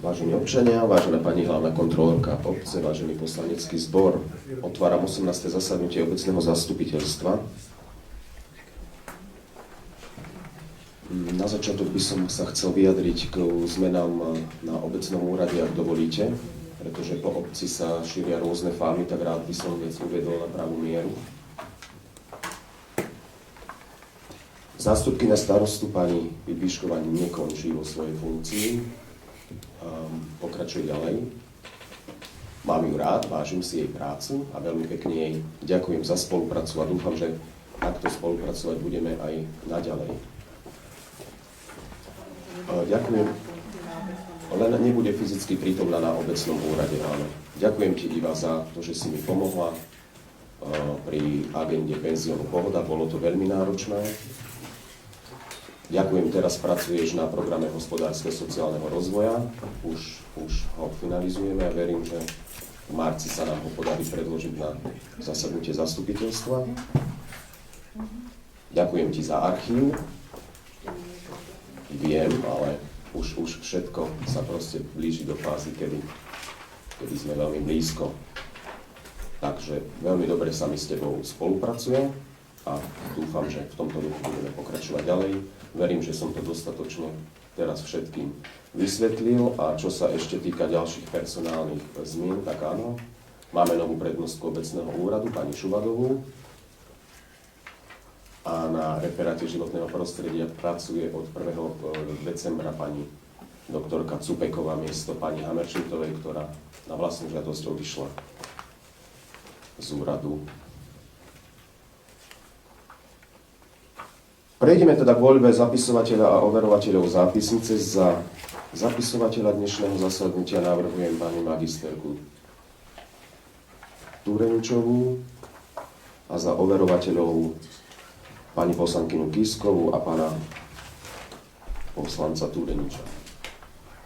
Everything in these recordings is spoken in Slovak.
Vážení občania, vážená pani hlavná kontrolórka obce, vážený poslanecký zbor, otváram 18. zasadnutie obecného zastupiteľstva. Na začiatok by som sa chcel vyjadriť k zmenám na obecnom úrade, ak dovolíte, pretože po obci sa šíria rôzne fámy, tak rád by som vec uviedol na pravú mieru. Zástupkyňa starostu pani Pipišková nekončí vo svojej funkcii, pokračuje ďalej. Mám ju rád, vážim si jej prácu a veľmi pekne jej ďakujem za spoluprácu a dúfam, že takto spolupracovať budeme aj naďalej. Ďakujem, len nebude fyzicky prítomná na obecnom úrade, áno. Ďakujem ti, Iva, za to, že si mi pomohla pri agende penziónu Pohoda, bolo to veľmi náročné. Ďakujem, teraz pracuješ na programe hospodárskeho sociálneho rozvoja, už ho finalizujeme a verím, že v marci sa nám ho podarí predložiť na zasadnutie zastupiteľstva. Ďakujem ti za archív. Viem, ale už všetko sa proste blíži do fázy, kedy sme veľmi blízko. Takže veľmi dobre sa mi s tebou spolupracuje a dúfam, že v tomto duchu budeme pokračovať ďalej. Verím, že som to dostatočne teraz všetkým vysvetlil a čo sa ešte týka ďalších personálnych zmien, tak áno, máme novú prednostku obecného úradu, pani Šuvadovú, a na referáte životného prostredia pracuje od 1. decembra pani doktorka Cupeková miesto pani Hamerčítovej, ktorá na vlastnú žiadosť odišla z úradu. Prejdeme teda k voľbe zapisovateľa a overovateľov zápisnice. Za zapisovateľa dnešného zasadnutia navrhujem pani magisterku Tureničovú a za overovateľov pani poslankyňu Kiskovú a pána poslanca Tureniča.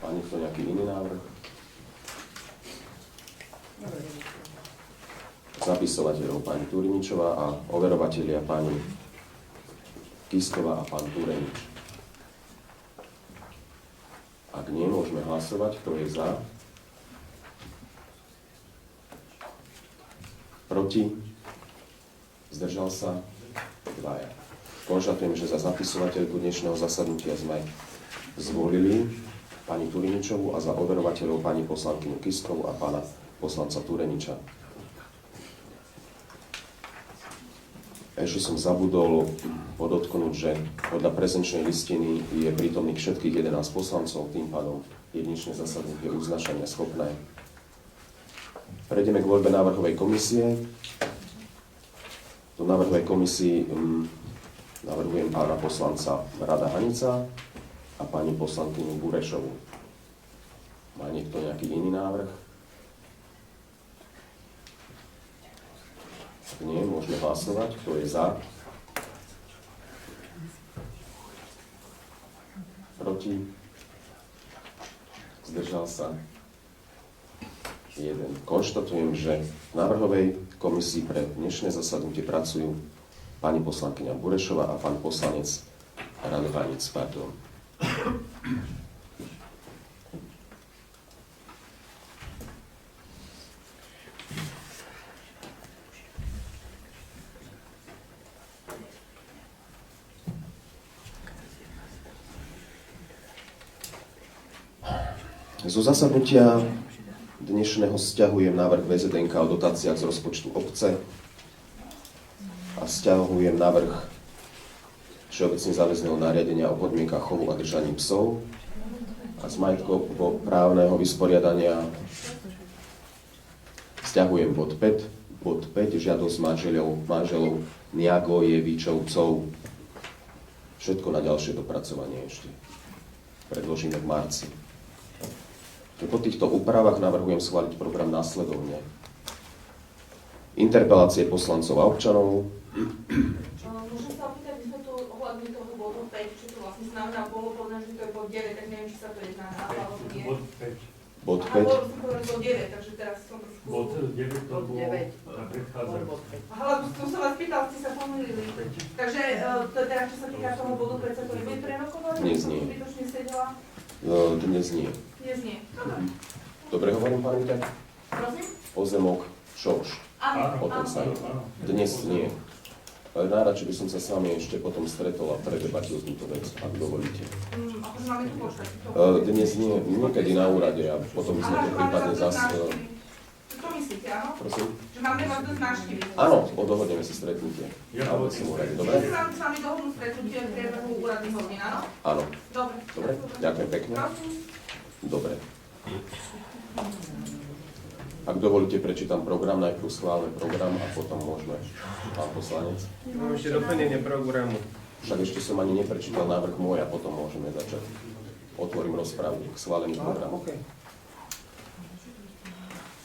Pani, kto nejaký iný návrh? Zapisovateľov pani Tureničová a overovatelia pani Kisková a pán Turenič. Ak nie, môžeme hlasovať. Kto je za? Proti? Zdržal sa? Dvaja. Konštatujem, že za zapisovateľku dnešného zasadnutia sme zvolili pani Tureničovú a za overovateľov pani poslankyňu Kiskovú a pána poslanca Tureniča. Ešte som zabudol podotknúť, že podľa prezenčnej listiny je prítomných všetkých 11 poslancov, tým pádom je dnešné zasadnutie uznášania schopné. Prejdeme k voľbe návrhovej komisie. Do návrhovej komisii navrhujem pána poslanca Rada Hanica a pani poslankyňu Burešovu. Má niekto nejaký iný návrh? Ak nie, môžeme hlasovať. Kto je za? Proti? Zdržal sa? 1. Konštatujem, že v návrhovej komisii pre dnešné zasadnutie pracujú pani poslankyňa Burešová a pán poslanec Radovanec. Zo zasadnutia dnešného sťahujem návrh VZNK o dotáciách z rozpočtu obce a sťahujem návrh všeobecne záväzného nariadenia o podmienkach chovu a držaní psov a z majetkoprávneho vysporiadania sťahujem bod 5, žiadosť manželov Niagojevičovcov. Všetko na ďalšie dopracovanie ešte predložíme v marci. Po týchto úpravách navrhujem schváliť program následovne. Interpelácie poslancov a občanov. Môžem sa opýtať, my sme tu ohľadne toho bodu 5, čo to vlastne znamená, bolo povedané, že to je bod 9, tak neviem, či sa to jedná na alebo nie. Bod 5. Aha, som povedal bod 9, takže teraz som to skúsil. Bod 9 to bolo na predchádzajúce. Aha, tu som vás pýtal, ste sa pomýlili. Takže to je teraz, čo sa týka toho bodu 5, sa to nebude prenokované? Dnes nie. Dnes nie. Dnes nie. No Dobre hovorím, pán Vítek? Prosím? Pozemok Šoš. Áno, O tom áno. sa dnes nie. Ale najradšej by som sa s vami ešte potom stretol a predebatil túto vec, ak dovolíte. Akože máme tu pošlať. Dnes nie, niekedy na úrade a potom by sme to prípadne zase... To myslíte, áno? Prosím? Že máme vás dosť návštevy. Áno, dohodneme si stretnutie. Na obecnom úrade, dobre? Čiže sa s vami dohodnú stretnutie v priebehu úradných hodín, áno? Áno. Dobre. Dobre, ďakujem pekne. Prosím. Dobre. Ak dovolíte, prečítam program, najprv schválne program a potom môžeme, pán poslanec. Mám ešte doplnenie programu. Však ešte som ani neprečítal návrh môj a potom môžeme začať. Otvorím rozpravu k schváleniu programu.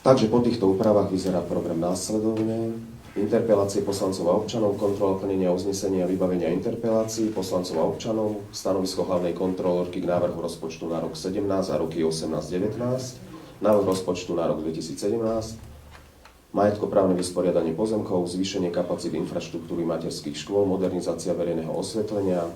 Takže po týchto úpravách vyzerá program následovne. Interpelácie poslancov a občanov, kontrola plnenia uznesenia a vybavenia interpelácií poslancov a občanov, stanovisko hlavnej kontrolórky k návrhu rozpočtu na rok 17 a roky 18-19, návrh rozpočtu na rok 2017, majetkoprávne vysporiadanie pozemkov, zvýšenie kapacít infraštruktúry materských škôl, modernizácia verejného osvetlenia,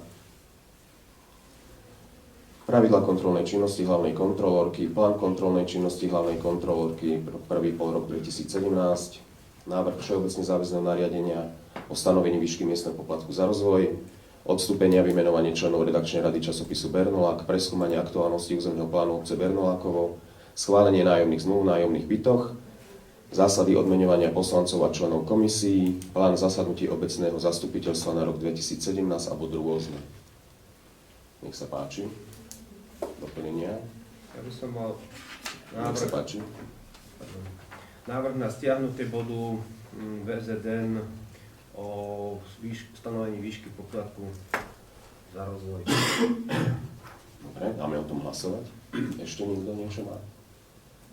pravidla kontrolnej činnosti hlavnej kontrolórky, plán kontrolnej činnosti hlavnej kontrolórky prvý polrok 2017, návrh všeobecne záväzného nariadenia o stanovení výšky miestneho poplatku za rozvoj, odstúpenia a vymenovanie členov redakčnej rady časopisu Bernolák, preskúmanie aktuálnosti územného plánu obce Bernolákovo, schválenie nájomných zmluv v nájomných bytoch, zásady odmeňovania poslancov a členov komisií, plán zasadnutí obecného zastupiteľstva na rok 2017 a bod rôzne. Nech sa páči. Doplnenia. Ja by som mal Nech sa páči. návrh na stiahnutie bodu VZN o stanovení výšky poplatku za rozvoj. Dobre, dáme o tom hlasovať. Ešte niekto niečo má?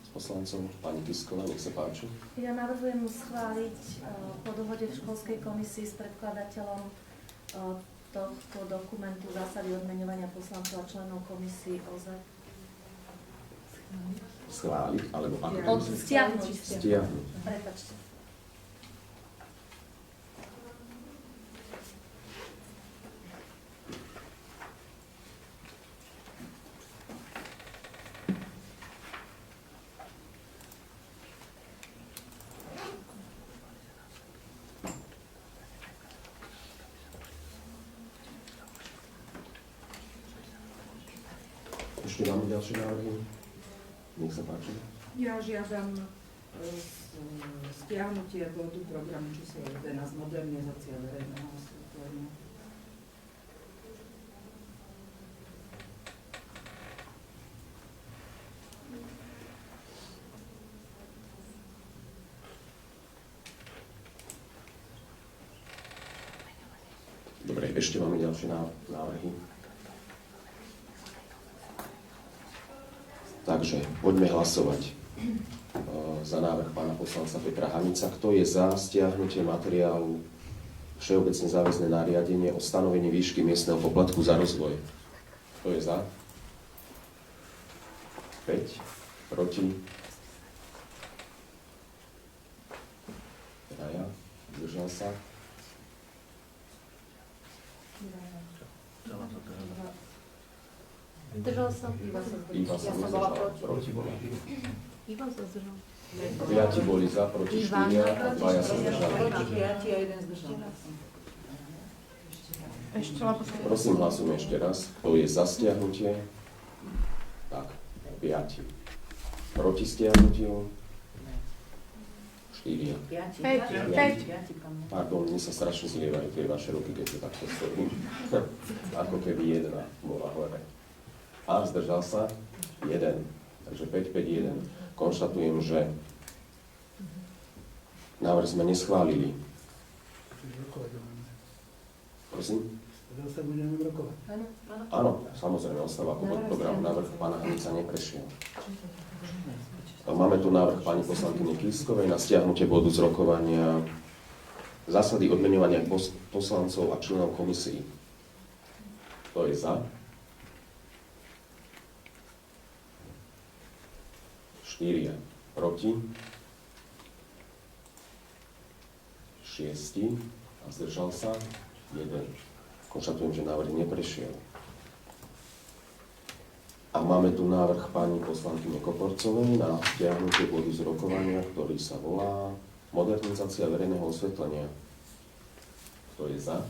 S poslancom? Pani Kisková, nech sa páči. Ja navrhujem schváliť po dohode v školskej komisii s predkladateľom tohto dokumentu zásady odmeňovania poslancov a členov komisii OZE. Schváliť, alebo ako? Stiahnuť. Stiahnuť. Prepáčte. Ešte máme ďalšie návrhy? Nech sa páči. Ja žiadam stiahnutie bodu programu číslo 11, modernizácia verejného osvetlenia. Dobre, ešte máme ďalšie návrhy. Takže poďme hlasovať za návrh pána poslanca Petra Hanica. Kto je za stiahnutie materiálu všeobecne záväzné nariadenie o stanovení výšky miestneho poplatku za rozvoj? Kto je za? 5. Proti? Traja. Zdržal sa? Zdržal som. Iva sa nezdržal. Proti bola. Ivan sa zdržal. 5 boli za, proti 4 a 2 sa zdržali. Proti 5 a 1 zdržal. Prosím, hlasujme ešte raz. Kto je za stiahnutie? Tak, 5. Proti stiahnutiu? 4. 5. Pardon, mne sa strašne zlievajú tie vaše ruky, keď to takto stojím. Ako keby 1 bola hore. A zdržal sa? 1. Takže 5, 5, 1. Konštatujem, že návrh sme neschválili. Prosím? Zase budeme rokovať. Áno, samozrejme, ostáva ako bod programu. Návrh pána Hanica neprešiel. Máme tu návrh pani poslankyne Kiskovej na stiahnutie bodu z rokovania zásady odmeňovania poslancov a členov komisií. Kto je za? 4. Proti? 6. A zdržal sa? 1. Konštatujem, že návrh neprešiel. A máme tu návrh pani poslankyne Koporcovej na stiahnutie bodu z rokovania, ktorý sa volá Modernizácia verejného osvetlenia. Kto je za?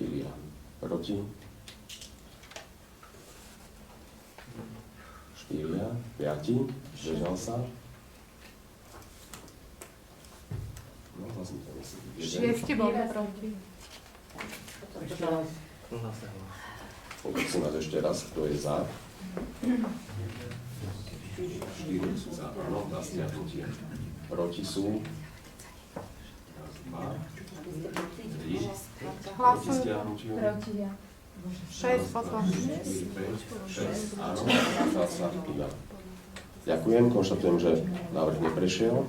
4. Proti? 4. 5. Zdržal sa? No, vlastne to myslím. 6 bol proti. Poprosím vás ešte raz, kto je za? 4 sú za, áno, na stiahnutie. Proti sú? 2, 3, proti stiahnutiu. Proti ja. 6 potom. 4, 5, 6, áno, zdá sa, iba. Ďakujem, konštatujem, že návrh neprešiel.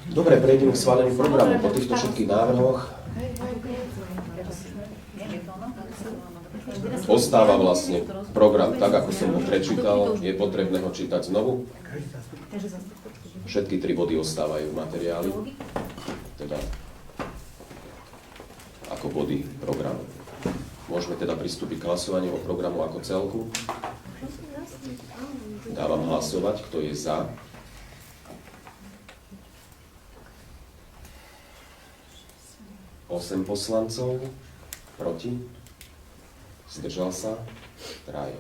Dobre, prejdeme k schváleniu programu. Po týchto všetkých návrhoch ostáva vlastne program tak, ako som ho prečítal. Je potrebné ho čítať znovu. Všetky 3 body ostávajú v materiáli, teda ako body programu. Môžeme teda pristúpiť k hlasovaniu o programu ako celku. Dávam hlasovať, kto je za. Osem poslancov, proti, zdržal sa, 3.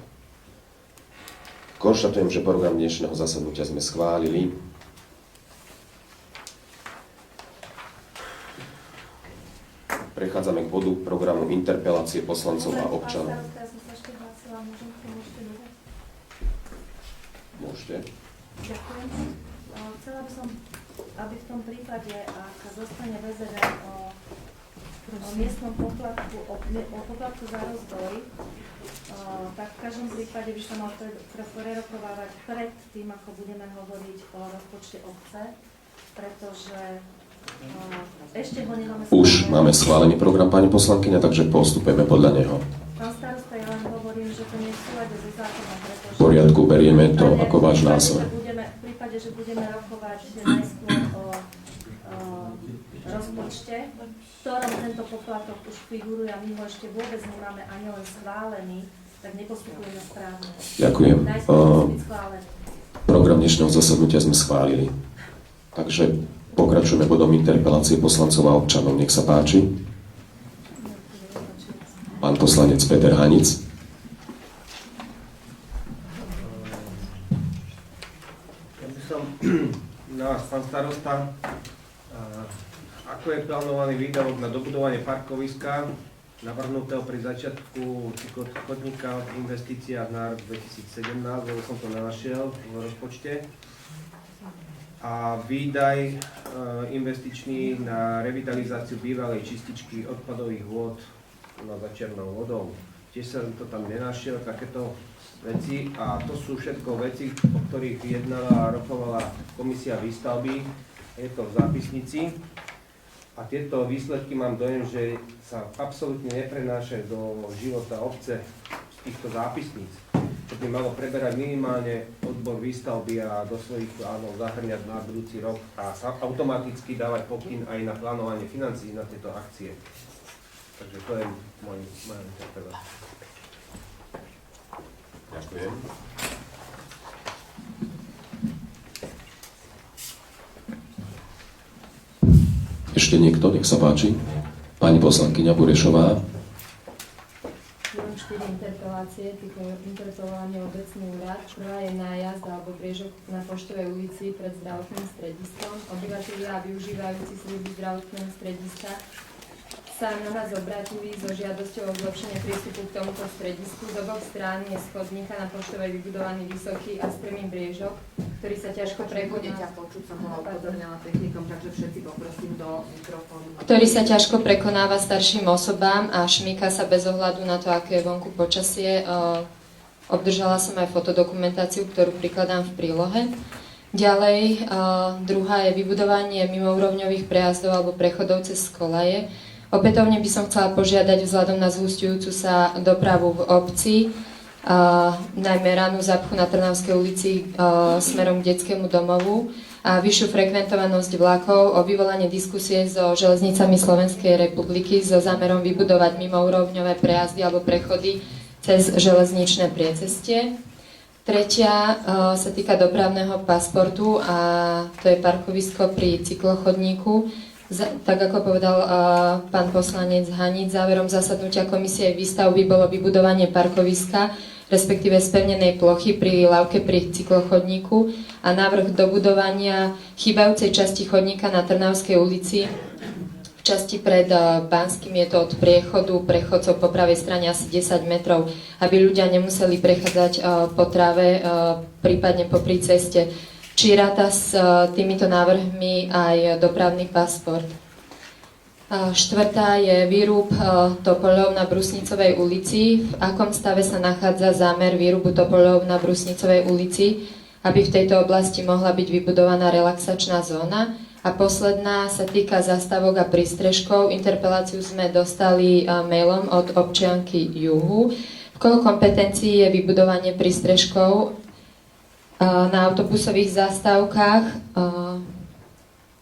Konštatujem, že program dnešného zasadnutia sme schválili. Prechádzame k bodu programu interpelácie poslancov a občanov. Ja som sa ešte hlásila, môžete dodať? Môžete. Ďakujem. Chcela by som, aby v tom prípade, ak zostane VZN o miestnom poplatku, o poplatku za rozvoj, tak v každom prípade by sa mal prerokovávať pred tým, ako budeme hovoriť o rozpočte obce, pretože ešte ho nemáme schválený. Už máme schválený program, pani poslankyňa, takže postupujeme podľa neho. Pán starosta, ja len hovorím, že to nie je v súlade so zákonom, pretože... V poriadku, berieme to ako váš názor. V prípade, že budeme rokovať najskôr o rozpočte, v ktorom tento poplatok už figuruje a my ho ešte vôbec nemáme ani len schválený, tak nepostupujeme správne. Ďakujem. Najskôr musí byť schválený. Program dnešného zasadnutia sme schválili. Takže pokračujeme bodom interpelácie poslancov a občanov. Nech sa páči. Pán poslanec Peter Hanic. Ja by som na vás, pán starosta, ako je plánovaný výdavok na dobudovanie parkoviska, navrhnutého pri začiatku chodníka v investíciách na rok 2017, lebo som to nenašiel v rozpočte. A výdaj investičný na revitalizáciu bývalej čističky odpadových vôd na Černou vodou. Tiež som to tam nenašiel, takéto veci, a to sú všetko veci, o ktorých jednala a rokovala komisia výstavby. Je to v zápisnici. A tieto výsledky mám dojem, že sa absolútne neprenášajú do života obce z týchto zápisníc. To by malo preberať minimálne odbor výstavby a do svojich plánov zahrňať na budúci rok a sa automaticky dávať pokyn aj na plánovanie financií na tieto akcie. Takže to je moja interpelácia. Ďakujem. Ešte niekto, nech sa páči. Pani poslankyňa Burešová. Mám 4 interpelácie, týkajú interpelovania obecný úrad. Prvá je nájazd alebo briežok na Poštovej ulici pred zdravotným strediskom. Obyvatelia využívajúci služby zdravotného strediska sa na nás obratili so žiadosťou o zlepšenie prístupu k tomuto stredisku. Z oboch strán je z chodníka na Poštovej vybudovaný vysoký a strmý briežok, ktorý sa ťažko Bude ťa počuť, som bola upozornená technikom, takže všetci poprosím do mikrofónu. ktorý sa ťažko prekonáva starším osobám a šmýka sa bez ohľadu na to, aké je vonku počasie. Obdržala som aj fotodokumentáciu, ktorú prikladám v prílohe. Ďalej, druhá je vybudovanie mimoúrovňových prejazdov alebo prechodov cez kolaje. Opätovne by som chcela požiadať vzhľadom na zhusťujúcu sa dopravu v obci najmä ranú zápchu na Trnavskej ulici smerom k detskému domovu a vyššiu frekventovanosť vlakov, o vyvolanie diskusie so železnicami Slovenskej republiky so zámerom vybudovať mimourovňové prejazdy alebo prechody cez železničné priecestie. Tretia sa týka dopravného pasportu a to je parkovisko pri cyklochodníku. Tak ako povedal pán poslanec Hanic, záverom zasadnutia komisie výstavby bolo vybudovanie parkoviska, respektíve spevnenej plochy pri lávke pri cyklochodníku a návrh dobudovania chýbajúcej časti chodníka na Trnavskej ulici. V časti pred Banským je to od prechodcov po pravej strane asi 10 metrov, aby ľudia nemuseli prechádzať po tráve, prípadne popri ceste. Či ráta s týmito návrhmi aj dopravný pasport. Štvrtá je výrub topoľov na Brusnicovej ulici. V akom stave sa nachádza zámer výrubu topoľov na Brusnicovej ulici, aby v tejto oblasti mohla byť vybudovaná relaxačná zóna? A posledná sa týka zastávok a prístrežkov. Interpeláciu sme dostali mailom od občianky Juhu. V koho kompetencii je vybudovanie prístrežkov na autobusových zastávkach?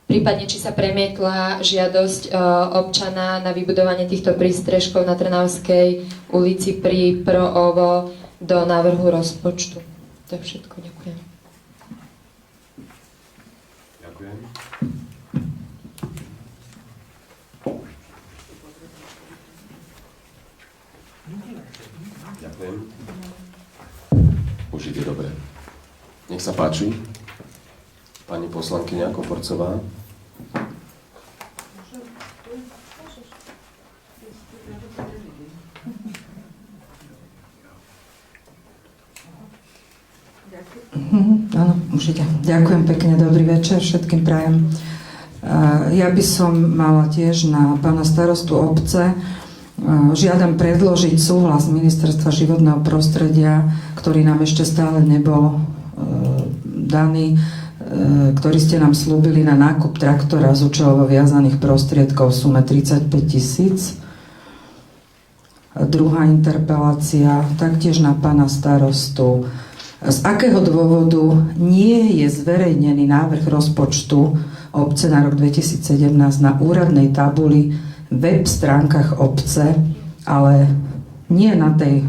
Prípadne, či sa premietla žiadosť občana na vybudovanie týchto prístrežkov na Trnavskej ulici pri ProOvo do návrhu rozpočtu. To je všetko. Ďakujem. Ďakujem. Ďakujem. Už ide dobre. Nech sa páči. Pani poslankyňa Koforcová. Áno, už ide. Ďakujem pekne, dobrý večer všetkým prajem. Ja by som mala tiež na pána starostu obce. Žiadam predložiť súhlas Ministerstva životného prostredia, ktorý nám ešte stále nebol daný, ktorý ste nám slúbili na nákup traktora z účelovo viazaných prostriedkov v sume 35 000. Druhá interpelácia, taktiež na pána starostu. Z akého dôvodu nie je zverejnený návrh rozpočtu obce na rok 2017 na úradnej tabuli, web stránkach obce, ale nie na tej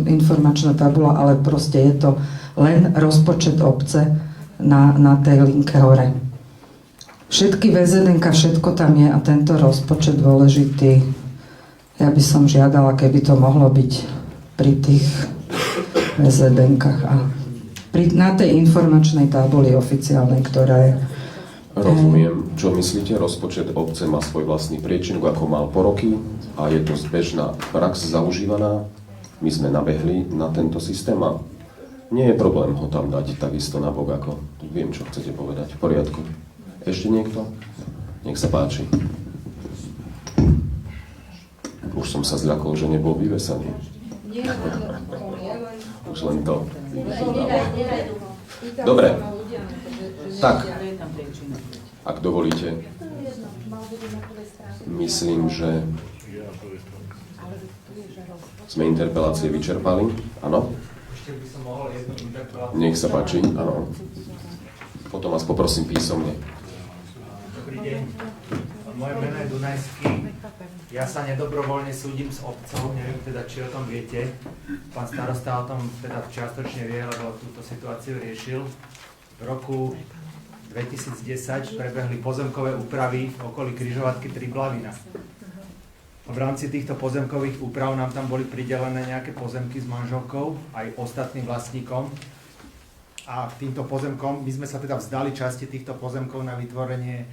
informačná tabula, ale proste je to len rozpočet obce na tej linke hore. Všetky VZN-ka, všetko tam je a tento rozpočet dôležitý. Ja by som žiadala, keby to mohlo byť pri tých VZN-kách a na tej informačnej tabuli oficiálnej, ktorá je... Rozumiem. Čo myslíte? Rozpočet obce má svoj vlastný priečinok, ako mal po roky a je to bežná prax zaužívaná. My sme nabehli na tento systém a nie je problém ho tam dať takisto nabok, ako viem, čo chcete povedať. V poriadku. Ešte niekto? Nech sa páči. Už som sa zľakol, že nebol vyvesaný. Už len to. Dobre. Tak. Ak dovolíte. Myslím, že sme interpelácie vyčerpali. Áno? Ešte by som mohol jednu interpeláciu. Nech sa páči, áno. Potom vás poprosím písomne. Dobrý deň. Moje meno je Dunajský. Ja sa nedobrovoľne súdim s obcov, neviem teda, či o tom viete. Pán starosta o tom teda čiastočne vie, lebo túto situáciu riešil. V roku 2010 prebehli pozemkové úpravy v okolí križovatky Triblavina. V rámci týchto pozemkových úprav nám tam boli pridelené nejaké pozemky s manželkou, aj ostatným vlastníkom. A týmto pozemkom, my sme sa teda vzdali časti týchto pozemkov na vytvorenie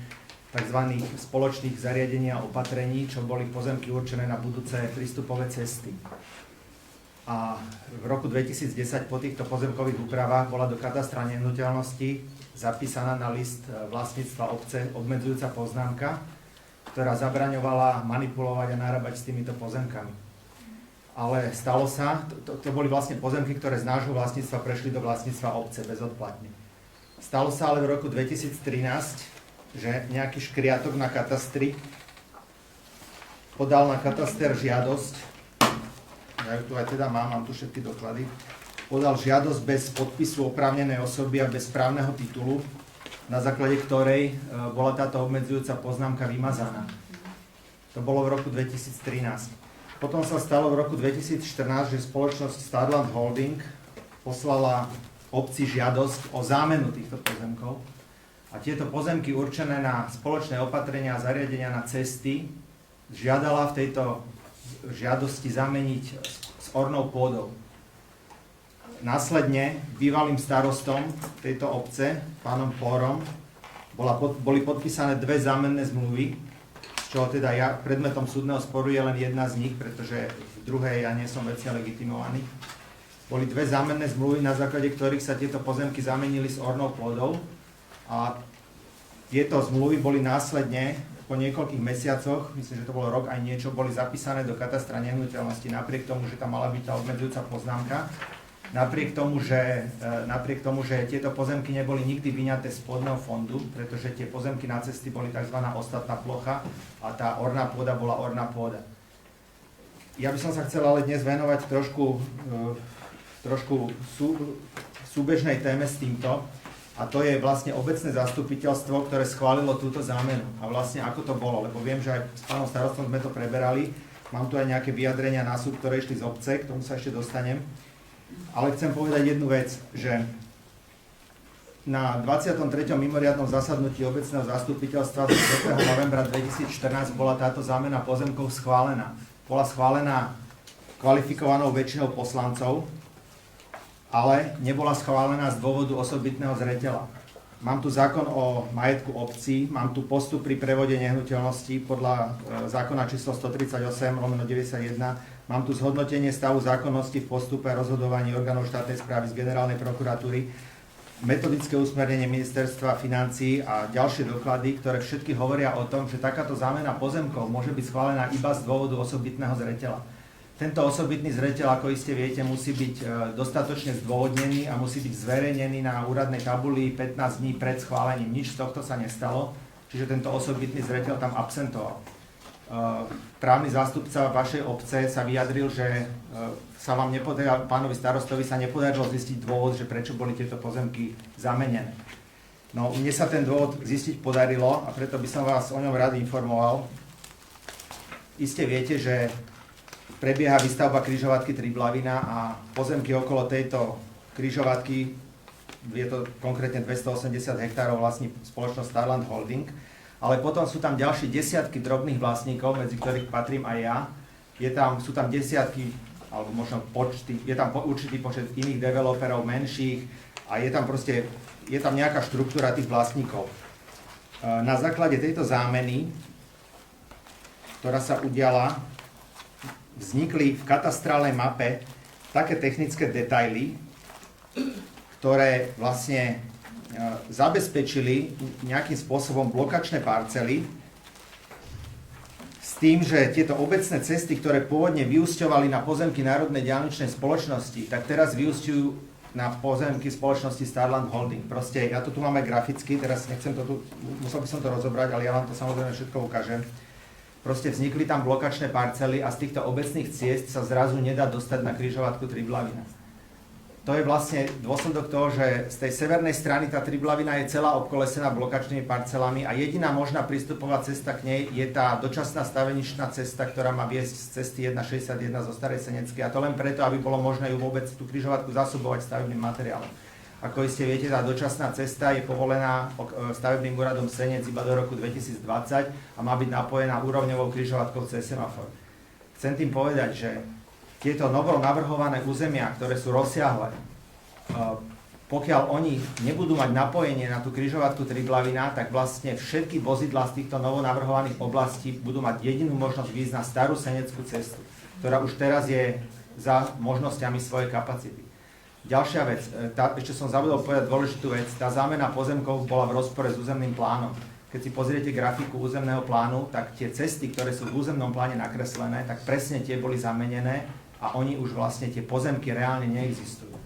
tzv. Spoločných zariadení a opatrení, čo boli pozemky určené na budúce prístupové cesty. A v roku 2010 po týchto pozemkových úpravách bola do katastra nehnuteľnosti zapísaná na list vlastníctva obce obmedzujúca poznámka, ktorá zabraňovala manipulovať a narábať s týmito pozemkami. Ale stalo sa, to boli vlastne pozemky, ktoré z nášho vlastníctva prešli do vlastníctva obce bezodplatne. Stalo sa ale v roku 2013, že nejaký škriatok na katastri podal na kataster žiadosť ja ju tu aj teda mám tu všetky doklady, podal žiadosť bez podpisu oprávnenej osoby a bez právneho titulu, na základe ktorej bola táto obmedzujúca poznámka vymazaná. To bolo v roku 2013. Potom sa stalo v roku 2014, že spoločnosť Starland Holding poslala obci žiadosť o zámenu týchto pozemkov a tieto pozemky určené na spoločné opatrenia a zariadenia na cesty žiadala v tejto žiadosti zameniť s ornou pôdou. Následne bývalým starostom tejto obce, pánom Pórom, boli podpísané 2 zámenné zmluvy, z čoho teda predmetom súdneho sporu je len jedna z nich, pretože v druhej ja nie som vecne legitimovaný. Boli 2 zámenné zmluvy, na základe ktorých sa tieto pozemky zamenili s ornou pôdou a tieto zmluvy boli následne po niekoľkých mesiacoch, myslím, že to bolo rok aj niečo, boli zapísané do katastra nehnuteľnosti, napriek tomu, že tam mala byť tá obmedzujúca poznámka. Napriek tomu, že tieto pozemky neboli nikdy vyňaté z pôdneho fondu, pretože tie pozemky na cesty boli tzv. Ostatná plocha a tá orná pôda bola orná pôda. Ja by som sa chcel ale dnes venovať trošku súbežnej téme s týmto, a to je vlastne obecné zastupiteľstvo, ktoré schválilo túto zámenu. A vlastne ako to bolo, lebo viem, že aj s pánom starostom sme to preberali, mám tu aj nejaké vyjadrenia na súd, ktoré išli z obce, k tomu sa ešte dostanem. Ale chcem povedať jednu vec, že na 23. mimoriadnom zasadnutí obecného zastupiteľstva z 4. novembra 2014 bola táto zámena pozemkov schválená. Bola schválená kvalifikovanou väčšinou poslancov, ale nebola schválená z dôvodu osobitného zreteľa. Mám tu zákon o majetku obcí, mám tu postup pri prevode nehnuteľností podľa zákona číslo 138/91, mám tu zhodnotenie stavu zákonnosti v postupe a rozhodovaní orgánov štátnej správy z generálnej prokuratúry, metodické usmernenie ministerstva financií a ďalšie doklady, ktoré všetky hovoria o tom, že takáto zámena pozemkov môže byť schválená iba z dôvodu osobitného zreteľa. Tento osobitný zreteľ, ako iste viete, musí byť dostatočne zdôvodnený a musí byť zverejnený na úradnej tabuli 15 dní pred schválením. Nič z tohto sa nestalo, čiže tento osobitný zreteľ tam absentoval. Právny zástupca vašej obce sa vyjadril, že sa vám nepodarilo, pánovi starostovi sa nepodarilo zistiť dôvod, že prečo boli tieto pozemky zamenené. No, mne sa ten dôvod zistiť podarilo a preto by som vás o ňom rád informoval. Iste viete, že prebieha výstavba križovatky Triblavina a pozemky okolo tejto križovatky, je to konkrétne 280 hektárov vlastní spoločnosť Starland Holding, ale potom sú tam ďalšie desiatky drobných vlastníkov, medzi ktorých patrím aj ja. Sú tam desiatky, alebo možno počty, je tam určitý počet iných developerov, menších a je tam nejaká štruktúra tých vlastníkov. Na základe tejto zámeny, ktorá sa udiala, vznikli v katastrálnej mape také technické detaily, ktoré vlastne zabezpečili nejakým spôsobom blokačné parcely s tým, že tieto obecné cesty, ktoré pôvodne vyúsťovali na pozemky Národnej diaľničnej spoločnosti, tak teraz vyúsťujú na pozemky spoločnosti Starland Holding. Proste, ja to tu mám aj graficky, teraz musel by som to rozobrať, ale ja vám to samozrejme všetko ukážem. Proste vznikli tam blokačné parcely a z týchto obecných ciest sa zrazu nedá dostať na križovatku Triblavina. To je vlastne dôsledok toho, že z tej severnej strany tá Triblavina je celá obkolesená blokačnými parcelami a jediná možná prístupová cesta k nej je tá dočasná staveničná cesta, ktorá má viesť z cesty 161 zo Starej Seneckej. A to len preto, aby bolo možné ju vôbec tú križovatku zásobovať stavebným materiálom. Ako iste viete, tá dočasná cesta je povolená stavebným úradom Senec iba do roku 2020 a má byť napojená úrovňovou križovatkou cez semafor. Chcem tým povedať, že tieto novo navrhované územia, ktoré sú rozsiahle, pokiaľ oni nebudú mať napojenie na tú križovatku Triblavina, tak vlastne všetky vozidlá z týchto novo navrhovaných oblastí budú mať jedinú možnosť výjsť na starú seneckú cestu, ktorá už teraz je za možnosťami svojej kapacity. Ďalšia vec, ešte som zabudol povedať dôležitú vec, tá zámena pozemkov bola v rozpore s územným plánom. Keď si pozriete grafiku územného plánu, tak tie cesty, ktoré sú v územnom pláne nakreslené, tak presne tie boli zamenené a oni už vlastne tie pozemky reálne neexistujú.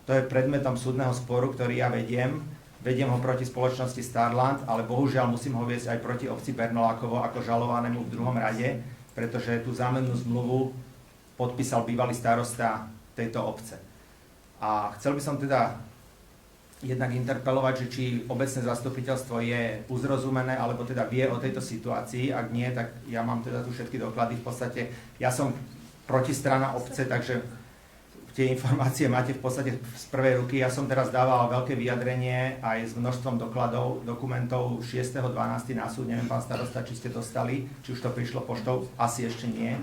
To je predmetom súdneho sporu, ktorý ja vediem. Vediem ho proti spoločnosti Starland, ale bohužiaľ musím ho viesť aj proti obci Bernolákovo ako žalovanému v druhom rade, pretože tú zámennú zmluvu podpísal bývalý starosta tejto obce. A chcel by som teda jednak interpelovať, že či obecné zastupiteľstvo je uzrozumené, alebo teda vie o tejto situácii. Ak nie, tak ja mám teda tu všetky doklady. V podstate ja som protistrana obce, takže tie informácie máte v podstate z prvej ruky. Ja som teraz dával veľké vyjadrenie aj s množstvom dokladov, dokumentov 6.12. na súd. Neviem, pán starosta, či ste dostali, či už to prišlo poštou, asi ešte nie.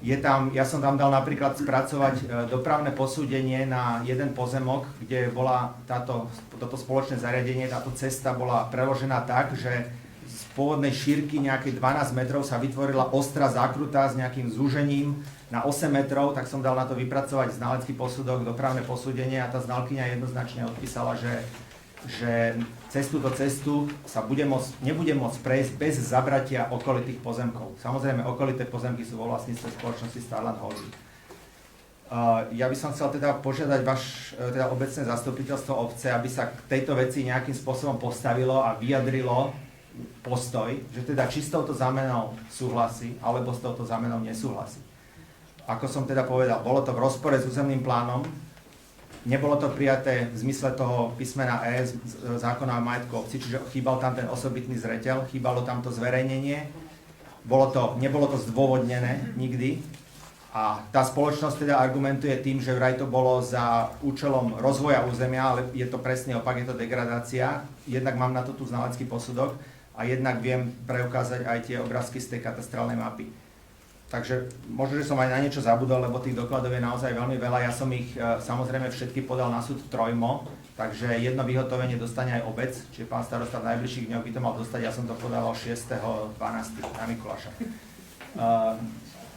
Ja som tam dal napríklad spracovať dopravné posúdenie na jeden pozemok, kde bola toto spoločné zariadenie, táto cesta bola preložená tak, že z pôvodnej šírky nejakej 12 metrov sa vytvorila ostrá zákrutá s nejakým zúžením na 8 metrov, tak som dal na to vypracovať znalecký posudok, dopravné posúdenie a tá znalkyňa jednoznačne odpísala, že cez túto cestu sa nebude môcť prejsť bez zabratia okolitých pozemkov. Samozrejme, okolité pozemky sú vo vlastníctve spoločnosti Starland Holding. Ja by som chcel teda požiadať teda obecné zastupiteľstvo obce, aby sa k tejto veci nejakým spôsobom postavilo a vyjadrilo postoj, že teda či s touto zámenou súhlasí, alebo s touto zámenou nesúhlasí. Ako som teda povedal, bolo to v rozpore s územným plánom, nebolo to prijaté v zmysle toho písmena E z zákona o majetku obci, čiže chýbal tam ten osobitný zreteľ, chýbalo tam to zverejnenie, nebolo to zdôvodnené nikdy a tá spoločnosť teda argumentuje tým, že vraj to bolo za účelom rozvoja územia, ale je to presný opak, je to degradácia. Jednak mám na to tu znalecký posudok a jednak viem preukázať aj tie obrázky z tej katastrálnej mapy. Takže možno, že som aj na niečo zabudol, lebo tých dokladov je naozaj veľmi veľa. Ja som ich samozrejme všetky podal na súd trojmo, takže jedno vyhotovenie dostane aj obec, čiže pán starosta v najbližších dňoch by to mal dostať. Ja som to podal 6.12. na Mikuláša.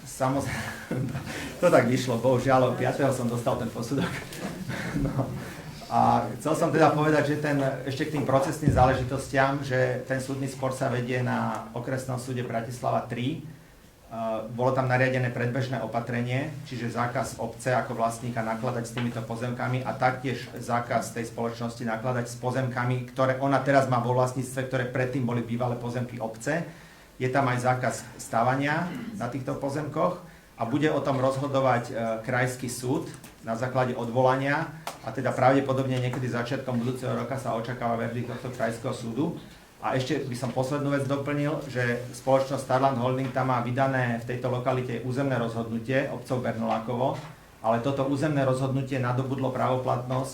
Samozrejme, to tak vyšlo, bohužiaľ, 5. som dostal ten posudok. No. A chcel som teda povedať, že ešte k tým procesným záležitostiam, že ten súdny spor sa vedie na okresnom súde Bratislava 3. Bolo tam nariadené predbežné opatrenie, čiže zákaz obce ako vlastníka nakladať s týmito pozemkami a taktiež zákaz tej spoločnosti nakladať s pozemkami, ktoré ona teraz má vo vlastníctve, ktoré predtým boli bývalé pozemky obce. Je tam aj zákaz stávania na týchto pozemkoch a bude o tom rozhodovať krajský súd na základe odvolania a teda pravdepodobne niekedy začiatkom budúceho roka sa očakáva verdikt tohto krajského súdu. A ešte by som poslednú vec doplnil, že spoločnosť Starland Holding tam má vydané v tejto lokalite územné rozhodnutie obcov Bernolákovo, ale toto územné rozhodnutie nadobudlo právoplatnosť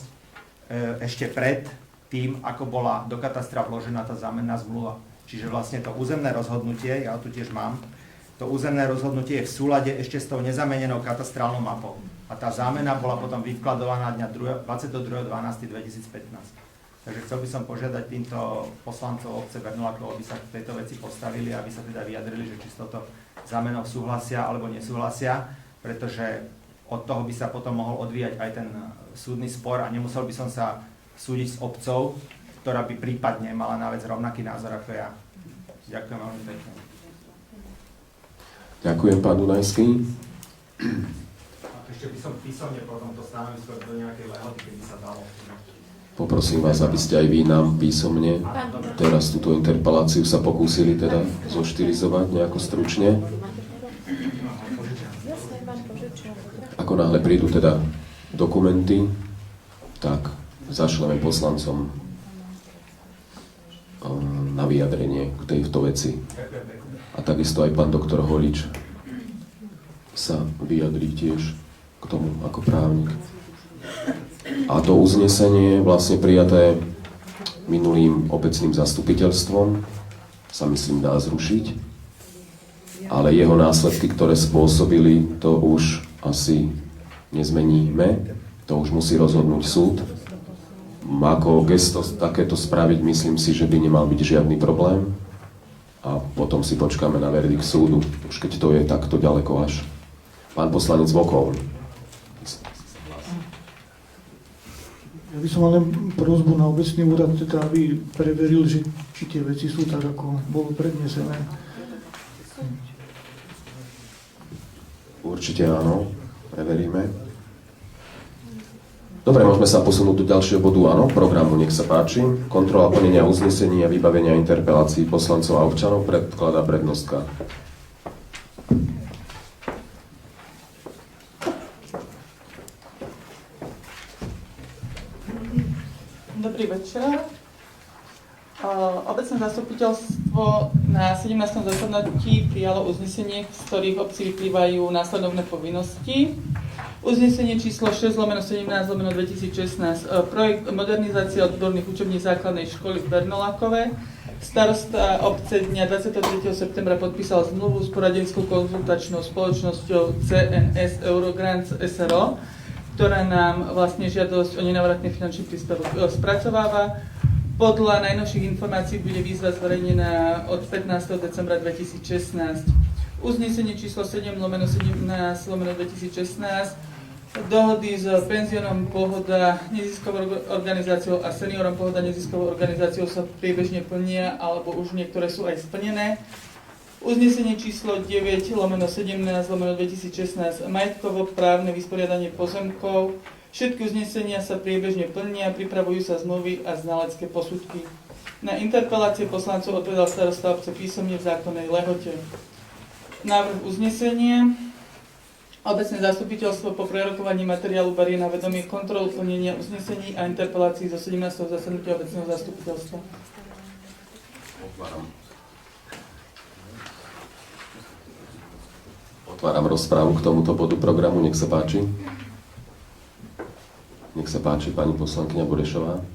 ešte pred tým, ako bola do katastra vložená tá zámenná zmluva. Čiže vlastne to územné rozhodnutie, ja ho tu tiež mám, to územné rozhodnutie je v súlade ešte s tou nezamenenou katastrálnou mapou. A tá zámena bola potom vyvkladovaná dňa 22.12.2015. Takže chcel by som požiadať týmto poslancov obce Bernolákov, aby sa k tejto veci postavili, aby sa teda vyjadrili, že či s touto zámenou súhlasia alebo nesúhlasia, pretože od toho by sa potom mohol odvíjať aj ten súdny spor a nemusel by som sa súdiť s obcou, ktorá by prípadne mala na vec rovnaký názor ako ja. Ďakujem veľmi pekne. Ďakujem, pán Dunajský. Ešte by som písomne potom to stanovisko do nejakej lehoty, keby sa dalo. Poprosím vás, aby ste aj vy nám písomne teraz túto interpeláciu sa pokúsili teda zoštirizovať nejako stručne. Ako náhle prídu teda dokumenty, tak zašleme poslancom na vyjadrenie k tejto veci. A takisto aj pán doktor Holič sa vyjadrí tiež k tomu ako právnik. A to uznesenie vlastne prijaté minulým obecným zastupiteľstvom sa myslím dá zrušiť, ale jeho následky, ktoré spôsobili, to už asi nezmeníme, to už musí rozhodnúť súd. Ako gesto takéto spraviť, myslím si, že by nemal byť žiadny problém a potom si počkáme na verdikt súdu, už keď to je takto ďaleko až. Pán poslanec Vokol. Ja by som mal len prosbu na obecný úrad, teda aby preveril, že či tie veci sú tak, ako bolo prednesené. Určite áno, preveríme. Dobre, môžeme sa posunúť do ďalšieho bodu, áno, programu, nech sa páči. Kontrola plnenia uznesení a vybavenia interpelácií poslancov a občanov predkladá prednostka. Dobrý večer. Obecné zastupiteľstvo na 17. zasadnutí prijalo uznesenie, z ktorých obci vyplývajú následovné povinnosti. Uznesenie číslo 6/17/2016. Projekt modernizácie odborných učební základnej školy v Bernolákove. Starosta obce dňa 23. septembra podpísal zmluvu s poradenskou konzultačnou spoločnosťou CNS Eurogrants SRO, ktorá nám vlastne žiadosť o nenávratný finančný príspevok spracováva. Podľa najnovších informácií bude výzva zverejnená od 15. decembra 2016. Uznesenie číslo 7/17/2016. Dohody s penziónom Pohoda neziskovou organizáciou a seniorom Pohoda neziskovou organizáciou sa priebežne plnia, alebo už niektoré sú aj splnené. Uznesenie číslo 9/17/2016. Majetkovo-právne vysporiadanie pozemkov. Všetky uznesenia sa priebežne plnia, pripravujú sa zmluvy a znalecké posudky. Na interpelácie poslancov odpovedal starosta obce písomne v zákonnej lehote. Návrh uznesenia. Obecné zastupiteľstvo po prerokovaní materiálu berie na vedomie kontrolu plnenia uznesení a interpelácií zo 17. zasadnutia obecného zastupiteľstva. Otváram rozprávu k tomuto bodu programu, nech sa páči. Nech sa páči, pani poslankyňa Burešová.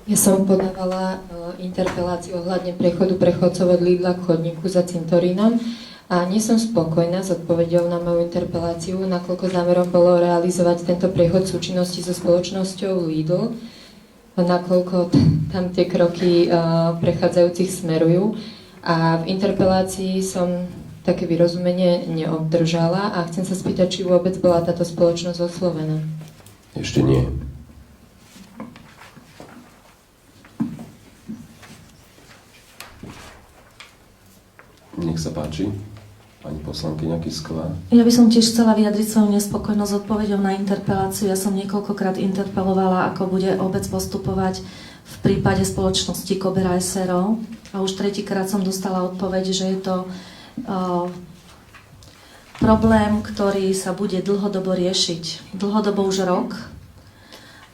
Ja som podávala interpeláciu ohľadne prechodu prechodcov od Lidla k chodníku za cintorínom a nie som spokojná s odpoveďou na moju interpeláciu, nakoľko zámerom bolo realizovať tento prechod v súčinnosti so spoločnosťou Lidl, nakoľko tam tie kroky prechádzajúcich smerujú. A v interpelácii som také vyrozumenie neobdržala a chcem sa spýtať, či vôbec bola táto spoločnosť oslovená. Ešte nie. Nech sa páči, pani poslankyňa Kisková. Ja by som tiež chcela vyjadriť svoju nespokojnosť s odpoveďou na interpeláciu. Ja som niekoľkokrát interpelovala, ako bude obec postupovať v prípade spoločnosti Kobera SRO a už tretíkrát som dostala odpoveď, že je to problém, ktorý sa bude dlhodobo riešiť. Dlhodobo už rok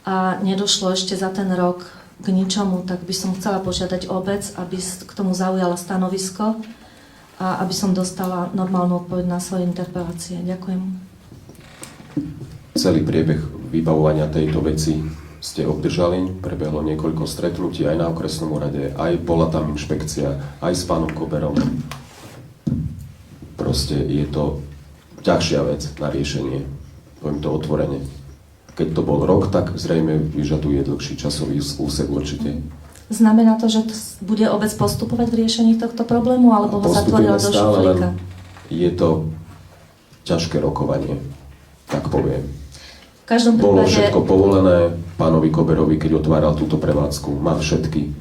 a nedošlo ešte za ten rok k ničomu, tak by som chcela požiadať obec, aby k tomu zaujala stanovisko a aby som dostala normálnu odpoveď na svoje interpelácie. Ďakujem. Celý priebeh vybavovania tejto veci ste obdržali, prebehlo niekoľko stretnutí aj na okresnom úrade, aj bola tam inšpekcia, aj s pánom Koberom. Proste je to ťažšia vec na riešenie, poviem to otvorene. Keď to bol rok, tak zrejme vyžaduje dlhší časový úsek určite. Znamená to, že bude obec postupovať v riešení tohto problému, alebo ho zatvorila do šuflíka? Je to ťažké rokovanie, tak poviem. V každom Bolo prípade... všetko povolené pánovi Koberovi, keď otváral túto prevádzku. Má všetky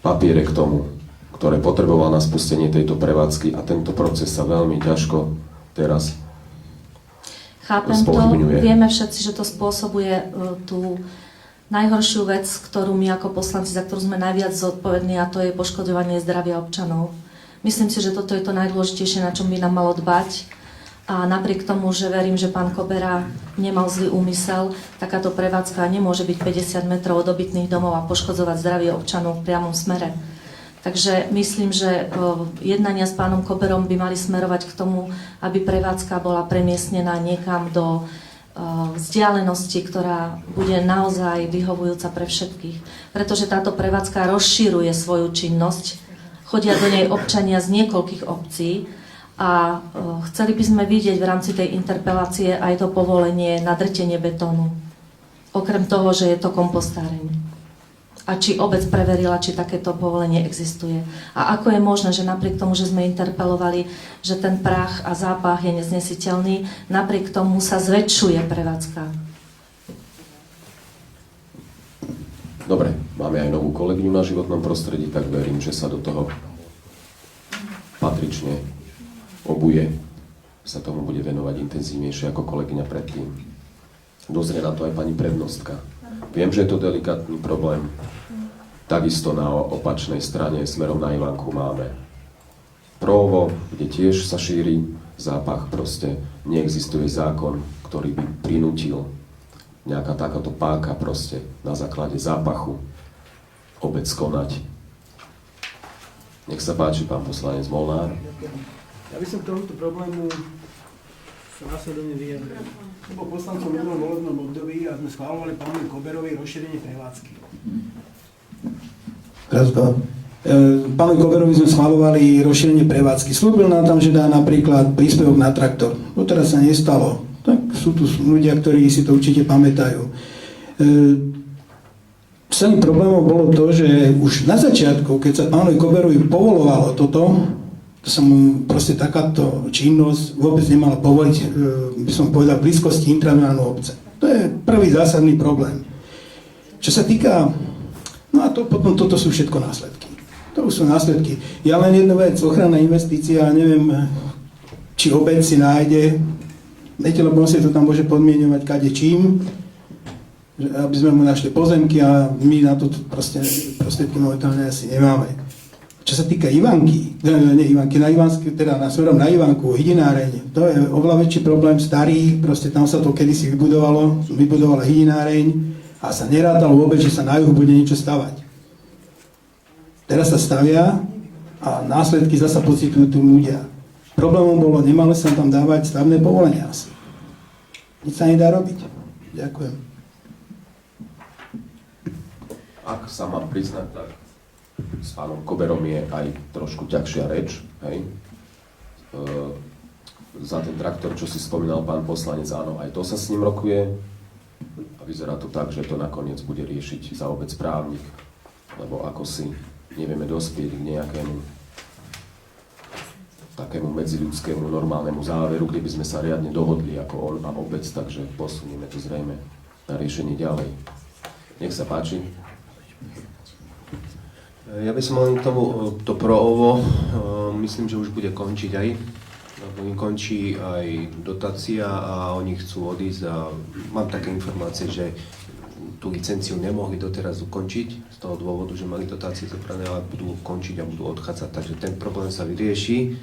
papiere k tomu, ktoré potreboval na spustenie tejto prevádzky a tento proces sa veľmi ťažko teraz Chápem to, vieme všetci, že to spôsobuje tú najhoršiu vec, ktorú my ako poslanci, za ktorú sme najviac zodpovední, a to je poškodzovanie zdravia občanov. Myslím si, že toto je to najdôležitejšie, na čom by nám malo dbať. A napriek tomu, že verím, že pán Kobera nemal zlý úmysel, takáto prevádzka nemôže byť 50 metrov od obytných domov a poškodzovať zdravie občanov v priamom smere. Takže myslím, že jednania s pánom Koberom by mali smerovať k tomu, aby prevádzka bola premiestnená niekam do vzdialenosti, ktorá bude naozaj vyhovujúca pre všetkých. Pretože táto prevádzka rozširuje svoju činnosť, chodia do nej občania z niekoľkých obcí a chceli by sme vidieť v rámci tej interpelácie aj to povolenie na drtenie betónu. Okrem toho, že je to kompostáreň. A či obec preverila, či takéto povolenie existuje. A ako je možné, že napriek tomu, že sme interpelovali, že ten prach a zápach je neznesiteľný, napriek tomu sa zväčšuje prevádzka. Dobre, máme aj novú kolegyňu na životnom prostredí, tak verím, že sa do toho patrične obuje. Sa tomu bude venovať intenzívnejšie ako kolegyňa predtým. Dozrie na to aj pani prednostka. Viem, že je to delikátny problém. Takisto na opačnej strane smerom na Ivanku máme Próvo, kde tiež sa šíri zápach. Proste neexistuje zákon, ktorý by prinútil nejaká takáto páka proste na základe zápachu obec konať. Nech sa páči, pán poslanec Molnár. Ja by som k tomuto problému sa následovne vyjadril. Som bol poslancom v minulom volebnom období a sme schváľovali pánovi Koberovi rozšírenie prevádzky. Pánovi Koberovi sme schváľovali rozšírenie prevádzky. Slúbil nám tam, že dá napríklad príspevok na traktor. Doteraz sa nestalo. Tak sú tu ľudia, ktorí si to určite pamätajú. Celým problémom bolo to, že už na začiatku, keď sa pánovi Koberovi povolovalo toto, to sa mu proste takáto činnosť vôbec nemala povoliť, by som povedal, v blízkosti intramuránu obce. To je prvý zásadný problém. Čo sa týka, no a to potom toto sú všetko následky. To už sú následky. Ja len jednu vec, ochranná investícia, neviem, či obec si nájde, viete, lebo on si to tam môže podmieňovať kade čím, aby sme mu našli pozemky a my na to prostriedky momentálne asi nemáme. Čo sa týka Ivanky, na Ivansky, teda smerom na Ivanku, hydináreň, to je oveľa väčší problém, starý, proste tam sa to kedysi vybudovala hydináreň a sa nerátalo vôbec, že sa na juhu bude niečo stavať. Teraz sa stavia a následky zasa pocitujú tu ľudia. Problémom bolo, nemali sa tam dávať stavné povolenia asi. Nič sa nedá robiť. Ďakujem. Ak sa mám priznať, tak s pánom Koberom je aj trošku ťažšia reč, hej. Za ten traktor, čo si spomínal pán poslanec, áno, aj to sa s ním rokuje a vyzerá to tak, že to nakoniec bude riešiť za obec právnik, lebo ako si nevieme dospieť k nejakému takému medziľudskému normálnemu záveru, kde by sme sa riadne dohodli ako on a obec, takže posunieme to zrejme na riešenie ďalej. Nech sa páči. Ja by som len k tomu, to ProOvo, myslím, že už bude končiť aj. Lebo im končí aj dotácia a oni chcú odísť a mám také informácie, že tú licenciu nemohli doteraz ukončiť z toho dôvodu, že mali dotácie zobrané, ale budú končiť a budú odchádzať, takže ten problém sa vyrieši.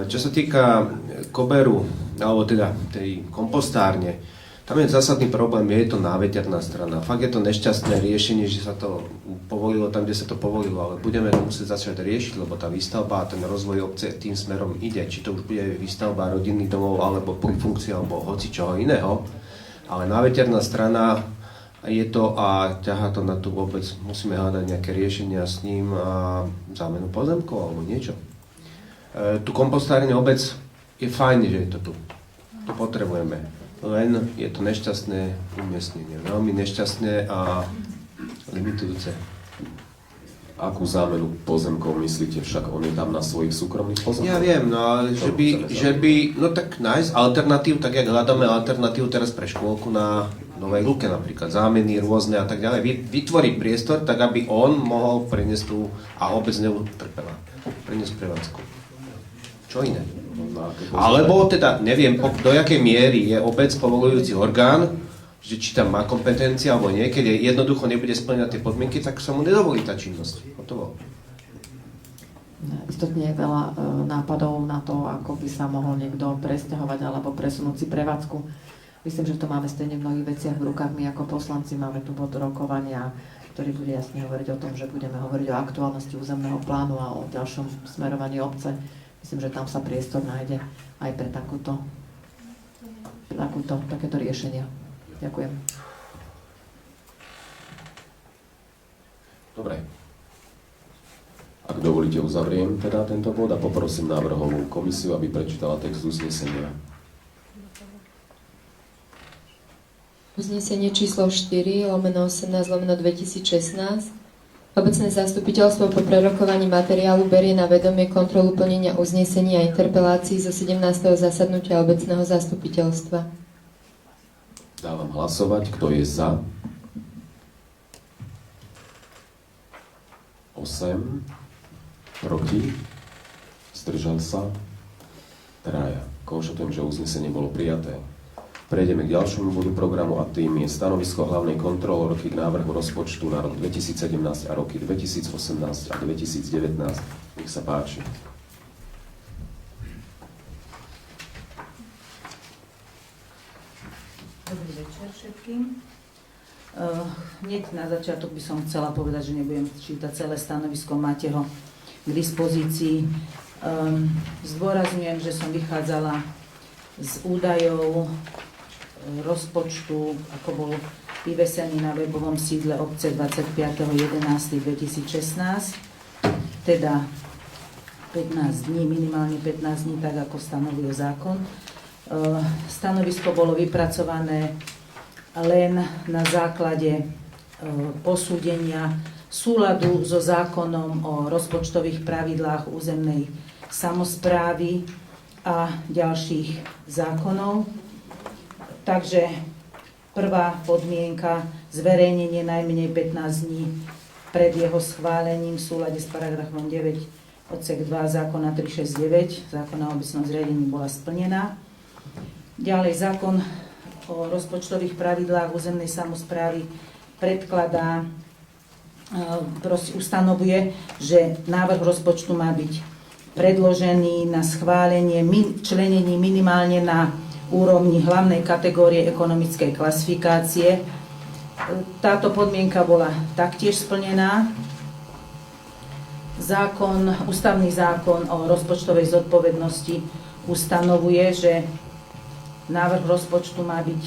Čo sa týka Koberu, alebo teda tej kompostárne, tam je zásadný problém, je to náveterná strana. Fakt je to nešťastné riešenie, že sa to povolilo tam, kde sa to povolilo, ale budeme to musieť začať riešiť, lebo tá výstavba a ten rozvoj obce tým smerom ide. Či to už bude výstavba rodinných domov, alebo funkcia, alebo hoci čoho iného. Ale náveterná strana je to a ťahá to na tú vôbec. Musíme hľadať nejaké riešenia s ním a zámenu pozemkov alebo niečo. Tu kompostárne obec je fajn, že je to tu. To potrebujeme. Len je to nešťastné umiestnenie. Veľmi nešťastné a limitujúce. Akú zámenu pozemkov myslíte? Však on je tam na svojich súkromných pozemkoch. Ja viem, no ale že by, no tak nájsť alternatív, tak jak hľadáme alternatívu teraz pre škôlku na Novej Lúke napríklad, zámeny rôzne a tak ďalej. Vytvoriť priestor, tak aby on mohol preniesť tú a obec neutrpela. Preniesť prevádzku. Čo iné? Alebo teda, neviem, do jakej miery je obec povolujúci orgán, že či tam má kompetencia alebo nie, keď jednoducho nebude spĺňať tie podmienky, tak sa mu nedovolí tá činnosť. Hotovo. Istotne je veľa nápadov na to, ako by sa mohol niekto presťahovať alebo presunúť si prevádzku. Myslím, že to máme stejne v mnohých veciach v rukách. My ako poslanci máme tu bod rokovania, ktorý bude jasne hovoriť o tom, že budeme hovoriť o aktuálnosti územného plánu a o ďalšom smerovaní obce. Myslím, že tam sa priestor nájde aj pre takéto riešenia. Ďakujem. Dobre. Ak dovolíte, uzavriem teda tento bod a poprosím návrhovú komisiu, aby prečítala text uznesenia. Uznesenie číslo 4/18/2016. Obecné zastupiteľstvo po prerokovaní materiálu berie na vedomie kontrolu plnenia uznesení a interpelácií zo 17. zasadnutia obecného zastupiteľstva. Dávam hlasovať, kto je za. 8. Proti. Zdržal sa. 3. Konštatujem, že uznesenie bolo prijaté. Prejdeme k ďalšiemu bodu programu a tým je stanovisko hlavnej kontrolórky k návrhu rozpočtu na rok 2017 a roky 2018 a 2019. Nech sa páči. Dobrý večer všetkým. Hneď na začiatok by som chcela povedať, že nebudem čítať celé stanovisko, máte ho k dispozícii. Zdôrazňujem, že som vychádzala z údajov rozpočtu, ako bol vyvesený na webovom sídle obce 25.11.2016, teda 15 dní, minimálne 15 dní, tak ako stanovuje zákon. Stanovisko bolo vypracované len na základe posúdenia súladu so zákonom o rozpočtových pravidlách územnej samosprávy a ďalších zákonov. Takže prvá podmienka, zverejnenie najmenej 15 dní pred jeho schválením v súlade s paragrafom 9 odsek 2 zákona 369, zákona o obecnom zriadení, bola splnená. Ďalej zákon o rozpočtových pravidlách územnej samosprávy predkladá, ustanovuje, že návrh rozpočtu má byť predložený na schválenie členení minimálne na úrovni hlavnej kategórie ekonomickej klasifikácie. Táto podmienka bola taktiež splnená. Ústavný zákon o rozpočtovej zodpovednosti ustanovuje, že návrh rozpočtu má byť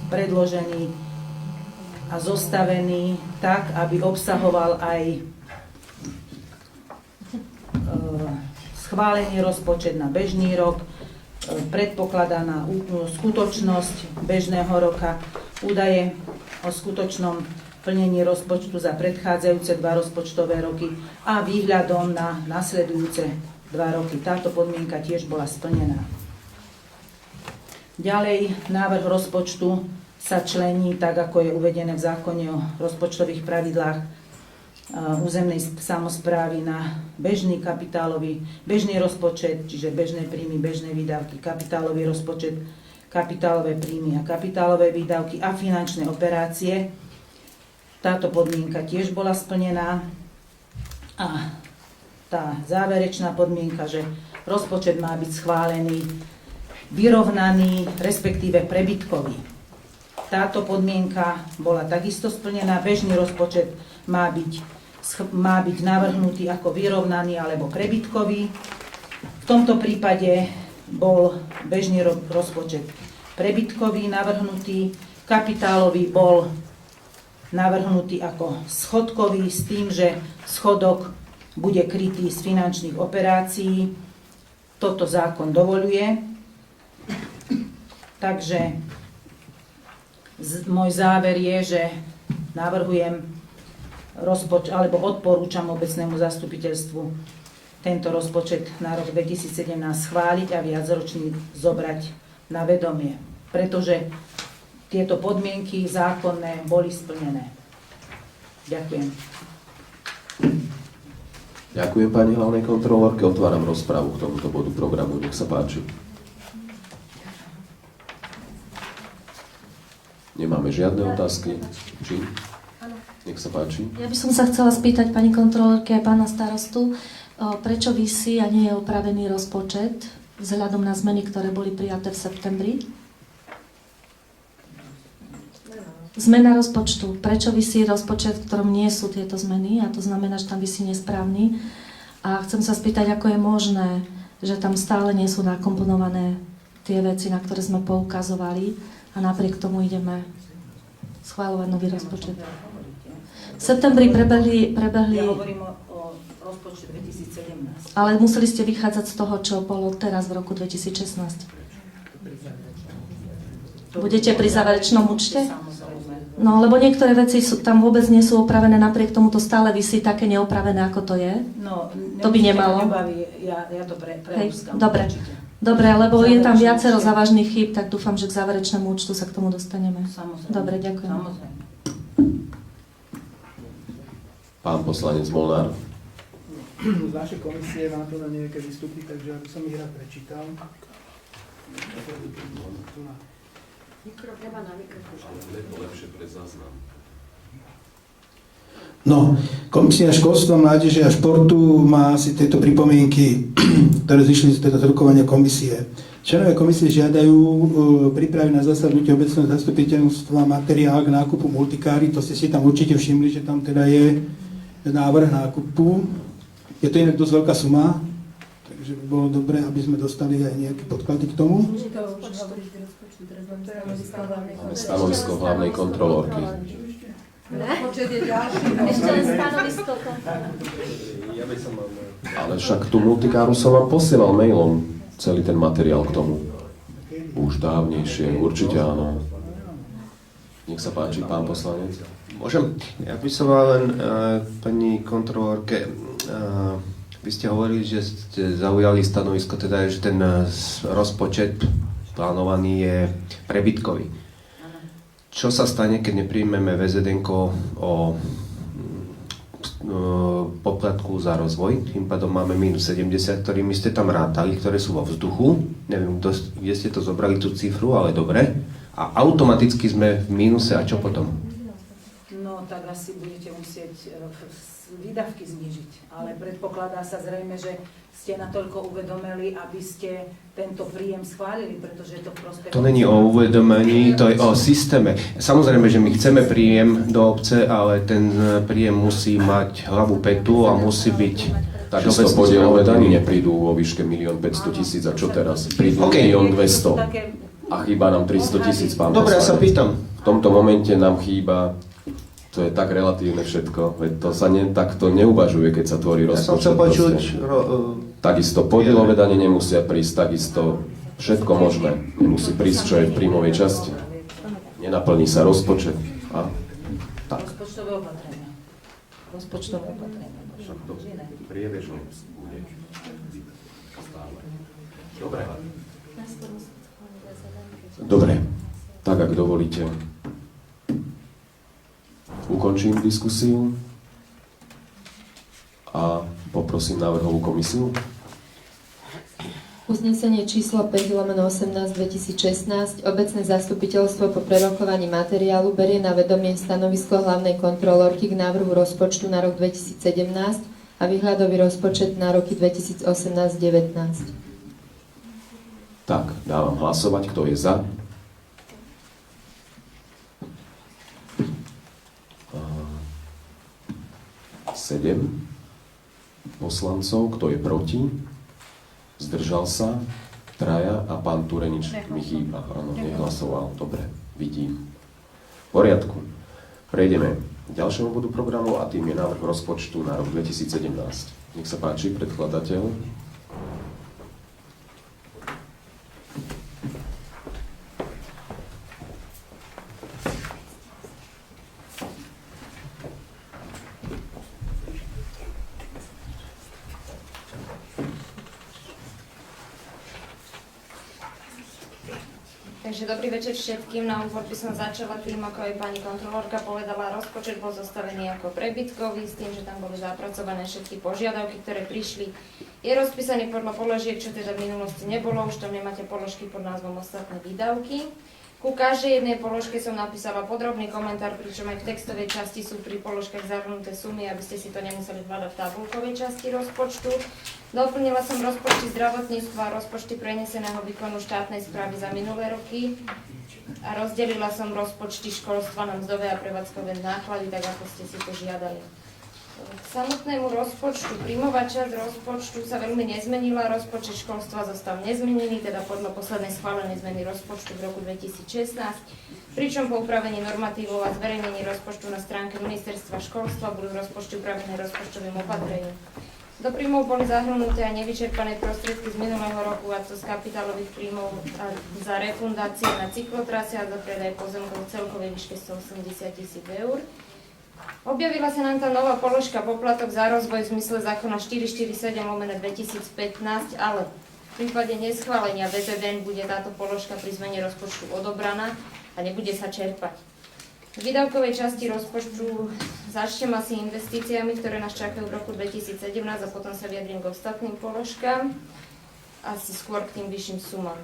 predložený a zostavený tak, aby obsahoval aj schválený rozpočet na bežný rok, predpokladaná skutočnosť bežného roka, údaje o skutočnom plnení rozpočtu za predchádzajúce 2 rozpočtové roky a výhľadom na nasledujúce 2 roky. Táto podmienka tiež bola splnená. Ďalej, návrh rozpočtu sa člení tak, ako je uvedené v zákone o rozpočtových pravidlách územnej samosprávy na bežný rozpočet, čiže bežné príjmy, bežné výdavky, kapitálový rozpočet, kapitálové príjmy a kapitálové výdavky a finančné operácie. Táto podmienka tiež bola splnená. A tá záverečná podmienka, že rozpočet má byť schválený, vyrovnaný, respektíve prebytkový. Táto podmienka bola takisto splnená. Bežný rozpočet má byť navrhnutý ako vyrovnaný alebo prebytkový. V tomto prípade bol bežný rozpočet prebytkový navrhnutý, kapitálový bol navrhnutý ako schodkový s tým, že schodok bude krytý z finančných operácií. Toto zákon dovoľuje. Takže môj záver je, že navrhujem alebo odporúčam obecnému zastupiteľstvu tento rozpočet na rok 2017 schváliť a viacročný zobrať na vedomie, pretože tieto podmienky zákonné boli splnené. Ďakujem. Ďakujem pani hlavnej kontrolórke. Otváram rozpravu k tomuto bodu programu. Nech sa páči. Nemáme žiadne otázky? Či? Nech sa páči. Ja by som sa chcela spýtať pani kontrolórky aj pána starostu, prečo visí a nie je opravený rozpočet vzhľadom na zmeny, ktoré boli prijaté v septembri? Zmena rozpočtu. Prečo visí rozpočet, v ktorom nie sú tieto zmeny? A to znamená, že tam visí nesprávny. A chcem sa spýtať, ako je možné, že tam stále nie sú nakomponované tie veci, na ktoré sme poukazovali a napriek tomu ideme schváľovať nový rozpočet. V septembri prebehli... Ja hovorím o rozpočte 2017. Ale museli ste vychádzať z toho, čo bolo teraz v roku 2016. Budete pri záverečnom účte? No, lebo niektoré veci tam vôbec nie sú opravené, napriek tomu to stále visí také neopravené, ako to je. No, to by nemalo. Ja to prehúskam. Dobre. Dobre, lebo je tam viacero závažných chýb, tak dúfam, že k záverečnému účtu sa k tomu dostaneme. Samozrejme. Dobre, ďakujem. Samozrejme. Pán poslanec Molnár. Z našej komisie mám tu na nejaké výstupy, takže aby som ich rád prečítal. Lepšie pre záznam. No, Komisia školstva, mládeže a športu má asi tieto pripomienky, ktoré zišli z teda rokovania komisie. Členové komisie žiadajú pripraviť na zasadnutie obecného zastupiteľstva materiál k nákupu multikáry. To ste si tam určite všimli, že tam teda je návrh nákupu. Je to inak dosť veľká suma, takže by bolo dobré, aby sme dostali aj nejaké podklady k tomu. Stanovisko hlavnej kontrolórky. Rozpočet je ďalší. Ešte len stanovisko. Ja by som mal... Ale však tú multikáru som vám posielal mailom, celý ten materiál k tomu. Už dávnejšie, určite áno. Nech sa páči, pán poslanec. Môžem? Ja by som mal len pani kontrolórke, vy ste hovorili, že ste zaujali stanovisko, teda, že ten rozpočet plánovaný je prebytkový. Čo sa stane, keď nepríjmeme VZN-ko o poplatku za rozvoj? Tým pádom máme minus 70, ktorými ste tam rátali, ktoré sú vo vzduchu. Neviem, kde ste to zobrali tú cifru, ale dobre. A automaticky sme v mínuse a čo potom? No, tak asi budete musieť výdavky znížiť. Ale predpokladá sa zrejme, že ste natoľko uvedomili, aby ste tento príjem schválili, pretože je to v prospech... To není o uvedomení, to je o systéme. Samozrejme, že my chceme príjem do obce, ale ten príjem musí mať hlavu petu a musí byť... Takisto podielové dani neprídu vo výške 1 500 000 a čo teraz? Prídu 1 200 000 a chýba nám 300 000, pán Dobre, ja sa pýtam. V tomto momente nám chýba, to je tak relatívne všetko, veď to sa takto neuvažuje, keď sa tvorí rozpočet. Ja som chcel počuť... Takisto podielové dane nemusia prísť, takisto všetko možné nemusí prísť, čo je v príjmovej časti. Nenaplní sa rozpočet. A tak. Rozpočtové opatrenia. Rozpočtové opatrenia. Priebežne bude stále. Dobre. Dobre, tak ak dovolíte, ukončím diskusiu a poprosím návrhovú komisiu. Uznesenie číslo 5/18/2016 Obecné zastupiteľstvo po prerokovaní materiálu berie na vedomie stanovisko hlavnej kontrolórky k návrhu rozpočtu na rok 2017 a výhľadový rozpočet na roky 2018-19. Tak, dávam hlasovať, kto je za. Sedem poslancov, kto je proti? Zdržal sa? Traja a pán Turenič mi chýba. Áno, nehlasoval. Dobre, vidím. V poriadku. Prejdeme k ďalšiemu bodu programu a tým je návrh rozpočtu na rok 2017. Nech sa páči, predkladateľ. Takže dobrý večer všetkým. Na úvod by som začala tým, ako aj pani kontrolórka povedala, rozpočet bol zostavený ako prebytkový, s tým, že tam boli zapracované všetky požiadavky, ktoré prišli. Je rozpísaný podľa položiek, čo teda v minulosti nebolo, už tam nemáte položky pod názvom ostatné výdavky. Ku každej jednej položke som napísala podrobný komentár, pričom aj v textovej časti sú pri položkách zahrnuté sumy, aby ste si to nemuseli hľadať v tabuľkovej časti rozpočtu. Doplnila som rozpočty zdravotníctva a rozpočty preneseného výkonu štátnej správy za minulé roky a rozdelila som rozpočty školstva na mzdové a prevádzkové náklady, tak ako ste si to žiadali. K samotnému rozpočtu. Príjmová časť rozpočtu sa veľmi nezmenila, rozpočet školstva zostal nezmenený, teda podľa poslednej schválenej zmeny rozpočtu v roku 2016, pričom po upravení normatívov a zverejnení rozpočtu na stránke ministerstva školstva budú rozpočty upravené rozpočtovým opatrením. Do príjmov boli zahrnuté aj nevyčerpané prostriedky z minulého roku, a to z kapitálových príjmov za refundácie na cyklotrase a za predaj pozemkov v celkovej výške 180 000 eur. Objavila sa nám tam nová položka poplatok za rozvoj v zmysle zákona 447/2015, ale v prípade neschválenia VZN bude táto položka pri zmene rozpočtu odobraná a nebude sa čerpať. V výdavkovej časti rozpočtu začnem asi investíciami, ktoré nás čakajú v roku 2017 a potom sa vyjadrím k ostatným položkám, asi skôr k tým vyšším sumám.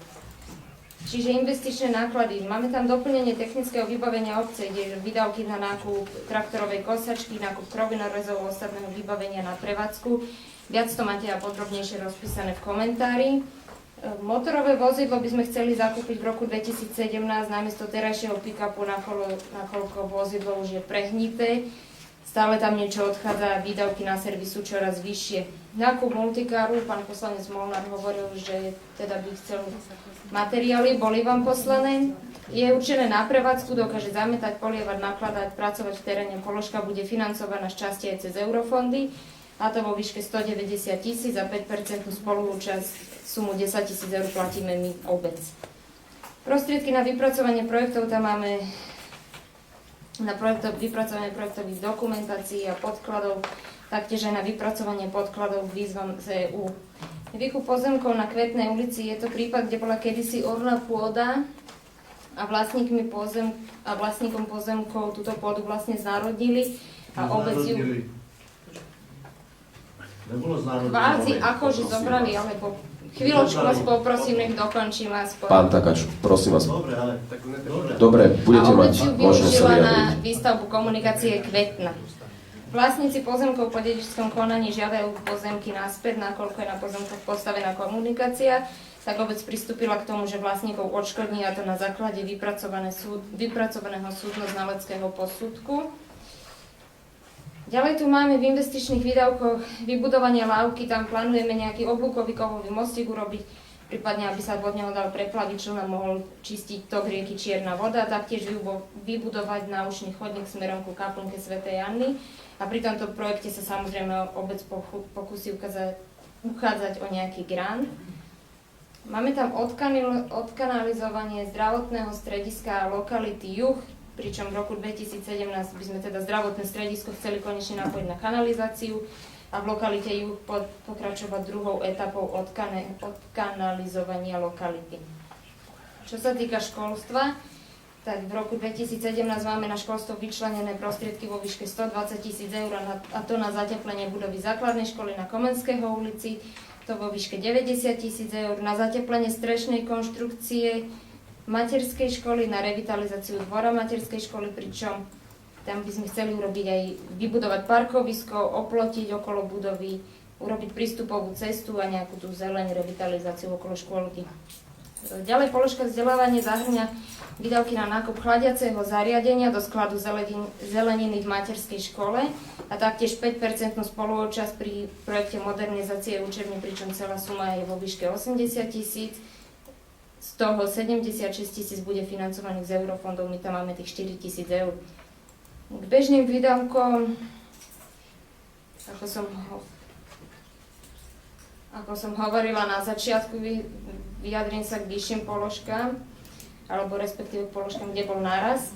Čiže investičné náklady. Máme tam doplnenie technického vybavenia obce, kde výdavky na nákup traktorovej kosačky, nákup krovinorezov a ostatného vybavenia na prevádzku. Viac to máte a podrobnejšie rozpísané v komentári. Motorové vozidlo by sme chceli zakúpiť v roku 2017 namiesto terajšieho pick-upu, nakoľko vozidlo už je prehnité. Stále tam niečo odchádza a výdavky na servis sú čoraz vyššie. Nákup multikáru, pán poslanec Molnár hovoril, že teda by chcel materiály, boli vám poslané. Je určené na prevádzku, dokáže zametať, polievať, nakladať, pracovať v teréne. Položka bude financovaná z časti aj cez eurofondy, a to vo výške 190 000 a 5% spoluúčasť sumu 10 000 eur platíme my obec. Prostriedky na vypracovanie projektov tam máme na vypracovanie projektových dokumentácií a podkladov, taktiež aj na vypracovanie podkladov k výzvam z EU. Výkup pozemkov na Kvetnej ulici je to prípad, kde bola kedysi orná pôda a vlastníkom pozemkov túto pôdu vlastne znárodnili a obec ju kvázi akože zobrali, alebo chvíľočku vás poprosím, nech dokončím aspoň. Pán Takáč, prosím vás. Dobre, ale Dobre, budete mať možnosť sa využila na vyjadriť. výstavbu komunikácie Kvetna. Vlastníci pozemkov po dedičskom konaní žiadajú pozemky naspäť, nakoľko je na pozemkoch postavená komunikácia, tak obec pristúpila k tomu, že vlastníkov odškodní, a to na základe vypracovaného súdno-znaleckého posudku. Ďalej tu máme v investičných výdavkoch vybudovanie lávky, tam plánujeme nejaký oblúkový kovový mostík urobiť, prípadne aby sa od neho dal preplaviť, čo nám mohol čistiť tok rieky Čierna voda, taktiež vybudovať náušný chodník smerom ku kaplnke svätej Anny. A pri tomto projekte sa samozrejme obec pokusí uchádzať o nejaký grant. Máme tam odkanalizovanie zdravotného strediska lokality Juh, pričom v roku 2017 by sme teda zdravotné stredisko chceli konečne napojiť na kanalizáciu a v lokalite Juh pokračovať druhou etapou odkanalizovania lokality. Čo sa týka školstva, tak v roku 2017 máme na školstvo vyčlenené prostriedky vo výške 120 000 eur, a to na zateplenie budovy základnej školy na Komenského ulici, to vo výške 90 000 eur, na zateplenie strešnej konštrukcie materskej školy, na revitalizáciu dvora materskej školy, pričom tam by sme chceli urobiť aj vybudovať parkovisko, oplotiť okolo budovy, urobiť prístupovú cestu a nejakú tú zeleň, revitalizáciu okolo škôlky. Ďalej položka vzdelávanie zahŕňa výdavky na nákup chladiaceho zariadenia do skladu zeleniny v materskej škole a taktiež 5% spoluúčasť pri projekte modernizácie učební, pričom celá suma je vo výške 80 000. Z toho 76 000 bude financovaných z eurofondov, my tam máme tých 4 000 eur. K bežným výdavkom, ako som hovorila na začiatku, vyjadrím sa k vyšším položkám, alebo respektíve k položkám, kde bol náraz.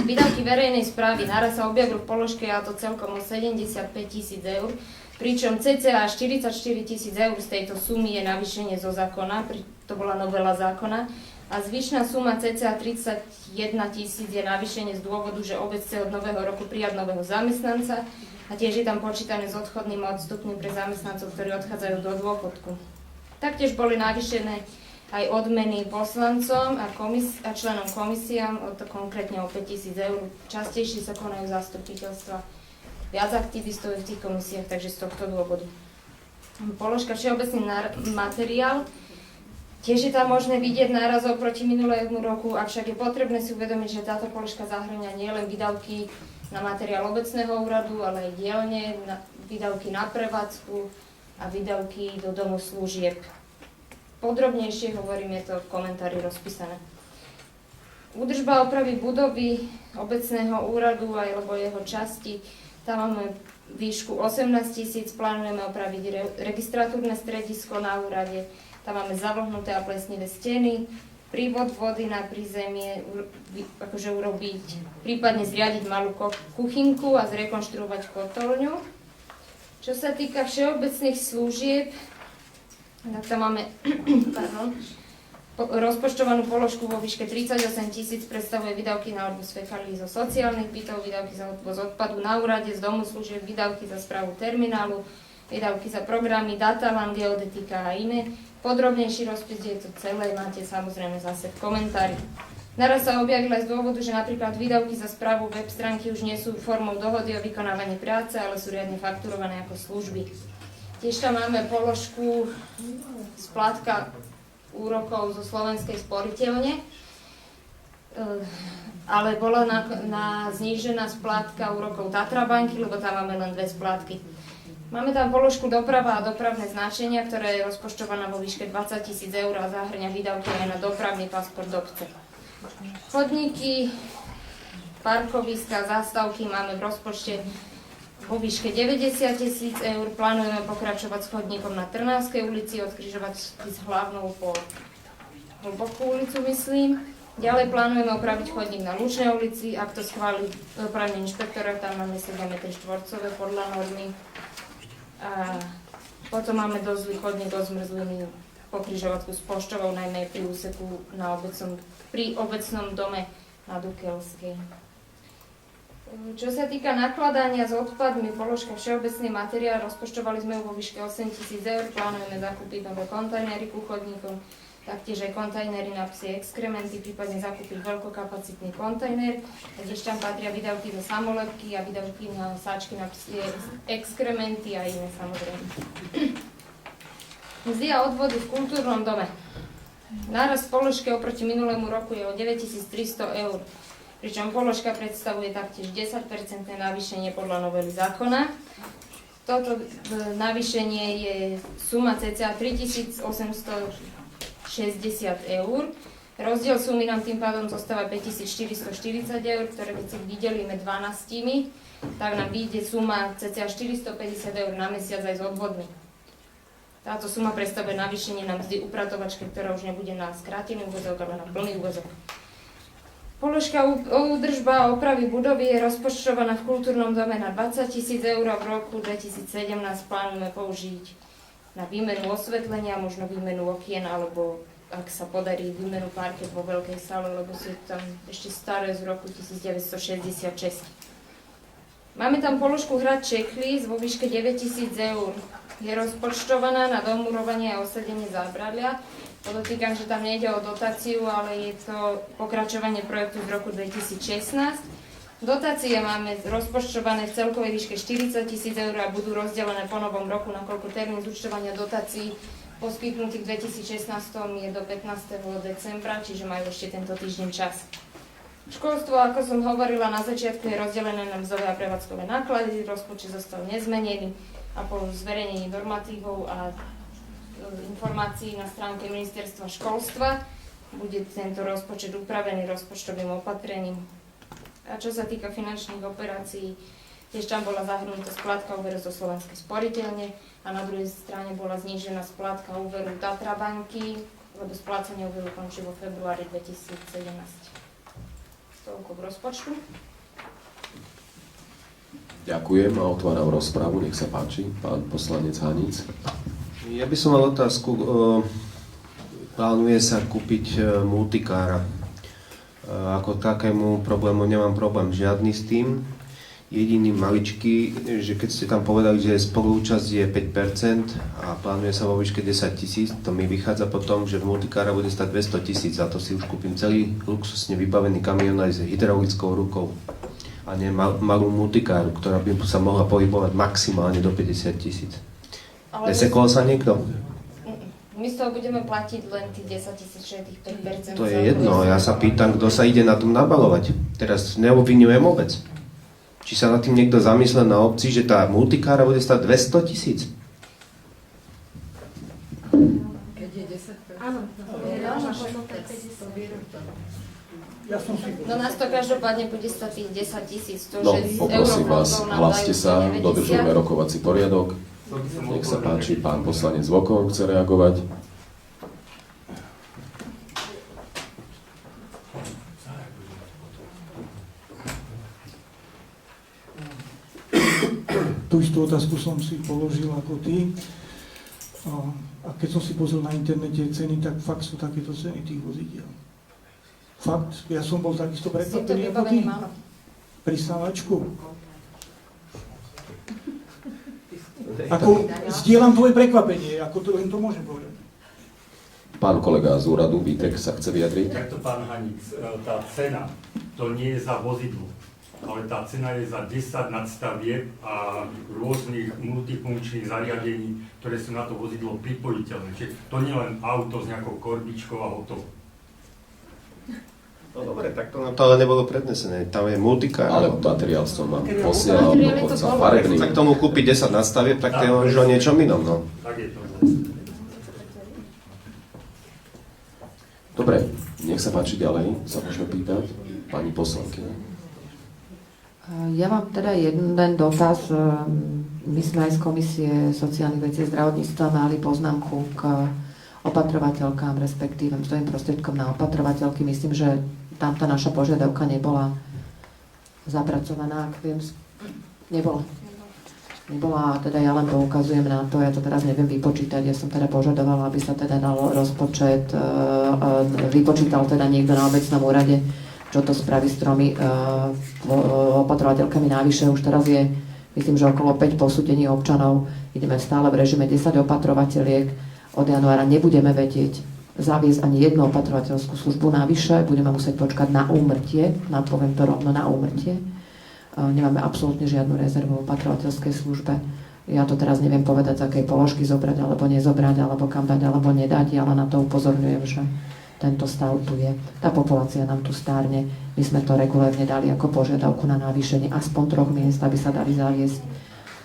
Výdavky verejnej správy náraz sa objavil v položke, a to celkom o 75 000 eur, pričom cca 44 000 eur z tejto sumy je navýšenie zo zákona, to bola novela zákona, a zvyšná suma cca 31 000 je navýšenie z dôvodu, že obec chce od nového roku prijať nového zamestnanca a tiež je tam počítané s odchodným a odstupným pre zamestnancov, ktorí odchádzajú do dôchodku. Taktiež boli navýšené aj odmeny poslancom a členom komisiám, to konkrétne o 5 000 eur. Častejšie sa konajú zastupiteľstva, viac aktivistov v tých komisiách, takže z tohto dôvodu. Položka všeobecný materiál. Tiež je tam možné vidieť náraz oproti minulému roku, avšak je potrebné si uvedomiť, že táto položka zahŕňa nielen výdavky na materiál obecného úradu, ale aj dielne, výdavky na prevádzku a výdavky do domu služieb. Podrobnejšie hovorím, je to v komentári rozpísané. Údržba opravy budovy obecného úradu alebo jeho časti, tam máme výšku 18 000, plánujeme opraviť registratúrne stredisko na úrade, tam máme zavlhnuté a plesnivé steny, prívod vody na prízemie, akože urobiť, prípadne zriadiť malú kuchynku a zrekonštruovať kotolňu. Čo sa týka všeobecných služieb, tak tam máme rozpočtovanú položku vo výške 38 000, predstavuje výdavky na odvoz fekálií zo sociálnych bytov, výdavky za odvoz odpadu na úrade, z domu služieb, výdavky za správu terminálu, výdavky za programy, dataland, geodetika a iné. Podrobnejší rozpis je to celé, máte samozrejme zase v komentári. Naraz sa objavila aj z dôvodu, že napríklad výdavky za správu web stránky už nie sú formou dohody o vykonávaní práce, ale sú riadne fakturované ako služby. Tiež tam máme položku splátka úrokov zo Slovenskej sporiteľne, ale bola znížená splátka úrokov Tatra banky, lebo tam máme len 2 splátky. Máme tam položku doprava a dopravné značenia, ktorá je rozpočtovaná vo výške 20 000 eur a zahŕňa výdavky aj na dopravný pasport obce. Chodníky, parkoviska, zástavky máme v rozpočte vo výške 90 000 eur. Plánujeme pokračovať s chodníkom na Trnavskej ulici, od križovatky s hlavnou po Hlbokú ulicu, myslím. Ďalej plánujeme opraviť chodník na Lučnej ulici, ak to schváli dopravný inšpektor, tam máme 7 m2 podľa normy. A potom máme dosť zlý chodník od Zmrzliny po križovatku s Poštovou, najmä pri úseku pri obecnom dome na Dukelskej. Čo sa týka nakladania s odpadmi, položka všeobecný materiál, rozpočtovali sme ju vo výške 8 000 eur, plánujeme zakúpiť nové kontajnery ku chodníkom, taktiež aj kontajnery na psie exkrementy, prípadne zakúpiť veľkokapacitný kontajner, taktiež tam patria výdavky za samolepky a výdavky na sáčky na psie exkrementy a iné samozrejme. Mzdy a odvody v kultúrnom dome. Nárast položky oproti minulému roku je o 9300 eur. Pričom položka predstavuje taktiež 10% navýšenie podľa novely zákona. Toto navýšenie je suma cca 3860 eur. Rozdiel sumy nám tým pádom zostáva 5440 eur, ktoré keď si vydelíme 12, tak nám vyjde suma cca 450 eur na mesiac aj s odvodmi. Táto suma predstavuje navýšenie na mzdy upratovačky, ktorá už nebude na skrátený úväzok, ale na plný úväzok. Položka údržba a opravy budovy je rozpočtovaná v kultúrnom dome na 20 000 eur a v roku 2017 plánujeme použiť na výmenu osvetlenia, možno výmenu okien, alebo ak sa podarí výmenu parket vo veľkej sále, lebo sú tam ešte staré z roku 1966. Máme tam položku hrad Čechlis vo výške 9 000 eur. Je rozpočtovaná na domurovanie a osadenie zábradlia. Podotýkam, že tam nejde o dotáciu, ale je to pokračovanie projektu z roku 2016. Dotácie máme rozpočtované v celkovej výške 40 000 eur a budú rozdelené po novom roku, nakoľko termín zúčtovania dotácií poskytnutých v 2016 je do 15. decembra, čiže majú ešte tento týždeň čas. Školstvo, ako som hovorila na začiatku, je rozdelené na mzdové a prevádzkové náklady, rozpočet zostal nezmenený a po zverejnení normatívov a informácií na stránke Ministerstva školstva bude tento rozpočet upravený rozpočtovým opatrením. A čo sa týka finančných operácií, tiež tam bola zahrnutá splátka úveru zo Slovenskej sporiteľne a na druhej strane bola znížená splátka úveru Tatra banky, lebo splácanie úveru končí vo februári 2017. Toľko k rozpočtu. Ďakujem a otváram rozpravu, nech sa páči, pán poslanec Haníc. Ja by som mal otázku. Plánuje sa kúpiť multikára. Ako takému problému nemám problém žiadny s tým. Jediný maličký, že keď ste tam povedali, že spoluúčasť je 5% a plánuje sa vo výške 10 000, to mi vychádza potom, že v multikára bude stať 200 000 a to si už kúpim celý luxusne vybavený kamión aj s hydraulickou rukou. A nie malú multikáru, ktorá by sa mohla pohybovať maximálne do 50 000. Nesekol sa niekto? My z toho budeme platiť len tých 10 000, že tých 5%. To je jedno, ja sa pýtam, kto sa ide na tom nabalovať. Teraz neobvinujem obec. Či sa nad tým niekto zamyslel na obci, že tá multikára bude stať 200 000? Keď je 10%. Áno, no nás to každopádne bude stať tých 10 000, No, poprosím vás, hlaste sa, dodržujeme rokovací poriadok. Nech sa páči, pán poslanec Vokon chce reagovať. Tú istú otázku som si položil ako ty. A keď som si pozrel na internete ceny, tak fakt sú takéto ceny tých vozidiel. Fakt, ja som bol takisto prekvapený ako ty. Pristávačku. Ako zdieľam tvoje prekvapenie, ako to len to môžem povedať. Pán kolega z úradu Vítek sa chce vyjadriť. Takto, pán Haníc, tá cena, to nie je za vozidlo. ale tá cena je za 10 nadstavieb a rôznych multifunkčných zariadení, ktoré sú na to vozidlo pripojiteľné. Čiže to nie je len auto s nejakou korbičkou a hotovo. No dobre, tak to nám to ale nebolo prednesené. Tam je multikár. Ale materiál som vám posielal dokonca farebný. Tak tomu kúpiť 10 nadstavieb, tak to je už o niečom inom, no. Tak je to. Dobre, nech sa páči ďalej, sa môžeme pýtať. Pani poslankyňa. Ja mám teda jeden dotaz. My sme aj z Komisie sociálnych vecí a zdravotníctva mali poznámku k opatrovateľkám, respektíve mzdovým prostriedkom na opatrovateľky. Myslím, že tam tá naša požiadavka nebola zapracovaná, ak viem. Nebola. Nebola, teda ja len poukazujem na to, ja to teraz neviem vypočítať, ja som teda požadovala, aby sa teda dal rozpočet, vypočítal teda niekto na obecnom úrade, čo to spraví s 3 opatrovateľkami navyše. Už teraz je, myslím, že okolo 5 posúdení občanov, ideme stále v režime 10 opatrovateľiek, od januára nebudeme vedieť zaviesť ani jednu opatrovateľskú službu navyše, budeme musieť počkať na úmrtie, poviem to rovno, na úmrtie. Nemáme absolútne žiadnu rezervu v opatrovateľskej službe. Ja to teraz neviem povedať, z akej položky zobrať alebo nezobrať, alebo kam dať alebo nedať, ale na to upozorňujem, že tento stav tu je. Tá populácia nám tu stárne. My sme to regulérne dali ako požiadavku na navýšenie aspoň 3 miest, aby sa dali zaviesť.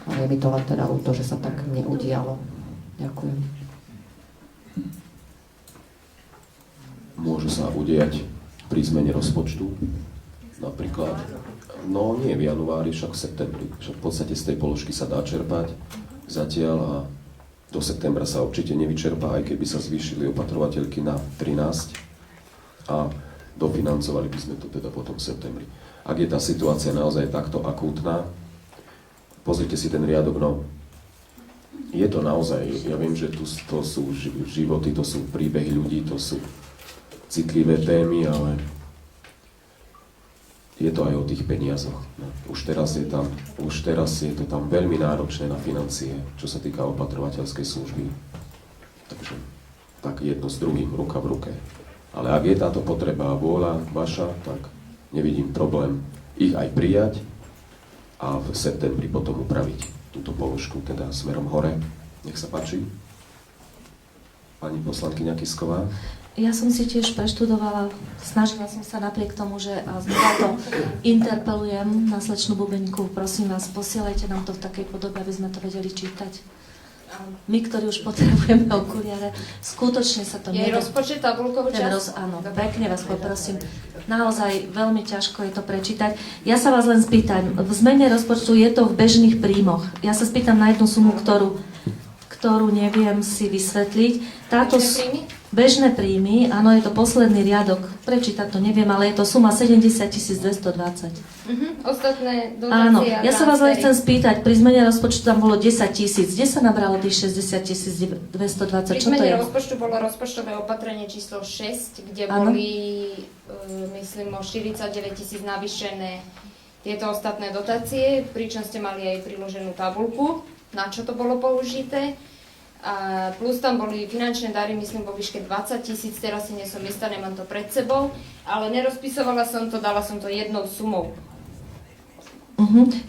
Ale je mi to len teda ľúto, že sa tak neudialo. Ďakujem. Môže sa udiať pri zmene rozpočtu? Napríklad, no nie v januári, však v septembri. Však v podstate z tej položky sa dá čerpať zatiaľ a do septembra sa určite nevyčerpá, aj keby sa zvýšili opatrovateľky na 13 a dofinancovali by sme to teda potom v septembri. Ak je tá situácia naozaj takto akútna, pozrite si ten riadok, no je to naozaj, ja viem, že to sú životy, to sú príbehy ľudí, to sú citlivé témy, ale je to aj o tých peniazoch. No, už teraz je to tam veľmi náročné na financie, čo sa týka opatrovateľskej služby. Takže tak jedno s druhým, ruka v ruke. Ale ak je táto potreba a vôľa vaša, tak nevidím problém ich aj prijať a v septembri potom upraviť túto položku, teda smerom hore. Nech sa páči. Pani poslankyňa Kisková. Ja som si tiež preštudovala, snažila som sa napriek tomu, že znova to interpelujem na slečnú Bubeňku. Prosím vás, posielajte nám to v takej podobe, aby sme to vedeli čítať. My, ktorí už potrebujeme okuliare, skutočne sa to Je rozpočet tabulkovú časť? Áno, pekne vás poprosím. Naozaj veľmi ťažko je to prečítať. Ja sa vás len spýtam, v zmene rozpočtu je to v bežných príjmoch. Ja sa spýtam na jednu sumu, ktorú neviem si vysvetliť. Bežné príjmy, áno, je to posledný riadok, prečítať to neviem, ale je to suma 70 220. Ostatné dotácie áno, a ja sa vás len chcem spýtať, pri zmene rozpočtu tam bolo 10 000, kde sa nabralo tých 60 220, Pri čo to je? zmene rozpočtu bolo rozpočtové opatrenie číslo 6, kde boli, myslím, o 49 000 navýšené tieto ostatné dotácie, pričom ste mali aj priloženú tabuľku, na čo to bolo použité. A plus tam boli finančné dary, myslím, vo výške 20 000, teraz si nie som istá, nemám to pred sebou, ale nerozpisovala som to, dala som to jednou sumou.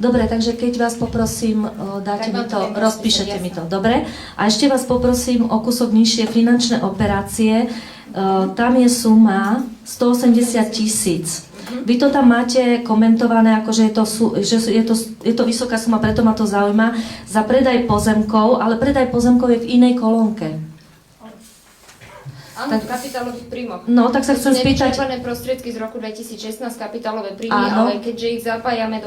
Dobre, takže keď vás poprosím, dáte mi to, rozpíšete mi to, dobre? A ešte vás poprosím o kúsok nižšie finančné operácie, tam je suma 180 000. Vy to tam máte komentované, ako že je to vysoká suma, preto ma to zaujíma, za predaj pozemkov, ale predaj pozemkov je v inej kolónke. Áno, v kapitálových príjmoch. No, tak sa chcem spýtať. Nevyčerpané prostriedky z roku 2016 kapitálové príjmy, áno. Ale keďže ich zapájame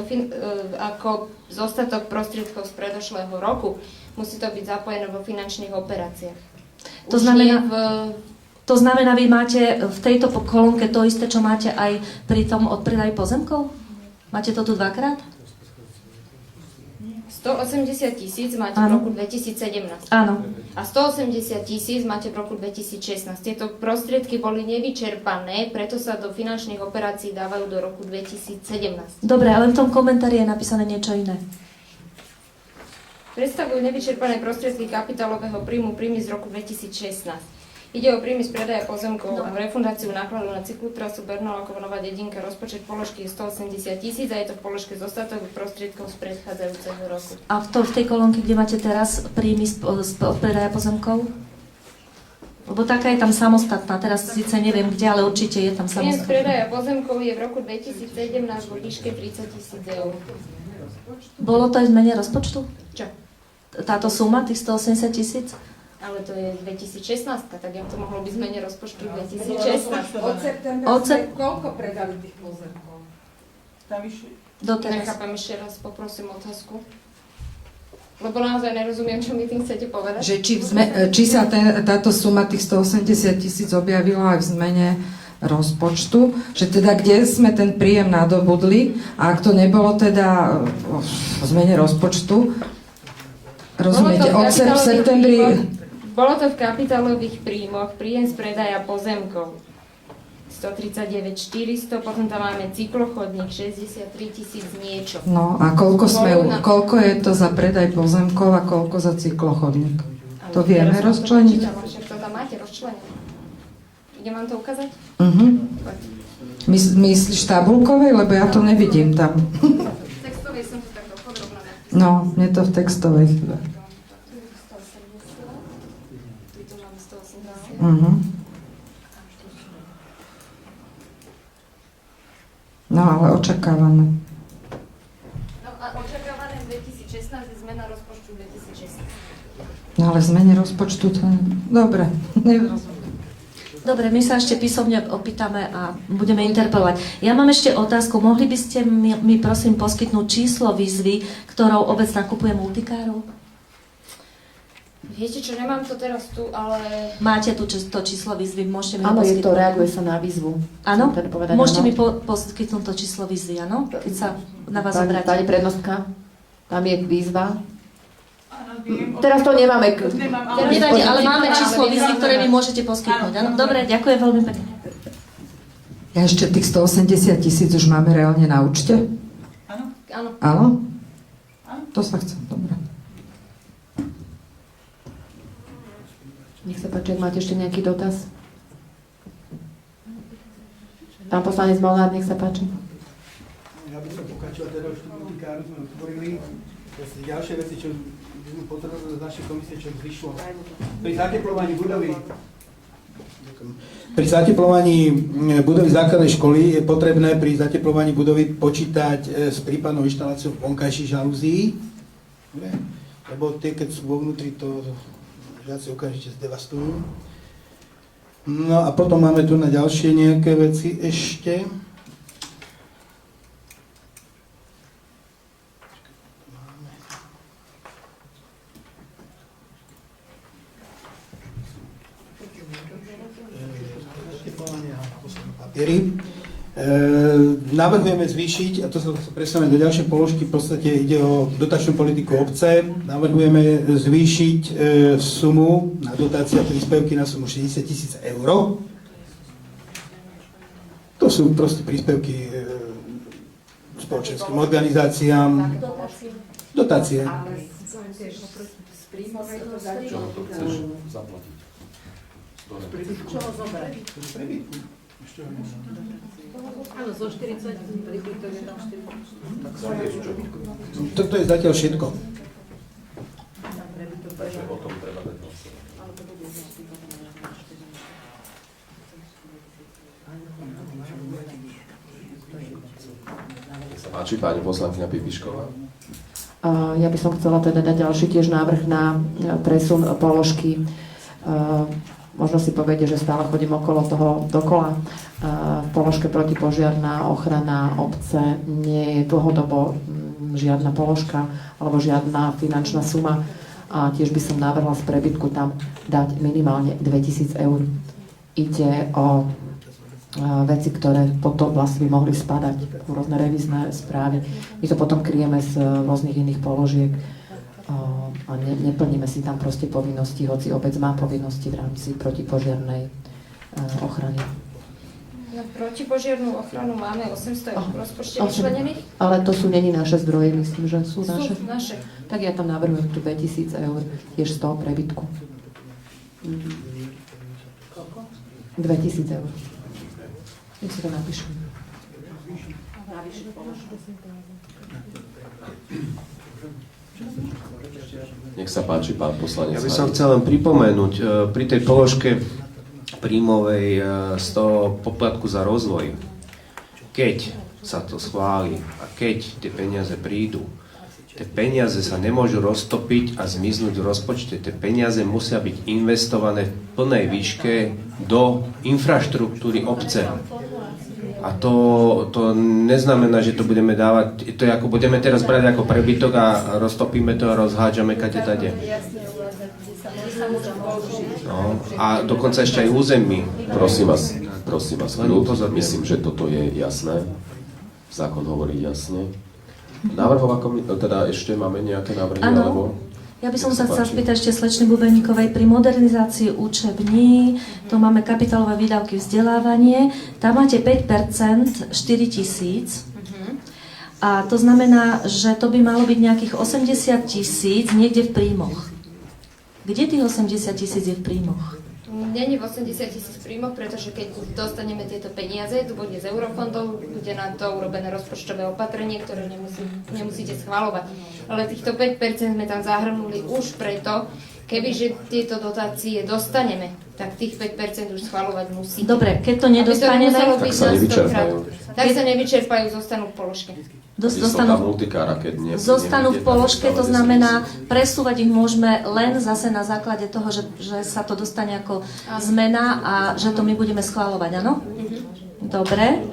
ako zostatok prostriedkov z predošlého roku, musí to byť zapojené vo finančných operáciách. To znamená, vy máte v tejto kolónke to isté, čo máte aj pri tom odpredaji pozemkov? Máte to tu dvakrát? 180 000 máte v roku 2017. Áno. A 180 000 máte v roku 2016. Tieto prostriedky boli nevyčerpané, preto sa do finančných operácií dávajú do roku 2017. Dobre, ale v tom komentári je napísané niečo iné. Predstavujú nevyčerpané prostriedky kapitálového príjmu z roku 2016. Ide o príjmy z predaja pozemkov a refundáciu nákladov na cyklotrasu Bernolákova Nová Dedinka. Rozpočet položky je 180 000 a je to v položke zostatok prostriedkov z predchádzajúceho roku. A v tej kolónke, kde máte teraz príjmy z predaja pozemkov? Lebo taká je tam samostatná, teraz síce neviem kde, ale určite je tam Príjem z samostatná. predaja pozemkov je v roku 2017 vo výške 30 000 eur. Bolo to aj v zmene rozpočtu? Čo? Táto suma, tých 180 000? Ale to je 2016, tak jak to mohlo byť zmene rozpočtu 2016? Od septembra Od sme koľko predali tých pozemkov? Tam išli. Doteraz. Nechápam ešte raz, poprosím otázku. Lebo naozaj nerozumiem, čo mi tým chcete povedať. Že či sa táto suma tých 180 000 objavila aj v zmene rozpočtu, že teda kde sme ten príjem nadobudli a ak to nebolo teda v zmene rozpočtu, rozumiete, od septembri... Bolo to v kapitálových príjmoch, príjem z predaja pozemkov 139 400, potom tam máme cyklochodník 63 000 niečo. No a koľko je to za predaj pozemkov a koľko za cyklochodník? To vieme rozčleniť? Však to tam máte rozčlenené. Idem vám to ukázať? Myslíš tabulkovej? Lebo ja to nevidím tam. V textovej som to takto podrobná. No, mne to v textovej chýba. No, ale očakávané. No a očakávané v 2016 je zmena rozpočtu 2016. No ale v zmene rozpočtu to... Dobre, nerozumiem. Dobre, my sa ešte písomne opýtame a budeme interpelovať. Ja mám ešte otázku. Mohli by ste mi prosím poskytnúť číslo výzvy, ktorou obec nakupuje multikárov? Viete čo, nemám to teraz tu, ale... Máte tu to číslo výzvy, môžete mi Áno, je to, poskytnúť. reaguje sa na výzvu. Áno? Chcem teda povedať, Môžete áno. mi poskytnúť to číslo výzvy, áno? Keď sa na vás obrátim. Pani prednostka, tam je výzva. Teraz to nemáme. Nevadí, ale máme číslo výzvy, ktoré mi môžete poskytnúť. Áno? Dobre, ďakujem veľmi pekne. A ešte tých 180 000 už máme reálne na účte? Áno. Áno? To sa chcem, dobre. Nech sa páči, ak máte ešte nejaký dotaz. Pán poslanec Molnár, nech sa páči. Ja by som pokračoval teda už tú multikáru sme otvorili. Ďalšie veci, čo by sme potrebovali z našej komisie, čo vyšlo. Pri zateplovaní budovy základnej školy je potrebné pri zateplovaní budovy počítať s prípadnou inštaláciou vonkajších žalúzií. Lebo tie, keď sú vo vnútri, to žiaci okamžite zdevastujú. No a potom máme tu na ďalšie nejaké veci ešte. Navrhujeme zvýšiť, a to sa presúvame do ďalšej položky, v podstate ide o dotačnú politiku obce, navrhujeme zvýšiť sumu na dotácia príspevky na sumu 60 000 eur. To sú proste príspevky spoločenským organizáciám. Dotácie. Čo to chceš zaplatiť? Čo ho zobrať? Áno, zo 40 príbytok je tam 40. Toto je zatiaľ všetko. Takže o tom treba dať hlasovať. Nech sa páči, pani poslankyňa Pipišková. Ja by som chcela teda dať ďalší tiež návrh na presun položky. Možno si povedie, že stále chodím okolo toho dokola. V položke protipožiarna ochrana obce nie je dlhodobo žiadna položka alebo žiadna finančná suma. A tiež by som navrhla z prebytku tam dať minimálne 2000 eur. Ide o veci, ktoré potom vlastne by mohli spadať, rôzne revízne správy. My to potom kryjeme z rôznych iných položiek a neplníme si tam proste povinnosti, hoci obec má povinnosti v rámci protipožiarnej ochrany. Na protipožiarnú ochranu máme 800 eur v rozpočte vyčlenených? Ale to sú není naše zdroje, myslím, že sú naše. Sú naše. Tak ja tam navrhujem tu 2000 eur, tiež z toho prebytku. 2000 eur. Nech si to napíšu. Nech sa páči, pán poslanec. Ja by som chcel len pripomenúť, pri tej položke príjmovej z toho poplatku za rozvoj, keď sa to schváli a keď tie peniaze prídu, tie peniaze sa nemôžu roztopiť a zmiznúť v rozpočte. Tie peniaze musia byť investované v plnej výške do infraštruktúry obce. A to neznamená, že to budeme dávať, to je ako budeme teraz brať ako prebytok a roztopíme to a rozhádžame kade tade. No, a dokonca ešte aj území. Prosím vás, kľud, myslím, že toto je jasné. Zákon hovorí jasne. Návrhová teda ešte máme nejaké návrhy? Áno. Alebo... Ja by som sa chcela spýtať ešte slečny Bubeníkovej, pri modernizácii učební, to máme kapitálové výdavky vzdelávanie, tam máte 5%, 4 000. A to znamená, že to by malo byť nejakých 80 000 niekde v príjmoch. Kde tých 80 000 je v príjmoch? Není v 80 000 príjmoch, pretože keď dostaneme tieto peniaze, to bude z eurofondov, bude na to urobené rozpočtové opatrenie, ktoré nemusíte schvaľovať. Ale týchto 5% sme tam zahrnuli už preto, kebyže tieto dotácie dostaneme, tak tých 5% už schvaľovať musí. Dobre, keď to nedostaneme, tak sa nevyčerpajú. Tak sa nevyčerpajú, zostanú v položke. Zostanú v položke, to znamená, presúvať ich môžeme len zase na základe toho, že sa to dostane ako zmena a že to my budeme schvaľovať, áno? Dobre.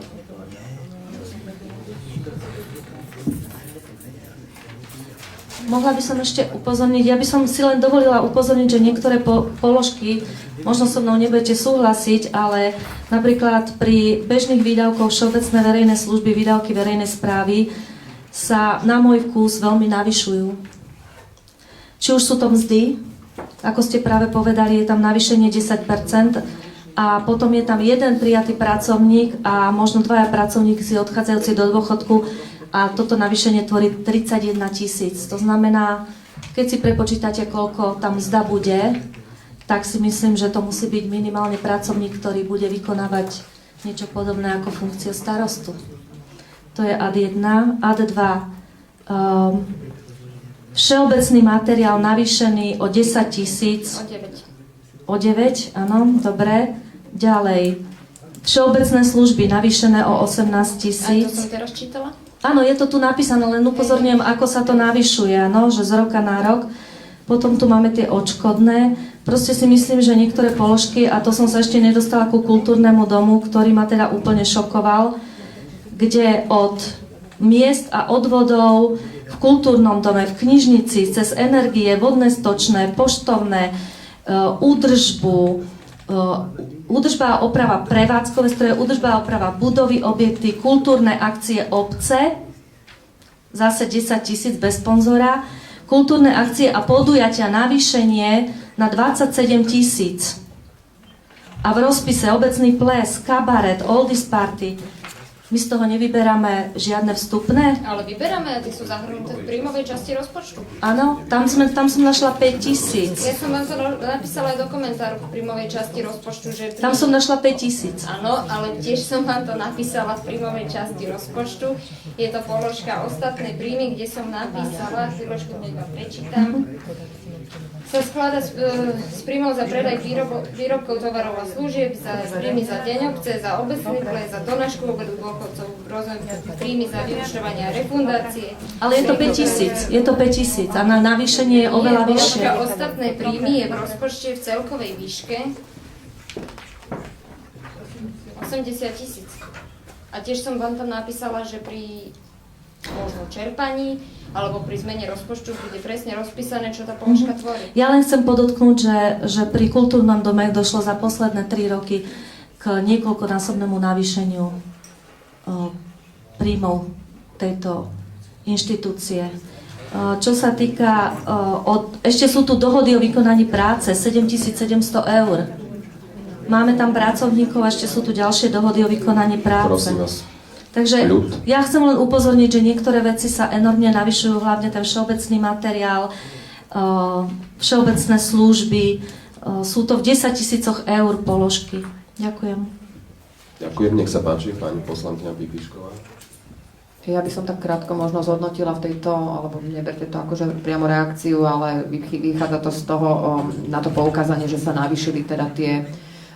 Mohla by som ešte upozorniť, ja by som si len dovolila upozorniť, že niektoré položky, možno so mnou nebudete súhlasiť, ale napríklad pri bežných výdavkoch všeobecné verejné služby, výdavky verejnej správy sa na môj vkus veľmi navyšujú. Či už sú to mzdy, ako ste práve povedali, je tam navýšenie 10%, a potom je tam jeden prijatý pracovník a možno dvaja pracovníci odchádzajúci do dôchodku, a toto navýšenie tvorí 31 000. To znamená, keď si prepočítate, koľko tam mzda bude, tak si myslím, že to musí byť minimálne pracovník, ktorý bude vykonávať niečo podobné ako funkciu starostu. To je ad 1. Ad 2. Všeobecný materiál navýšený o 10 000. O 9, áno, dobre. Ďalej. Všeobecné služby navýšené o 18 000. A to som teraz čítala? Áno, je to tu napísané, len upozorňujem, ako sa to navyšuje, áno, že z roka na rok. Potom tu máme tie odškodné. Proste si myslím, že niektoré položky, a to som sa ešte nedostala ku kultúrnemu domu, ktorý ma teda úplne šokoval, kde od miest a odvodov v kultúrnom dome, v knižnici, cez energie, vodné stočné, poštovné, údržbu, údržba a oprava prevádzkové stroje, údržba a oprava budovy, objekty, kultúrne akcie obce, zase 10 000 bez sponzora, kultúrne akcie a podujatia navýšenie na 27 000. A v rozpise obecný ples, kabaret, oldies party, my z toho nevyberáme žiadne vstupné? Ale vyberáme a tie sú zahrnuté v príjmovej časti rozpočtu. Áno, tam som našla 5 000. Ja som vám to napísala aj do komentáru v príjmovej časti rozpočtu, že... Tam som našla 5 000. Áno, ale tiež som vám to napísala v príjmovej časti rozpočtu. Je to položka ostatné príjmy, kde som napísala, chvíľočku vám prečítam. Sa skladá z príjmov za predaj výrobkov, tovarov a služieb, za príjmy za deňovce, za obecný ples, za donášku obedu dôchodcov, príjmy za vyučtovanie a refundácie. Ale je to 5 000, je to 5 000 a na navýšenie je oveľa vyššie. Ostatné príjmy je v rozpočte v celkovej výške 80 000. A tiež som vám tam napísala, že pri možno čerpaní alebo pri zmene rozpočtu bude presne rozpísané, čo tá položka tvorí. Ja len chcem podotknúť, že pri kultúrnom dome došlo za posledné 3 roky k niekoľkonásobnému navýšeniu príjmov tejto inštitúcie. Čo sa týka, ešte sú tu dohody o vykonaní práce, 7 700 eur. Máme tam pracovníkov a ešte sú tu ďalšie dohody o vykonaní práce. Prosím vás. Takže ja chcem len upozorniť, že niektoré veci sa enormne navyšujú, hlavne ten všeobecný materiál, všeobecné služby, sú to v 10 000 eur položky. Ďakujem. Ďakujem, nech sa páči, pani poslankyňa Pipišková. Ja by som tak krátko možno zhodnotila v tejto, alebo neberte to akože priamo reakciu, ale vychádza to z toho, na to poukázanie, že sa navýšili teda tie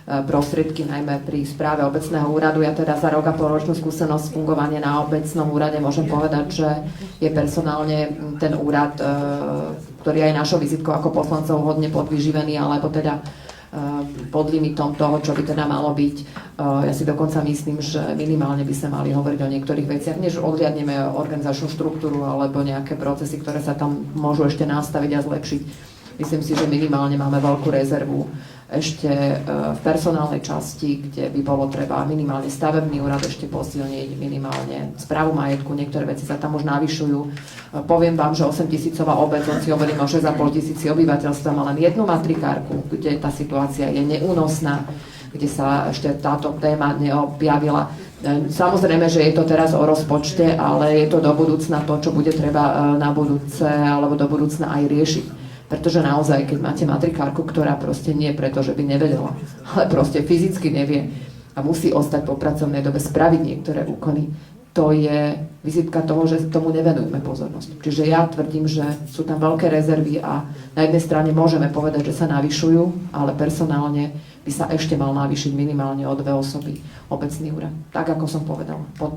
prostriedky, najmä pri správe obecného úradu. Ja teda za rok a polročnú skúsenosť fungovania na obecnom úrade môžem povedať, že je personálne ten úrad, ktorý aj našou vizitkou ako poslancov hodne podvyživený, alebo teda pod limitom toho, čo by teda malo byť. Ja si dokonca myslím, že minimálne by sa mali hovoriť o niektorých veciach, než odliadneme organizačnú štruktúru alebo nejaké procesy, ktoré sa tam môžu ešte nastaviť a zlepšiť. Myslím si, že minimálne máme veľkú rezervu ešte v personálnej časti, kde by bolo treba minimálne stavebný úrad ešte posilniť, minimálne správu majetku, niektoré veci sa tam už navyšujú. Poviem vám, že 8-tisícová obec, on si hovorím o 6,5 tisíci obyvateľstva, má len jednu matrikárku, kde tá situácia je neúnosná, kde sa ešte táto téma neobjavila. Samozrejme, že je to teraz o rozpočte, ale je to do budúcna to, čo bude treba na budúce alebo do budúcna aj riešiť. Pretože naozaj, keď máte matrikárku, ktorá proste nie preto, že by nevedela, ale proste fyzicky nevie a musí ostať po pracovnej dobe spraviť niektoré úkony, to je vizitka toho, že tomu nevenujeme pozornosť. Čiže ja tvrdím, že sú tam veľké rezervy a na jednej strane môžeme povedať, že sa navyšujú, ale personálne by sa ešte mal navýšiť minimálne o 2 osoby obecný úrad. Tak, ako som povedala, po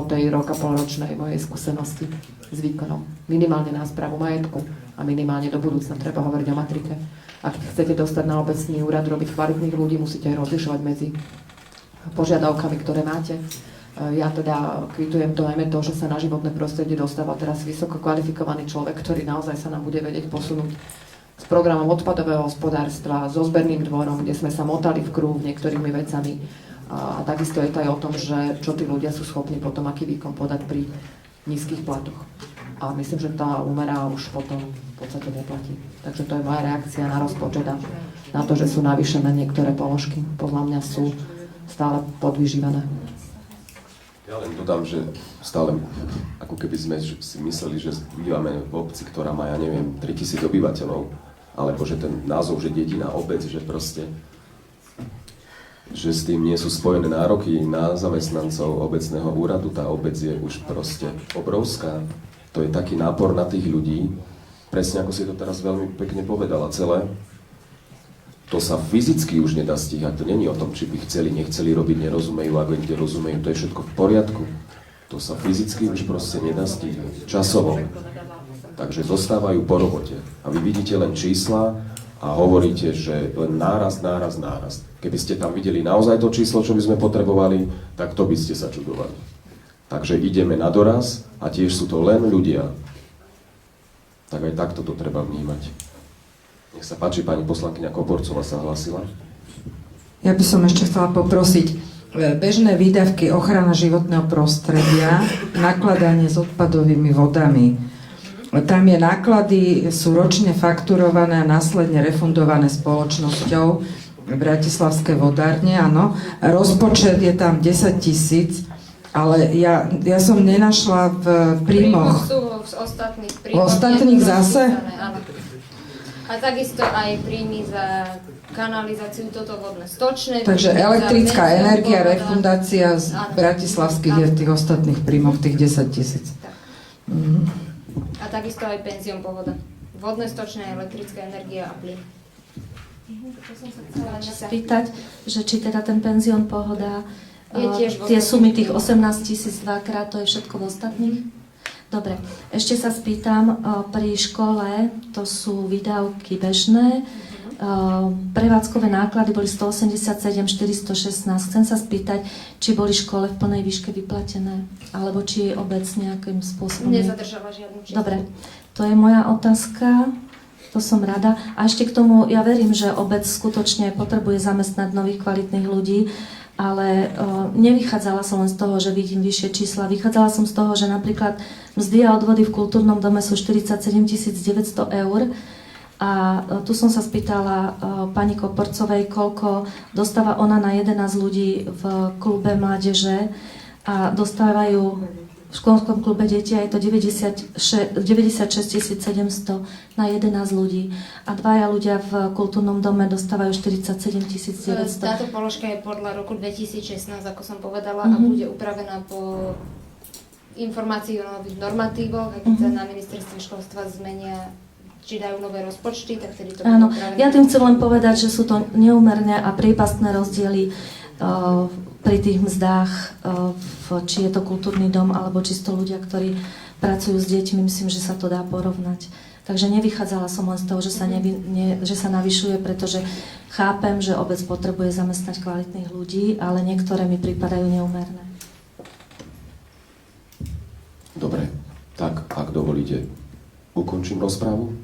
tej rok a polročnej mojej skúsenosti s výkonom. Minimálne na správu majetku a minimálne do budúcna treba hovoriť o matrike. Ak chcete dostať na obecný úrad, robiť kvalitných ľudí, musíte aj rozlišovať medzi požiadavkami, ktoré máte. Ja teda kvitujem to najmä to, že sa na životné prostredie dostáva teraz vysoko kvalifikovaný človek, ktorý naozaj sa nám bude vedieť posunúť s programom odpadového hospodárstva, so zberným dvorom, kde sme sa motali v kruhu niektorými vecami. A takisto je to aj o tom, že čo tí ľudia sú schopní potom, aký výkon podať pri nízkych platoch. A myslím, že tá úmera už potom v podstate neplatí. Takže to je moja reakcia na rozpočet a na to, že sú navýšené niektoré položky. Podľa mňa sú stále podvyžívané. Ja len dodám, že stále, ako keby sme si mysleli, že bývame v obci, ktorá má, ja neviem, 3000 obyvateľov, alebo že ten názov, že dedina, obec, že proste, že s tým nie sú spojené nároky na zamestnancov obecného úradu. Tá obec je už proste obrovská. To je taký nápor na tých ľudí, presne ako si to teraz veľmi pekne povedala celé. To sa fyzicky už nedá stíhať. To není o tom, či by chceli, nechceli robiť, nerozumejú, ak niekde rozumejú. To je všetko v poriadku. To sa fyzicky už proste nedá stíhať. Časovo. Takže zostávajú po robote. A vy vidíte len čísla a hovoríte, že len nárast. Keby ste tam videli naozaj to číslo, čo by sme potrebovali, tak to by ste sa čudovali. Takže ideme na doraz a tiež sú to len ľudia. Tak aj takto to treba vnímať. Nech sa páči, pani poslankyňa Koborcová sa hlásila. Ja by som ešte chcela poprosiť bežné výdavky ochrana životného prostredia, nakladanie s odpadovými vodami. Tam je náklady, sú ročne fakturované a následne refundované spoločnosťou Bratislavské vodárne, áno. Rozpočet je tam 10 000, ale ja som nenašla v príjmoch. Sú z ostatných príjmov. V ostatných zase? Áno. A takisto aj príjmy za kanalizáciu, toto vodné stočné. Takže elektrická energia, refundácia z bratislavských je v tých ostatných príjmoch, tých 10 000. A takisto aj penzión povoda. Vodné stočné, elektrická energia a plyn. To som sa chcela spýtať, že či teda ten penzión pohoda, je tiež tie sumy tých 18 000 dvakrát, to je všetko v ostatných? Dobre, ešte sa spýtam, pri škole to sú výdavky bežné, prevádzkové náklady boli 187 416. Chcem sa spýtať, či boli škole v plnej výške vyplatené, alebo či je obec nejakým spôsobom... Nezadržala žiadnu čiastku. Dobre, to je moja otázka, to som rada. A ešte k tomu, ja verím, že obec skutočne potrebuje zamestnať nových kvalitných ľudí, ale nevychádzala som len z toho, že vidím vyššie čísla. Vychádzala som z toho, že napríklad mzdy a odvody v kultúrnom dome sú 47 900 eur. A tu som sa spýtala pani Koporcovej, koľko dostáva ona na 11 ľudí v klube mládeže a dostávajú v školskom klube detí a je to 96 700 na 11 ľudí. A dvaja ľudia v kultúrnom dome dostávajú 47 900. Táto položka je podľa roku 2016, ako som povedala, a bude upravená po informácii o nových normatívoch, a keď sa na ministerstve školstva zmenia, či dajú nové rozpočty, tak vtedy to bude Áno, upravené. ja tým chcem len povedať, že sú to neúmerné a priepastné rozdiely pri tých mzdách, či je to kultúrny dom, alebo čisto ľudia, ktorí pracujú s deťmi, myslím, že sa to dá porovnať. Takže nevychádzala som len z toho, že sa navyšuje, pretože chápem, že obec potrebuje zamestnať kvalitných ľudí, ale niektoré mi pripadajú neúmerné. Dobre, tak ak dovolíte, ukončím rozpravu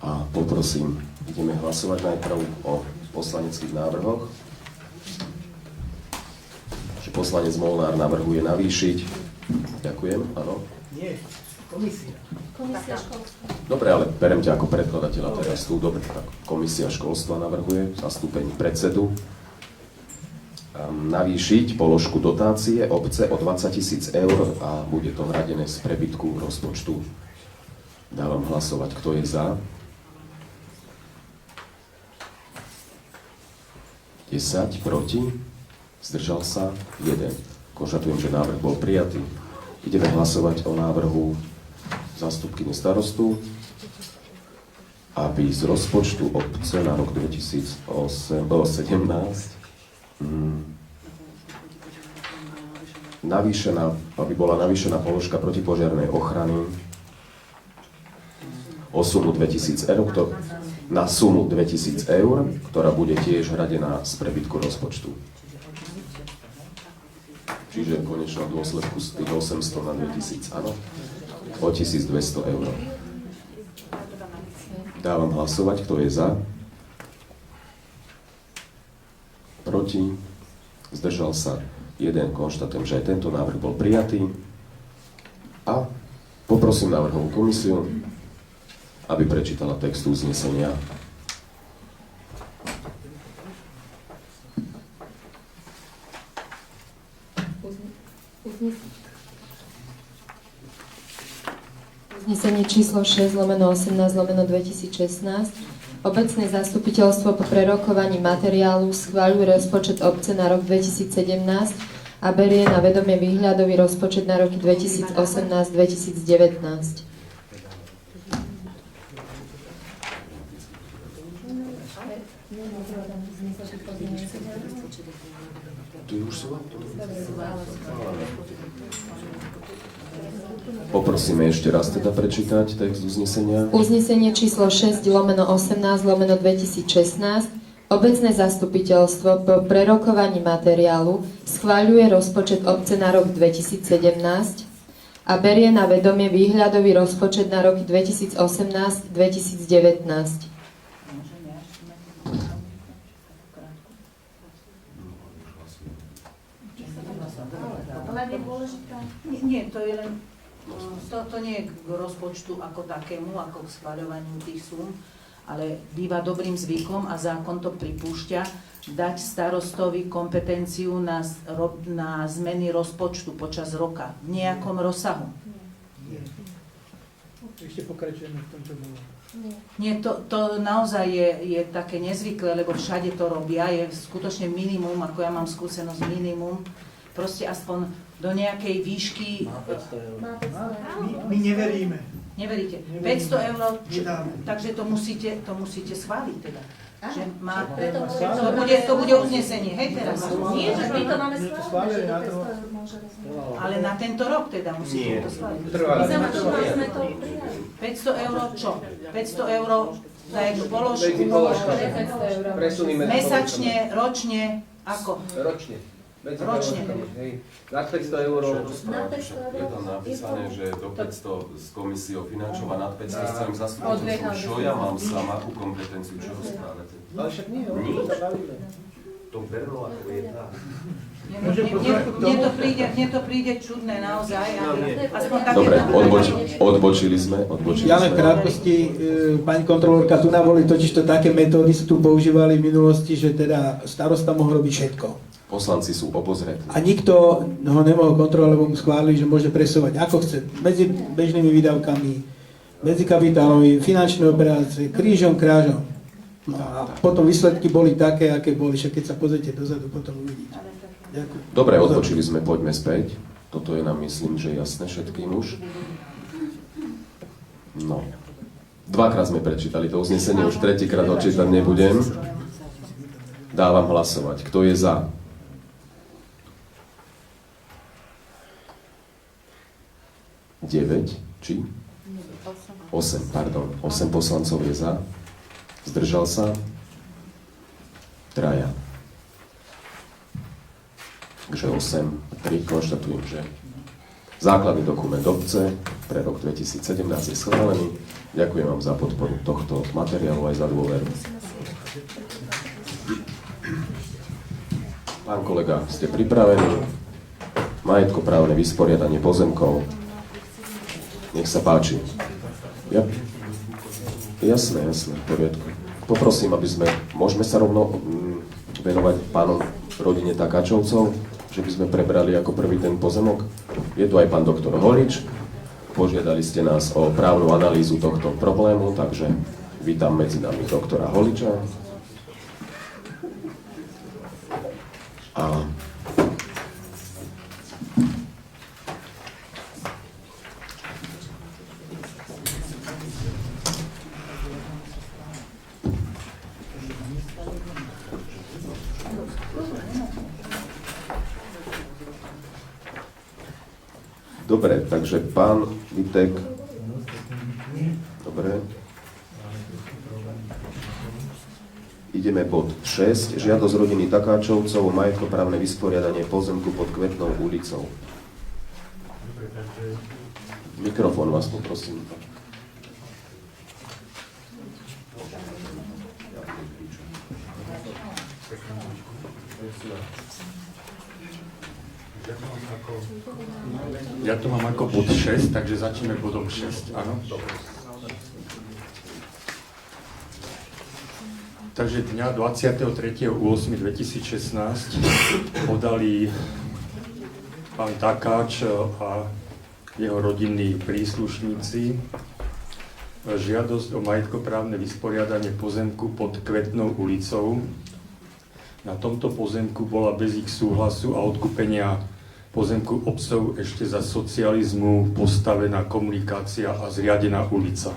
a poprosím, ideme hlasovať najprv o poslaneckých návrhoch. Poslanec Molnár navrhuje navýšiť. Ďakujem, áno. Nie, komisia. Komisia školstva. Dobre, ale berem ťa ako predkladateľa teraz tu. Dobre, tak komisia školstva navrhuje zastúpení predsedu navýšiť položku dotácie obce o 20 000 eur a bude to hradené z prebytku rozpočtu. Dávam hlasovať, kto je za. 10 proti. Zdržal sa 1. Konštatujem, že návrh bol prijatý. Ideme hlasovať o návrhu zástupkyne starostu, aby z rozpočtu obce na rok 2017 aby bola navýšená položka protipožiarnej ochrany o sumu 2000 eur, na sumu 2000 eur, ktorá bude tiež hradená z prebytku rozpočtu. Čiže v konečnom dôsledku z tých 800 na 2000, áno? O 1200 eur. Dávam hlasovať, kto je za. Proti. Zdržal sa 1. Konštatujem, že aj tento návrh bol prijatý. A poprosím návrhovú komisiu, aby prečítala text uznesenia. Uznesenie číslo 6/18/2016. Obecné zastupiteľstvo po prerokovaní materiálu schvaľuje rozpočet obce na rok 2017 a berie na vedomie výhľadový rozpočet na roky 2018-2019. Poprosíme ešte raz teda prečítať text uznesenia. Uznesenie číslo 6/18/2016. Obecné zastupiteľstvo po prerokovaní materiálu schvaľuje rozpočet obce na rok 2017 a berie na vedomie výhľadový rozpočet na roky 2018-2019. Nie, to je len, to nie je k rozpočtu ako takému, ako k schvaľovaniu tých súm, ale býva dobrým zvykom a zákon to pripúšťa dať starostovi kompetenciu na zmeny rozpočtu počas roka v nejakom rozsahu. Ešte pokračujeme v tomto bolo. Nie, to naozaj je také nezvyklé, lebo všade to robia, je skutočne minimum, ako ja mám skúsenosť minimum, proste aspoň do nejakej výšky. My neveríme. Neveríte? 500 eur, takže to musíte schváliť teda. Že to bude uznesenie, hej teraz? Nie, že my to máme schválené, že to 500 eur môže rozhodnúť. Ale na tento rok teda musíte to schváliť. Sme to prijali. 500 eur čo? 500 eur za jednu položku? Mesačne, ročne, ako? Ročne. Ročne. Na 500 eur. Je tam napísané, že do 500 s komisiou finančnou a nad 500 s celým zastupiteľstvom. Čo ja mám sám, akú kompetenciu, čo rozprávate? Ale však nie, To berlo ako je tak. Mne to príde čudné naozaj. Dobre, odbočili sme. Ja len v krátkosti, pani kontrolórka, tu boli totiž to také metódy, sa tu používali v minulosti, že teda starosta mohol robiť všetko. Poslanci sú obozretní. A nikto ho nemohol kontrolovať, lebo mu schválili, že môže presovať ako chce. Medzi bežnými výdavkami, medzi kapitálovými, finančné operácie, krížom, krážom. No a potom výsledky boli také, aké boli. Však keď sa pozrite dozadu, potom uvidíte. Ďakujem. Dobre, odbočili sme, poďme späť. Toto je nám, myslím, že jasné všetkým už. No. Dvakrát sme prečítali to uznesenie, už tretíkrát ho čítať nebudem. Dávam hlasovať. Kto je za? Či? 8, pardon. 8 poslancov je za. Zdržal sa? 3. Takže 8, 3, konštatujem, že základný dokument obce pre rok 2017 je schválený. Ďakujem vám za podporu tohto materiálu aj za dôveru. Pán kolega, ste pripravení? Majetkoprávne vysporiadanie pozemkov. Nech sa páči. Ja? Jasné, v poriadku. Poprosím, aby sme, môžeme sa rovno venovať pánom rodine Takáčovcov, že by sme prebrali ako prvý ten pozemok. Je tu aj pán doktor Holič. Požiadali ste nás o právnu analýzu tohto problému, takže vítam medzi nami doktora Holiča. A dobre, takže pán Vitek. Dobre. Ideme bod 6. Žiadosť rodiny Takáčovcov o majetkoprávne vysporiadanie pozemku pod Kvetnou ulicou. Mikrofón vás poprosím. Ja to mám ako bod 6, takže začneme bodom 6, áno? Takže dňa 23.8.2016 podali pán Takáč a jeho rodinní príslušníci žiadosť o majetkoprávne vysporiadanie pozemku pod Kvetnou ulicou. Na tomto pozemku bola bez ich súhlasu a odkúpenia pozemku obcov ešte za socializmu postavená komunikácia a zriadená ulica.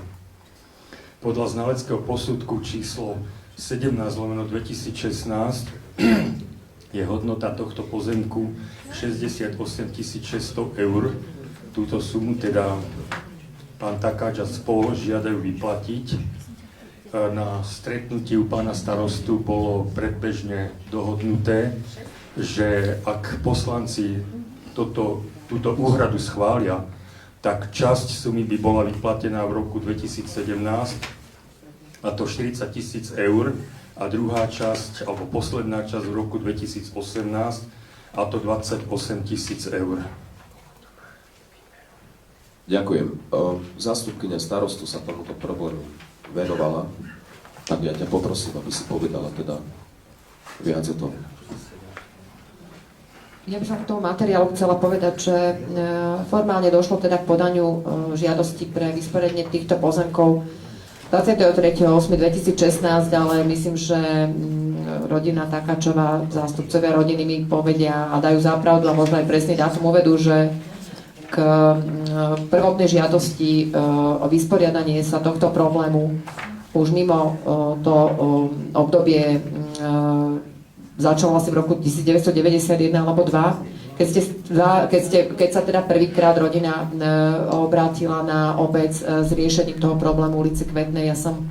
Podľa znaleckého posudku číslo 17/2016 je hodnota tohto pozemku 68 600 eur. Túto sumu teda pán Takáč a spol žiadajú vyplatiť. Na stretnutí u pána starostu bolo predbežne dohodnuté, že ak poslanci túto úhradu schvália, tak časť sumy by bola vyplatená v roku 2017, a to 40 000 eur, a druhá časť, alebo posledná časť v roku 2018, a to 28 000 eur. Ďakujem. Zástupkyňa starostu sa tomuto problému venovala, tak ja ťa poprosím, aby si povedala teda viac o tom. Ja by som k tomu materiálu chcela povedať, že formálne došlo teda k podaniu žiadosti pre vysporiadanie týchto pozemkov 23.8.2016, ale myslím, že rodina Takáčová, zástupcovia rodiny mi povedia a dajú zápravdu a možno aj presný dátum uvedú, že k prvotnej žiadosti o vysporiadanie sa tohto problému už mimo to obdobie začalo asi v roku 1991 alebo 2, keď sa teda prvýkrát rodina obrátila na obec s riešením toho problému ulici Kvetnej. Ja som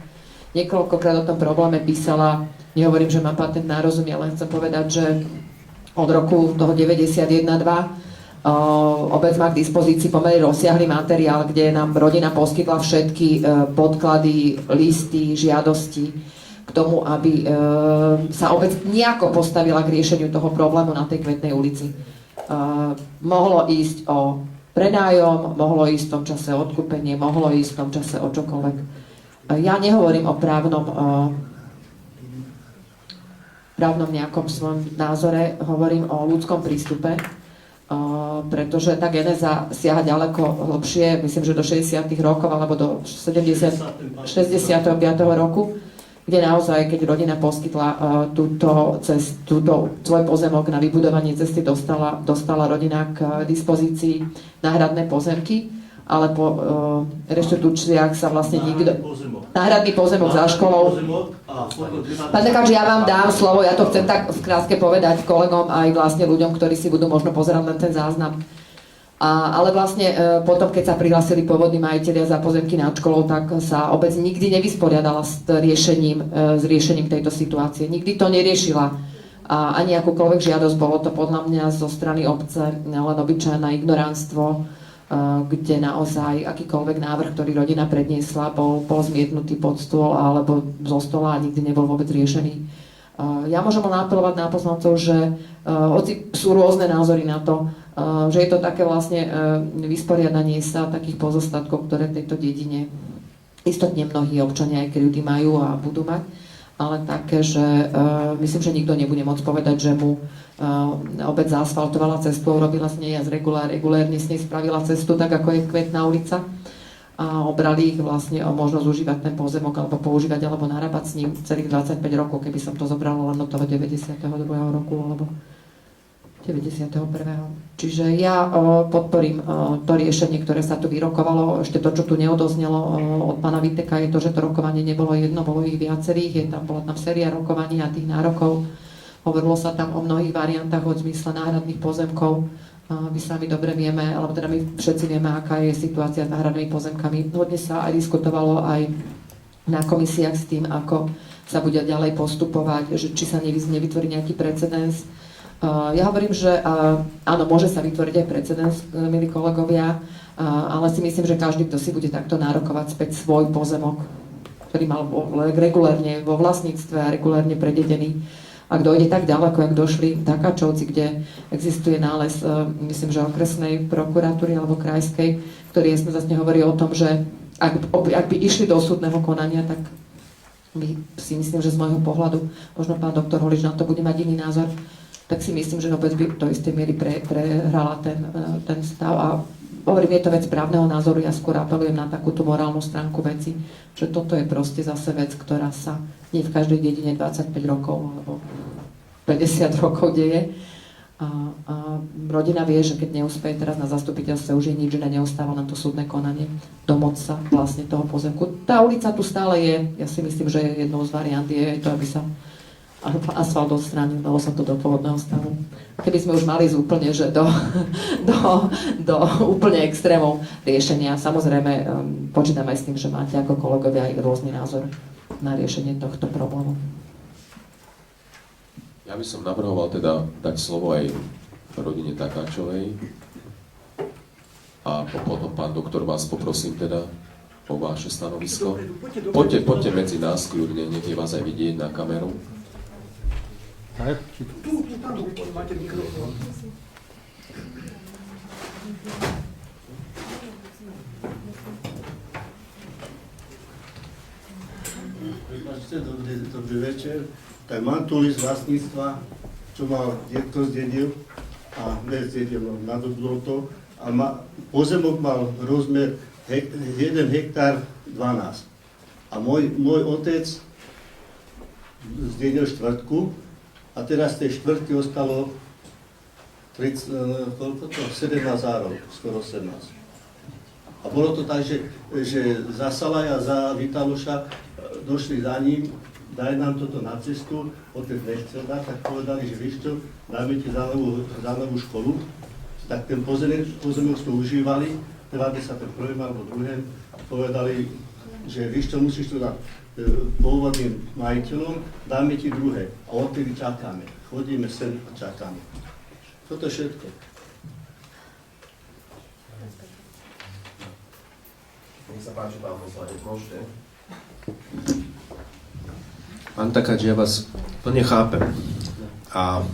niekoľkokrát o tom probléme písala, nehovorím, že mám patent na rozum, ale chcem povedať, že od roku toho 91-2 obec má k dispozícii pomerne rozsiahly materiál, kde nám rodina poskytla všetky podklady, listy, žiadosti k tomu, aby sa obec nejako postavila k riešeniu toho problému na tej Kvetnej ulici. Mohlo ísť o prenájom, mohlo ísť v tom čase o odkúpenie, mohlo ísť v tom čase o čokoľvek. Ja nehovorím o právnom právnom nejakom svojom názore, hovorím o ľudskom prístupe, pretože tá genéza siaha ďaleko hlbšie, myslím, že do 60. rokov alebo do 65. roku, kde naozaj, keď rodina poskytla túto svoj pozemok na vybudovanie cesty, dostala rodina k dispozícii náhradné pozemky, ale po reštitúciách sa vlastne nikto... Náhradný pozemok za školou. Pán Takáč, ja vám dám slovo, ja to chcem tak v krátke povedať kolegom aj vlastne ľuďom, ktorí si budú možno pozerať len ten záznam. Ale vlastne potom, keď sa prihlásili pôvodní majitelia za pozemky nad školou, tak sa obec nikdy nevysporiadala s riešením tejto situácie. Nikdy to neriešila. A ani akúkoľvek žiadosť, bolo to podľa mňa zo strany obce len obyčajné ignoránstvo, kde naozaj akýkoľvek návrh, ktorý rodina predniesla, bol zmietnutý pod stôl alebo zo stola a nikdy nebol vôbec riešený. Ja môžem len apelovať na poslancov, že hoci sú rôzne názory na to, že je to také vlastne vysporiadanie sa takých pozostatkov, ktoré v tejto dedine istotne mnohí občania aj krivdy majú a budú mať, ale také, že myslím, že nikto nebude môcť povedať, že mu obec zaasfaltovala cestu, urobila s nej jazd regulérne s nej spravila cestu, tak ako je Kvetná ulica, a obrali ich vlastne o možnosť užívať ten pozemok alebo používať alebo narábať s ním celých 25 rokov, keby som to zobrala len od toho 92. roku alebo 91. Čiže ja podporím to riešenie, ktoré sa tu vyrokovalo. Ešte to, čo tu neodoznelo od pána Viteka, je to, že to rokovanie nebolo jedno, bolo ich viacerých, bola tam séria rokovaní a tých nárokov. Hovorilo sa tam o mnohých variantách od zmysle náhradných pozemkov. My sami dobre vieme, alebo teda my všetci vieme, aká je situácia s náhradnými pozemkami. Hodne sa aj diskutovalo aj na komisiách s tým, ako sa bude ďalej postupovať, že či sa nevytvorí nejaký precedens. Ja hovorím, že áno, môže sa vytvoriť aj precedens, milí kolegovia, ale si myslím, že každý, kto si bude takto nárokovať späť svoj pozemok, ktorý mal regulérne vo vlastníctve a regulérne prededený, ak dojde tak ďaleko, jak došli Takáčovci, kde existuje nález, myslím, že okresnej prokuratúry alebo krajskej, ktorý jasne hovorí o tom, že ak by išli do súdneho konania, tak si myslím, že z môjho pohľadu, možno pán doktor Holič na to bude mať iný názor, tak si myslím, že obec by do istej miery prehrala ten stav. A hovorím, je to vec právneho názoru, ja skôr apelujem na takúto morálnu stránku veci, že toto je proste zase vec, ktorá sa nie v každej dedine 25 rokov alebo 50 rokov deje. A rodina vie, že keď neúspeje teraz na zastupiteľstve, už je nič, že neostáva na to súdne konanie, domôcť sa vlastne toho pozemku. Tá ulica tu stále je, ja si myslím, že jednou z variant je to, aby sa asfalt odstránil, dalo sa to do pôvodného stavu. Keby sme už mali úplne, že do úplne extrémov riešenia. Samozrejme, počítam aj s tým, že máte ako kolegovia aj rôzny názor na riešenie tohto problému. Ja by som navrhoval teda dať slovo aj rodine Takáčovej a potom pán doktor vás poprosím teda o vaše stanovisko. Poďte medzi nás kľudne, nech je vás aj vidieť na kameru. Tu, máte mikrofón. Prepačte, dobrý večer. Tak mám tu list vlastníctva, čo mal detko zdedil a nezdedil, nadobudol to. A pozemok mal rozmer 1 hektár 12. A môj otec zdedil štvrtku a teraz tej štvrtky ostalo 17 árov, skoro 18. A bolo to tak, že za Salaja, za Vitaloša došli za ním, daj nám toto na cestu, otec nechcel dať, tak povedali, že víš čo, dáme ti za novú školu. Tak ten pozemok sme užívali, teda by sa ten prvým alebo druhým povedali, že víš čo, musíš to dať pôvodným majiteľom, dáme ti druhé. A odtedy čakáme. Chodíme sem a čakáme. Toto je všetko. Nech sa páči, pán poslanec, môžete. Pán Takáč, ja vás plne chápem. A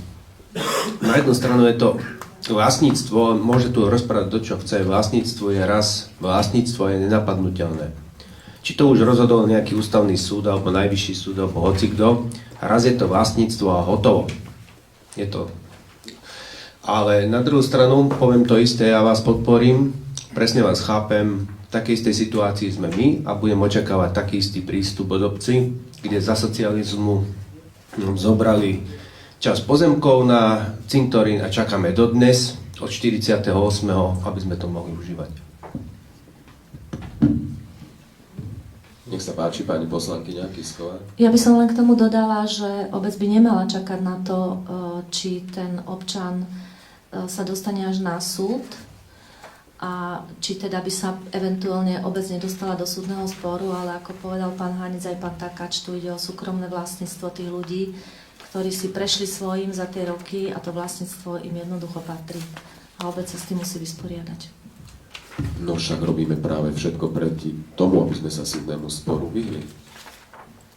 na jednu stranu je to vlastníctvo, môže tu rozprávať to, čo chce. Vlastníctvo je raz, vlastníctvo je nenapadnutelné. či to už rozhodol nejaký ústavný súd, alebo najvyšší súd, alebo hocikdo, raz je to vlastníctvo a hotovo. Je to. Ale na druhú stranu poviem to isté, ja vás podporím, presne vás chápem, v takej istej situácii sme my a budem očakávať taký istý prístup od obci, kde za socializmu zobrali časť pozemkov na cintorín a čakáme dodnes od 48., aby sme to mohli užívať. Nech sa páči, pani poslankyňa Kisková. Ja by som len k tomu dodala, že obec by nemala čakať na to, či ten občan sa dostane až na súd a či teda by sa eventuálne obec nedostala do súdneho sporu, ale ako povedal pán Hanec aj pán Takáč, tu ide o súkromné vlastníctvo tých ľudí, ktorí si prešli svojím za tie roky a to vlastníctvo im jednoducho patrí. A obec sa s tým musí vysporiadať. No však robíme práve všetko proti tomu, aby sme sa súdnemu sporu vyhli.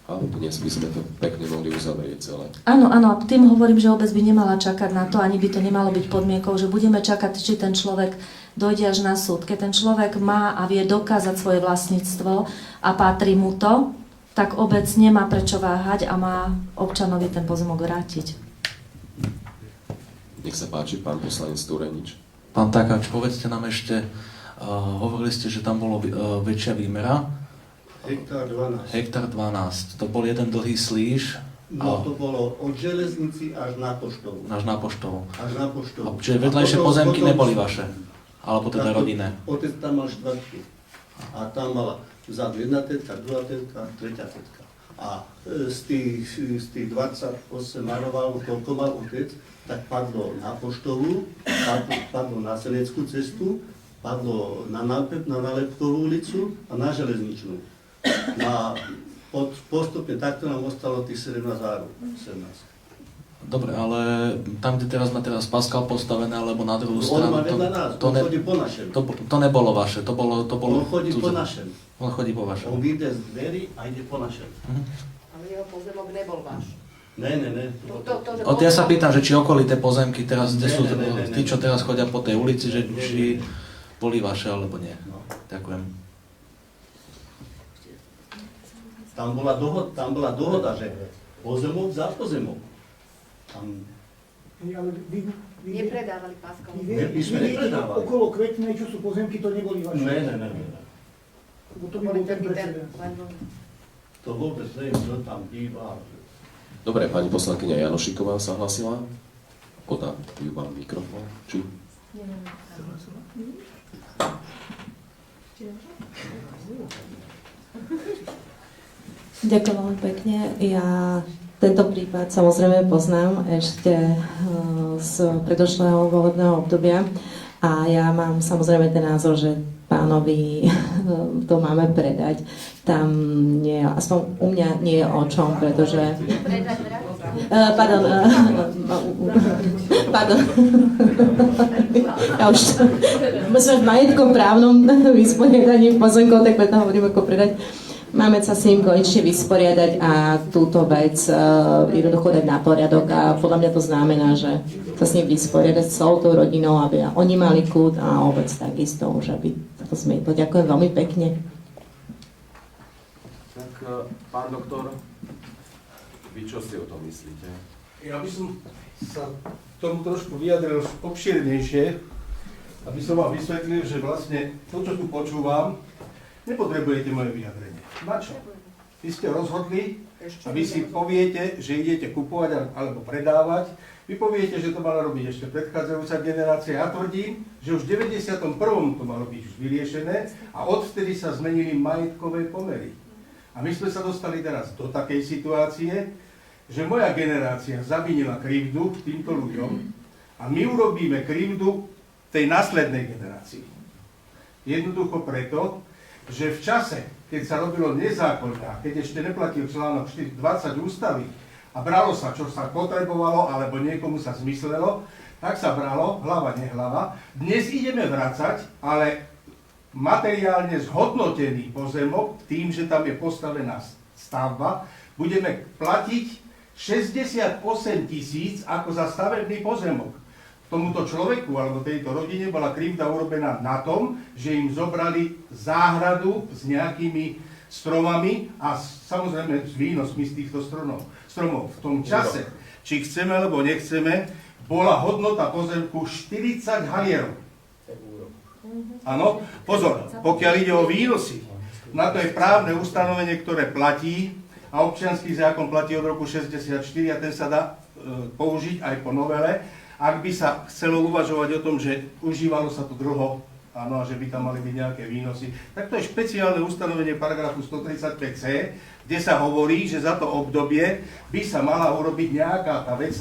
Ale dnes by sme to pekne mohli uzavrieť celé. Áno, áno, a tým hovorím, že obec by nemala čakať na to, ani by to nemalo byť podmienkou, že budeme čakať, či ten človek dojde až na súd. Keď ten človek má a vie dokázať svoje vlastníctvo a patrí mu to, tak obec nemá prečo váhať a má občanovi ten pozemok vrátiť. Nech sa páči, pán poslanec Turenič. Pán Takáč, povedzte nám ešte, hovorili ste, že tam bolo väčšia výmera. Hektár 12. Hektár 12. To bol jeden dlhý slíž. No to bolo od železnici až na Poštovu. Až na Poštovu. Až na Poštovu. Čiže vedľajšie pozemky neboli vaše? Alebo teda rodinné? Otec tam mal štvrtky. A tam mala vzadu jedna tetka, druhá tetka, tretia tetka. A z tých 28 maroval, koľko mal otec, tak padlo na Poštovú, padlo na Seleckú cestu, padlo na Nálepkovú ulicu a na Železničnú. A postupne takto nám ostalo tých 17 árov. 17. Dobre, ale tam, kde teraz má Pascal postavené, alebo na druhú stranu... On má vedľa nás, on chodí po našem. To nebolo vaše, to bolo... On chodí po našem. On chodí po vašem. On vyjde z dverí a ide po našem. Ale jeho pozemok nebol váš. Ne. Ja sa pýtam, že či okolité pozemky teraz, kde sú tí, čo teraz chodia po tej ulici, že či boli vaše, alebo nie. Ďakujem. Tam bola dohoda, že pozemok za pozemok. Ale vy nepredávali Pascal. My sme nepredávali. Okolo Kvetnej, čo sú pozemky, to neboli vaše. Ne. To by bol ten precedens. To vôbec neviem, čo tam býva. Dobre, pani poslankyňa Janošiková sa hlasila. Podám ju vám mikrofón. Či? Ďakujem veľmi pekne. Ja tento prípad samozrejme poznám ešte z predošlého volebného obdobia a ja mám samozrejme ten názor, že pánovi to máme predať. Tam nie, aspoň u mňa nie je o čom, pretože... Pardon. Ja už my sme v majetkom právnom vysporiadaní pozemkov, tak preto hovorím ako predať. Máme sa s ním konečne vysporiadať a túto vec jednoducho dať na poriadok a podľa mňa to znamená, že sa s ním vysporiadať s celou tou rodinou, aby oni mali kľud a obec takisto už, aby to zmietlo. Ďakujem veľmi pekne. Tak, pán doktor, vy čo si o tom myslíte? Ja by som sa tomu trošku vyjadril obšírnejšie, aby som vám vysvetlil, že vlastne to, čo tu počúvam, nepotrebujete moje vyjadrenie. Na čo? Vy ste rozhodli a vy si poviete, že idete kupovať alebo predávať. Vy poviete, že to mala robiť ešte predchádzajúca generácia. Ja tvrdím, že už v 91. to malo byť už vyriešené a odvtedy sa zmenili majetkové pomery. A my sme sa dostali teraz do takej situácie, že moja generácia zavinila krivdu týmto ľuďom a my urobíme krivdu tej následnej generácii. Jednoducho preto, že v čase, keď sa robilo nezákonne a keď ešte neplatil článok 20 ústavy a bralo sa, čo sa potrebovalo alebo niekomu sa zmyslelo, tak sa bralo, hlava nehlava. Dnes ideme vracať, ale materiálne zhodnotený pozemok tým, že tam je postavená stavba, budeme platiť 68 000 ako za stavebný pozemok. Tomuto človeku alebo tejto rodine bola krivda urobená na tom, že im zobrali záhradu s nejakými stromami a samozrejme s výnosmi z týchto stromov. V tom čase, či chceme alebo nechceme, bola hodnota pozemku 40 halierov. Áno, pozor, pokiaľ ide o výnosy, na to je právne ustanovenie, ktoré platí a občiansky zákon platí od roku 64 a ten sa dá použiť aj po novele. Ak by sa chcelo uvažovať o tom, že užívalo sa to dlho, áno, a že by tam mali byť nejaké výnosy, tak to je špeciálne ustanovenie paragrafu 135c, kde sa hovorí, že za to obdobie by sa mala urobiť nejaká tá vec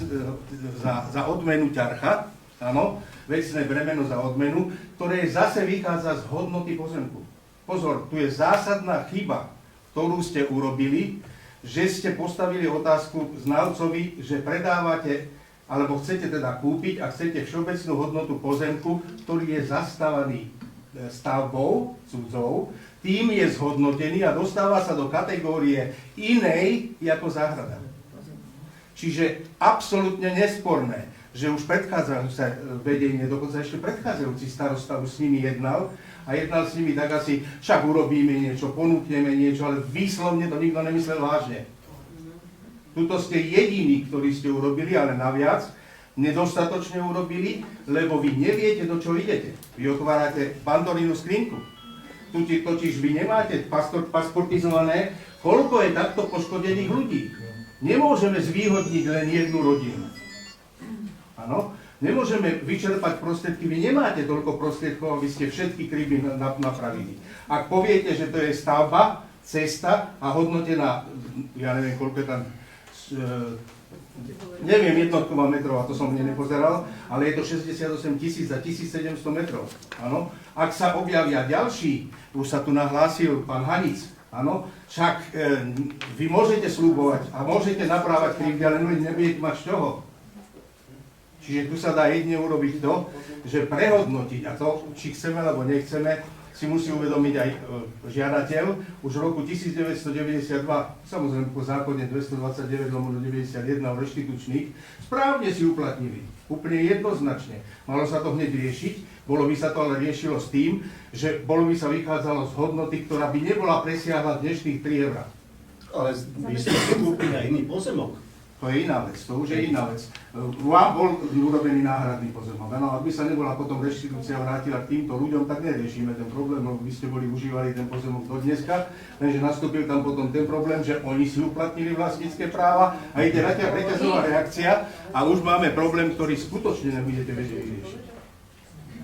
za odmenu ťarcha, áno, vecné bremeno za odmenu, ktoré zase vychádza z hodnoty pozemku. Pozor, tu je zásadná chyba, ktorú ste urobili, že ste postavili otázku znalcovi, že predávate, alebo chcete teda kúpiť a chcete všeobecnú hodnotu pozemku, ktorý je zastávaný stavbou cudzou, tým je zhodnotený a dostáva sa do kategórie inej ako záhrada. Čiže absolútne nesporné, že už predchádzajúce vedenie, dokonca ešte predchádzajúci starosta už s nimi jednal a jednal s nimi tak asi, však urobíme niečo, ponúkneme niečo, ale výslovne to nikto nemyslel vážne. Tuto ste jediní, ktorí ste urobili, ale naviac nedostatočne urobili, lebo vy neviete, do čo idete. Vy otvárate Pandorínu skrinku. Totiž vy nemáte pasportizované, koľko je takto poškodených ľudí. Nemôžeme zvýhodniť len jednu rodinu. Áno? Nemôžeme vyčerpať prostriedky, vy nemáte toľko prostriedkov, aby ste všetky kryby napravili. Ak poviete, že to je stavba, cesta a hodnotená, ja neviem, koľko je tam, neviem jednotková metrov, a to som nepozeral, ale je to 68 000 za 1700 metrov. Áno? Ak sa objavia ďalší, už sa tu nahlásil pán Hanic, áno, však vy môžete sľubovať a môžete naprávať krivdy, ale nebudete mať z čoho. Čiže tu sa dá jedine urobiť to, že prehodnotiť, a to, či chceme alebo nechceme, si musí uvedomiť aj žiadateľ. Už v roku 1992, samozrejme po zákone 229/91 o reštitučných, správne si uplatnili. Úplne jednoznačne. Malo sa to hneď riešiť, bolo by sa to ale riešilo s tým, že bolo by sa vychádzalo z hodnoty, ktorá by nebola presiahla dnešných 3 €. Ale vy ste si kúpili aj iný pozemok. To je iná vec, to už je iná vec. Vám bol urobený náhradný pozemok. Áno, ak by sa nebola potom reštitúcia vrátila k týmto ľuďom, tak neriešime ten problém, lebo vy ste boli užívali ten pozemok do dneska, lenže nastúpil tam potom ten problém, že oni si uplatnili vlastnícke práva a ide reťazová reakcia a už máme problém, ktorý skutočne nebudete vedieť vyriešiť.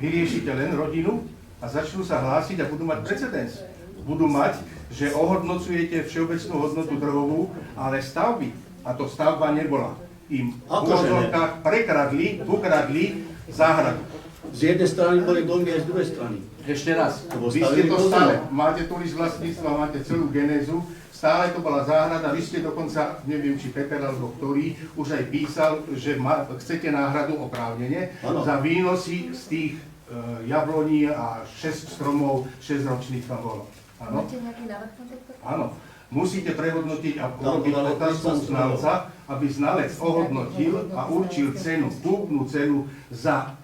Vyriešite len rodinu a začnú sa hlásiť a budú mať precedens. Budú mať, že ohodnocujete všeobecnú hodnotu trhovú, ale stavby, a to stavba nebola. Im v úvodzovkách ukradli záhradu. Z jednej strany boli domy aj z druhej strany. Ešte raz, vy ste to stále, máte tu list vlastníctva, máte celú genézu, stále to bola záhrada, vy ste dokonca, neviem či Peter alebo ktorý, už aj písal, že chcete náhradu oprávnene za výnosy z tých jabloní a 6 stromov, 6-ročných tam bolo. Máte nejaký návrh na toto? Áno. Musíte prehodnotiť a urobiť otázku znalca, aby znalec ohodnotil a určil cenu, kúpnu cenu za,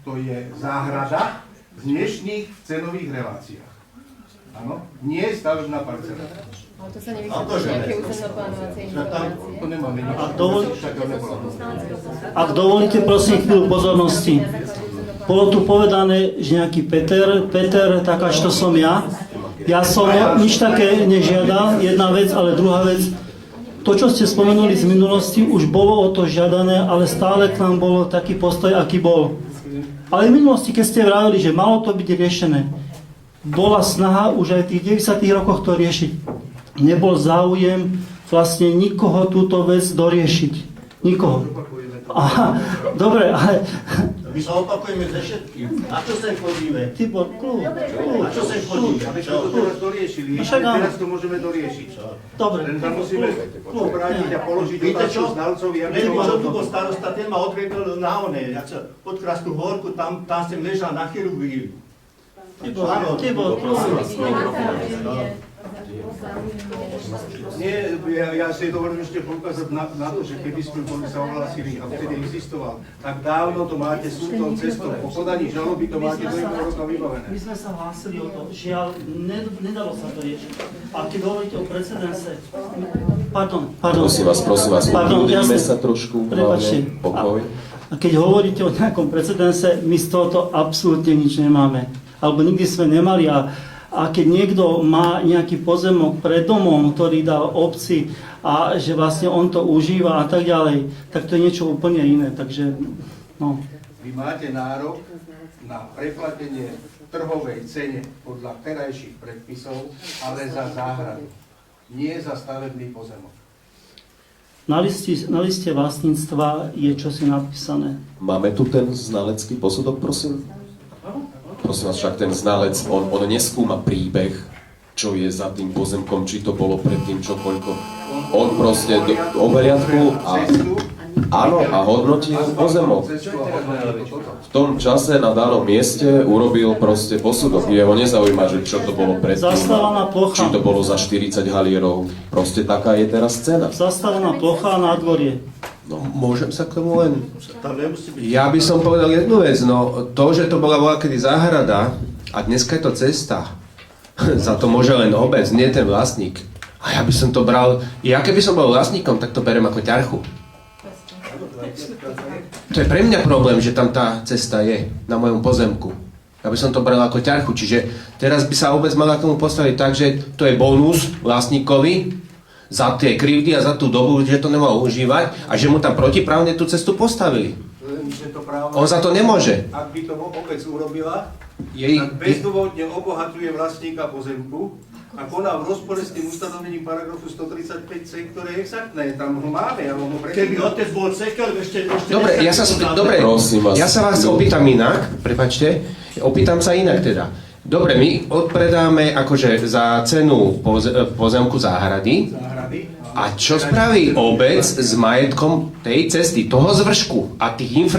to je záhrada v dnešných cenových reláciách. Áno? Nie stavebná parcela. Ale to sa nevysvetlí nejaké územno-plánovacie informácie. To nemáme nič. Ak dovolíte, prosím chvíľu pozornosti. Bolo tu povedané, že nejaký Peter, takáž to som ja. Ja som nič také nežiadal, jedna vec, ale druhá vec, to, čo ste spomenuli z minulosti, už bolo o to žiadané, ale stále k nám bol taký postoj, aký bol. Ale v minulosti, keď ste vravili, že malo to byť riešené, bola snaha už aj v tých 90. rokoch to riešiť. Nebol záujem vlastne nikoho túto vec doriešiť. Nikoho. Aha, dobre, ale... My sa opakujeme ze všetkým. A čo sem chodíme? Tibor, kľúč. A čo sem chodíme? Aby sme to teraz doriešili. Teraz to môžeme doriešiť. Dobre. Len sa musíme obrátiť a položiť otázku znalcovi. Neviem, čo tu bol starosta, ten ma odvedol na oné. Pod Krastú horku, tam sem ležal na chirurgii. Tibor, prosím. Nie, ja si dovolím ešte poukázať na to, že keby sme sa ohlásili a vtedy existoval, tak dávno to máte súdnou cestou. Po podaní žaloby to máte do 1 roka vybavené. My sme sa hlásili o to, žiaľ, nedalo sa to riešiť. A keď hovoríte o precedense, pardon. Prosím vás, ukludníme sa trošku, hlavne pokoj. A keď hovoríte o nejakom precedense, my z tohoto absolútne nič nemáme. Alebo nikdy sme nemali a keď niekto má nejaký pozemok pred domom, ktorý dal obci a že vlastne on to užíva a tak ďalej, tak to je niečo úplne iné. Takže, no. Vy máte nárok na preplatenie trhovej cene podľa terajších predpisov, ale za záhradu, nie za stavebný pozemok. Na liste vlastníctva je čosi napísané. Máme tu ten znalecký posudok, prosím? Prosím vás, však ten znalec, on neskúma príbeh, čo je za tým pozemkom, či to bolo predtým, čo koľko. On proste o veriadku a hodnotí pozemok. V tom čase na danom mieste urobil proste posudok. Jeho nezaujíma, že čo to bolo predtým, či to bolo za 40 halierov. Proste taká je teraz cena. Zastávaná plocha a nádvorie. No, môžem sa k tomu len... Ja by som povedal jednu vec, no to, že to bola voľakedy záhrada a dneska je to cesta, za to môže len obec, nie ten vlastník. A ja by som to bral, ja keby som bol vlastníkom, tak to beriem ako ťarchu. To je pre mňa problém, že tam tá cesta je, na mojom pozemku. Ja by som to bral ako ťarchu, čiže teraz by sa obec mala k tomu postaviť tak, že to je bonus vlastníkovi, za tie krivdy a za tú dobu, že to nemal užívať a že mu tam protiprávne tú cestu postavili. On za to nemôže. Ak by to obec urobila, tak bezdôvodne obohatuje vlastníka pozemku a koná v rozpore s tým ustanovením paragrafu 135c, ktoré je exaktné. Tam ho máme, ja ho keby otec bol cekel, ešte... Dobre, ja sa vás opýtam inak, prepáčte, opýtam sa inak teda. Dobre, my odpredáme akože za cenu pozemku záhrady. A čo spraví obec s majetkom tej cesty, toho zvršku a tých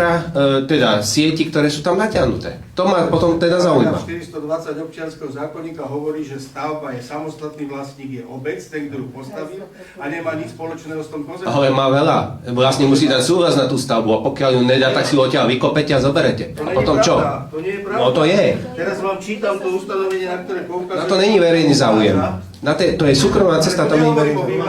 teda sietí, ktoré sú tam natiahnuté? To ma potom teda zaujíma. 420 občianskeho zákonníka hovorí, že stavba je samostatný vlastník, je obec, ten, kto ju postavil a nemá nič spoločného s tom pozemkom. Ale má veľa. Vlastne musí dať súhlas na tú stavbu a pokiaľ ju nedá, tak si ho odtiaľ vykopete a zoberete. A potom čo? To nie je pravda. No to je. Teraz vám čítam to ustanovenie, na ktoré poukazujem. Na to není verejný záujem. To je súkromná cesta, to není verejný záujem.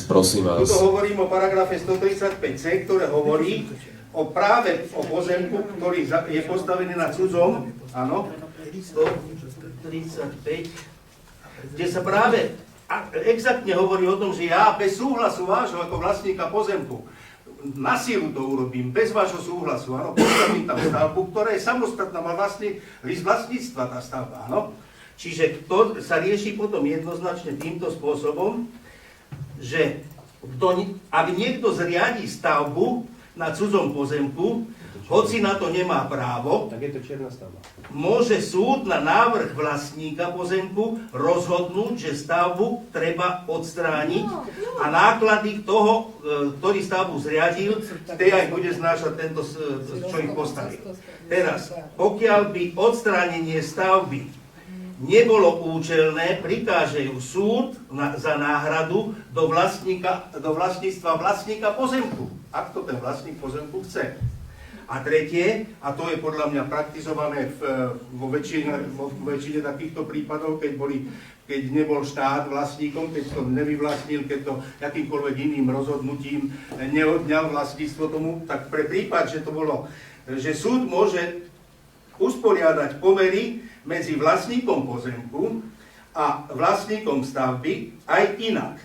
Prosím vás. Tuto hovorím o paragrafe 135c, ktoré hovorí o práve o pozemku, ktorý je postavený na cudzom, áno, 135, kde sa práve exaktne hovorí o tom, že ja bez súhlasu vášho ako vlastníka pozemku na silu to urobím, bez vášho súhlasu, áno, postavím tam stavbu, ktorá je samostatná, má list vlastníctva tá stavba, áno. Čiže to sa rieši potom jednoznačne týmto spôsobom, že ak niekto zriadí stavbu na cudzom pozemku, hoci na to nemá právo, tak je to čierna stavba. Môže súd na návrh vlastníka pozemku rozhodnúť, že stavbu treba odstrániť a náklady toho, ktorý stavbu zriadil, tej aj bude znášať tento, čo ich postaví. Teraz, pokiaľ by odstránenie stavby nebolo účelné, prikáže ju súd za náhradu do vlastníctva vlastníka pozemku, ak to ten vlastník pozemku chce. A tretie, a to je podľa mňa praktizované vo väčšine takýchto prípadov, keď nebol štát vlastníkom, keď to nevyvlastnil, keď to akýmkoľvek iným rozhodnutím neodňal vlastníctvo tomu, tak pre prípad, že súd môže usporiadať pomery medzi vlastníkom pozemku a vlastníkom stavby aj inak.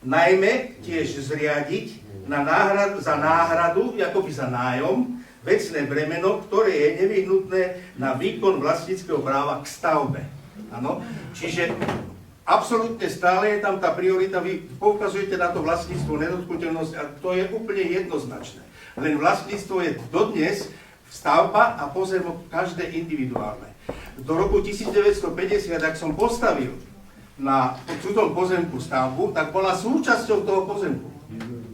Najmä tiež zriadiť za náhradu, akoby za nájom, vecné bremeno, ktoré je nevyhnutné na výkon vlastníckeho práva k stavbe. Ano? Čiže absolútne stále je tam tá priorita, vy poukazujete na to vlastníctvo, nedotknuteľnosť a to je úplne jednoznačné. Len vlastníctvo je dodnes stavba a pozemok každé individuálne. Do roku 1950, ak som postavil na cudzom pozemku stavbu, tak bola súčasťou toho pozemku.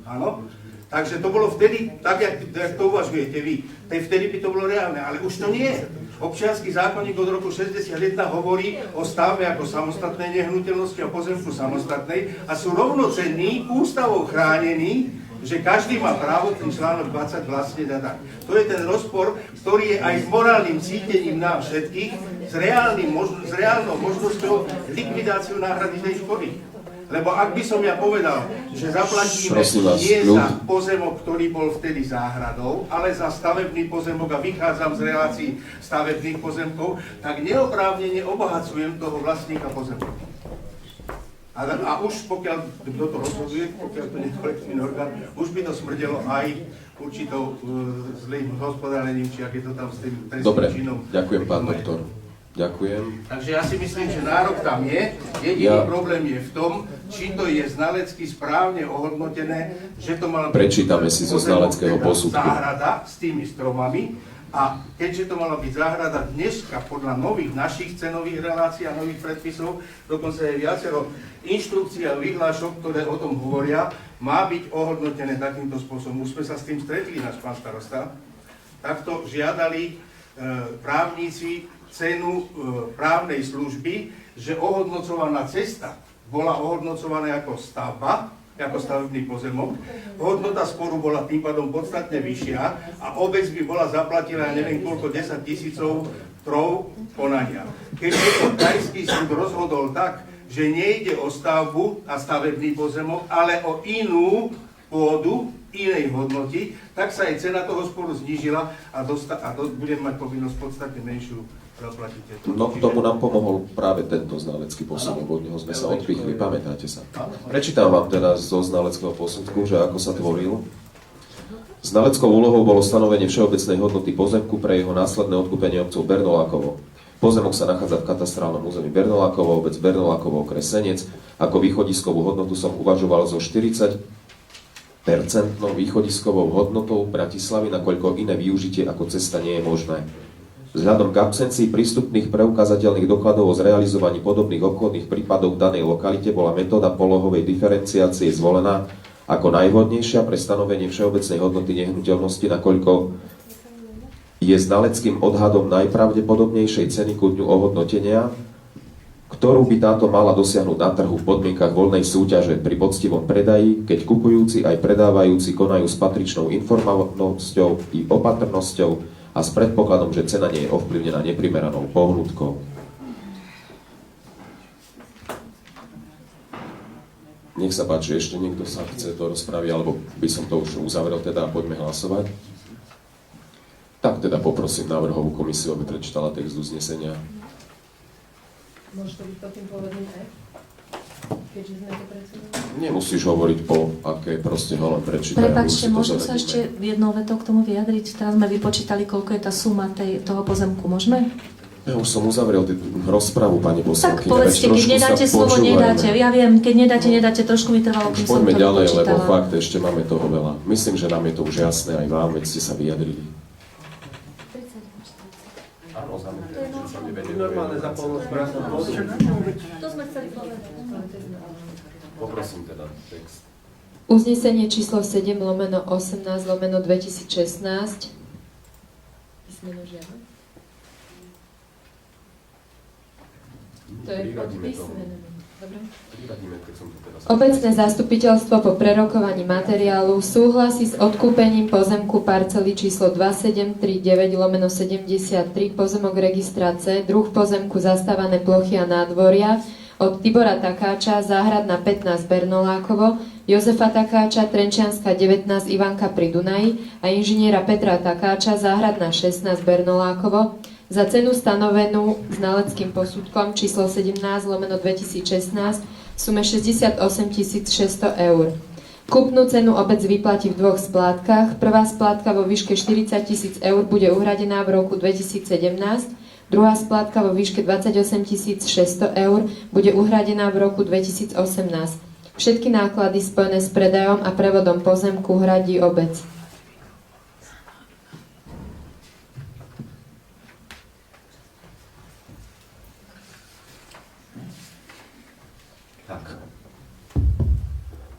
Áno? Takže to bolo vtedy, tak jak to uvažujete vy. Vtedy by to bolo reálne, ale už to nie je. Občiansky zákonník od roku 61 hovorí o stavbe ako samostatnej nehnuteľnosti a pozemku samostatnej a sú rovnocenní, ústavou chránení, že každý má právo ten článok 20 vlastne dať. To je ten rozpor, ktorý je aj s morálnym cítením nám všetkých, s reálnou možnosťou likvidáciu náhrady tej škody. Lebo ak by som ja povedal, že zaplatíme nie za pozemok, ktorý bol vtedy záhradou, ale za stavebný pozemok a vychádzam z relácií stavebných pozemkov, tak neoprávnene obohacujem toho vlastníka pozemku. A už pokiaľ kto to rozhoduje, pokiaľ to nie je kolektívny orgán, už by to smrdelo aj určitou zlým hospodárením, či ak je to tam s tým trestným činom. Dobre, ďakujem pán doktor. Ďakujem. Takže ja si myslím, že nárok tam je. Jediný problém je v tom, či to je znalecky správne ohodnotené, že to mala byť... Prečítame si zo znaleckého posudku. Záhrada s tými stromami. A keďže to mala byť záhrada dneska podľa nových našich cenových relácií a nových predpisov, dokonca je viacero inštrukcií a vyhlášok, ktoré o tom hovoria, má byť ohodnotené takýmto spôsobom. Už sme sa s tým stretli, náš pán starosta. Takto žiadali právnici cenu právnej služby, že ohodnocovaná cesta bola ohodnocovaná ako stavba, ako stavebný pozemok. Hodnota sporu bola tým pádom podstatne vyššia a obec by bola zaplatila, ja neviem koľko, 10 000 trov konania. Keďže to krajský súd rozhodol tak, že nejde o stavbu a stavebný pozemok, ale o inú pôdu, inej hodnoty, tak sa aj cena toho sporu znížila a budem mať povinnosť podstatne menšiu zaplatiť. No k tomu nám pomohol práve tento znalecký posudok, od neho sme sa odpichli, pamätáte sa. Prečítam vám teda zo znaleckého posudku, že ako sa tvoril. Znaleckou úlohou bolo stanovenie všeobecnej hodnoty pozemku pre jeho následné odkúpenie obcov Bernolákovo. Pozemok sa nachádza v katastrálnom území Bernolákovo, obec Bernolákovo, okres Senec. Ako východiskovú hodnotu som uvažoval zo 40% východiskovou hodnotou Bratislavy, nakoľko iné využitie ako cesta nie je možné. Vzhľadom k absencii prístupných preukázateľných dokladov o zrealizovaní podobných obchodných prípadov v danej lokalite bola metóda polohovej diferenciácie zvolená ako najvhodnejšia pre stanovenie všeobecnej hodnoty nehnuteľnosti, nakoľko je znaleckým odhadom najpravdepodobnejšej ceny ku dňu ohodnotenia, ktorú by táto mala dosiahnuť na trhu v podmienkach voľnej súťaže pri poctivom predaji, keď kupujúci aj predávajúci konajú s patričnou informovanosťou i opatrnosťou a s predpokladom, že cena nie je ovplyvnená neprimeranou pohnutkou. Nech sa páči, ešte niekto sa chce do rozpravy, alebo by som to už uzavrel teda a poďme hlasovať. Tak teda poprosím návrhovú komisiu, aby prečítala text uznesenia. Môže to byť pod tým pôvodným F? Keďže sme to predstavili? Nemusíš hovoriť po aké, proste ho len prečítaj. Prepáčte, môžem sa ešte jednou vetou k tomu vyjadriť? Teraz sme vypočítali, koľko je tá suma toho pozemku. Môžeme? Ja už som uzavrel rozpravu, pani poslankyňa. Tak povedzte, keď nedáte slovo, nedáte. Ja viem, keď nedáte, trošku mi trvalo, kým som to Poďme ďalej, vypočítala. lebo fakt ešte máme toho veľa. Myslím, že nám je to už jasné aj vám, veď ste sa vyjadrili. Áno, normálne za polnospodárstvo. To sme chceli povedať. Poprosím teda text. Uznesenie číslo 7/18/2016. Písmeno žiadne. To je pod písmenom. Dobre. Obecné zastupiteľstvo po prerokovaní materiálu súhlasí s odkúpením pozemku parcely číslo 2739/73 pozemok registra C, druh pozemku zastávané plochy a nádvoria od Tibora Takáča, záhradná 15 Bernolákovo, Jozefa Takáča, Trenčianska 19 Ivanka pri Dunaji a inžiniera Petra Takáča, záhradná 16 Bernolákovo, za cenu stanovenú znaleckým posudkom číslo 17/2016 v sume 68 600 eur. Kúpnu cenu obec vyplatí v dvoch splátkach. Prvá splátka vo výške 40 000 eur bude uhradená v roku 2017, druhá splátka vo výške 28 600 eur bude uhradená v roku 2018. Všetky náklady spojené s predajom a prevodom pozemku hradí obec. Tak.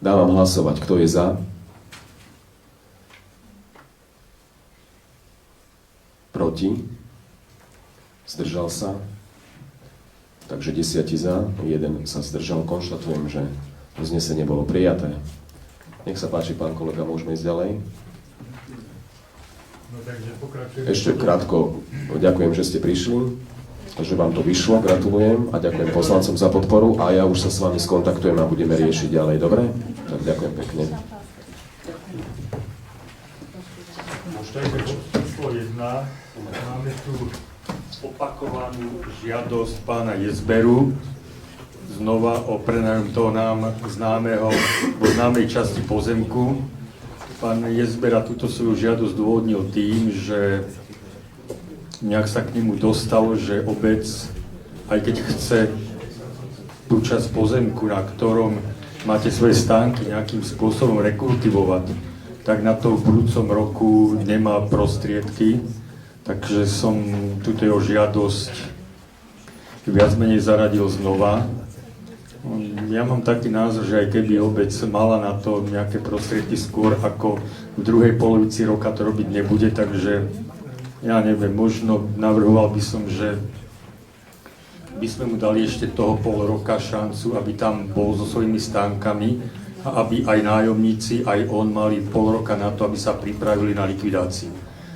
Dávam hlasovať. Kto je za? Proti? zdržal sa. Takže 10 za, 1 sa zdržal. Konštatujem, že uznesenie bolo prijaté. Nech sa páči, pán kolega, môžeme ísť ďalej. No, takže pokračujeme. Ešte krátko ďakujem, že ste prišli, že vám to vyšlo, gratulujem a ďakujem poslancom za podporu a ja už sa s vami skontaktujem a budeme riešiť ďalej, dobre? Tak ďakujem pekne. Takže číslo 1, máme tu opakovanú žiadosť pána Jezberu znova o prenajom toho nám známeho, vo známej časti pozemku. Pán Jezbera túto svoju žiadosť dôvodnil tým, že nejak sa k nemu dostal, že obec, aj keď chce tú časť pozemku, na ktorom máte svoje stánky nejakým spôsobom rekultivovať, tak na to v budúcom roku nemá prostriedky, takže som túto jeho žiadosť viac menej zaradil znova. Ja mám taký názor, že aj keby obec mala na to nejaké prostriedky skôr, ako v druhej polovici roka to robiť nebude, takže ja neviem, možno navrhoval by som, že by sme mu dali ešte toho pol roka šancu, aby tam bol so svojimi stánkami, a aby aj nájomníci, aj on mali pol roka na to, aby sa pripravili na likvidáciu.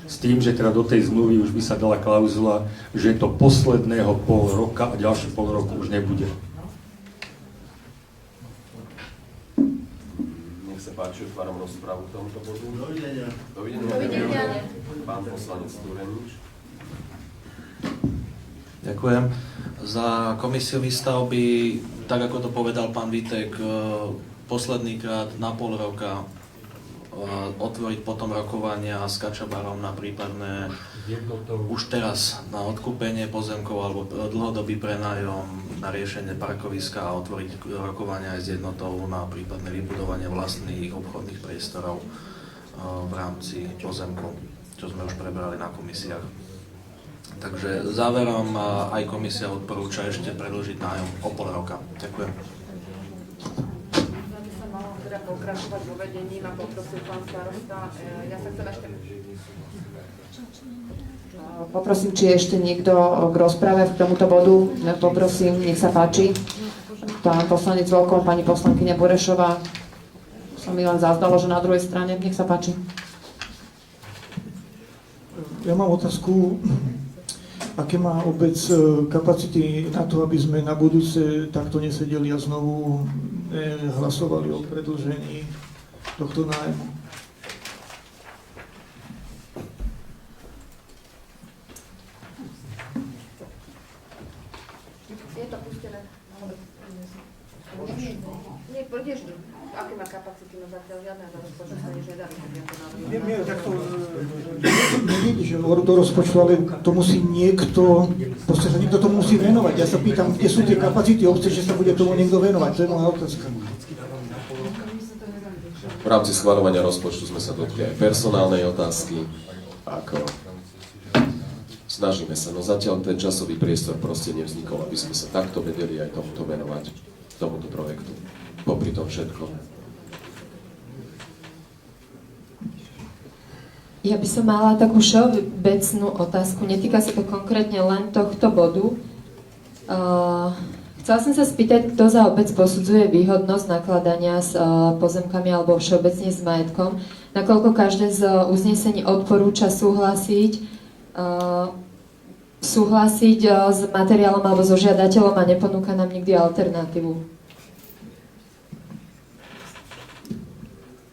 S tým, že teda do tej zmluvy už by sa dala klauzula, že to posledného pol roka a ďalší pol roku už nebude. Nech sa páči, otváram rozprávu k tomuto bodu. Dovidenia. Dovidenia. Pán poslanec Turenič. Ďakujem. Za komisiu výstavby, tak ako to povedal pán Vítek, posledný krát na pol roka otvoriť potom rokovania s Kačabarom na prípadné už teraz na odkúpenie pozemkov alebo dlhodobý prenájom na riešenie parkoviska a otvoriť rokovania aj s jednotou na prípadné vybudovanie vlastných obchodných priestorov v rámci pozemkov, čo sme už prebrali na komisiách. Takže záverom aj komisia odporúča ešte predĺžiť nájom o pol roka. Ďakujem. Teda pokračovať vo vedení, ma poprosil pán starosta. Ja sa chcem ešte... Poprosím, či ešte niekto k rozprave k tomuto bodu. Poprosím, nech sa páči. Pán poslanec Volkov, pani poslankyňa Burešová. Sa mi len zazdalo, že na druhej strane. Nech sa páči. Ja mám otázku, aké má obec kapacity na to, aby sme na budúce takto nesedeli a znovu hlasovali o predĺžení tohto nájmu. Je to pustené. Nie, pôjdeš, aké má kapacity, no zatiaľ žiadne do rozpočtu sa nič nedá. Nie, tak to nejde, že do rozpočtu, ale to musí niekto, proste, že niekto tomu musí venovať. Ja sa pýtam, kde sú tie kapacity obce, že sa bude tomu niekto venovať. To je moja otázka. V rámci schvaľovania rozpočtu sme sa dotkli aj personálnej otázky, ako snažíme sa, no zatiaľ ten časový priestor proste nevznikol, aby sme sa takto vedeli aj tomuto venovať, tomuto projektu, popri tom všetko. Ja by som mala takú všeobecnú otázku, netýka sa to konkrétne len tohto bodu. Chcela som sa spýtať, kto za obec posudzuje výhodnosť nakladania s pozemkami alebo všeobecne s majetkom, nakoľko každé z uznesení odporúča súhlasiť s materiálom alebo so žiadateľom a neponúka nám nikdy alternatívu.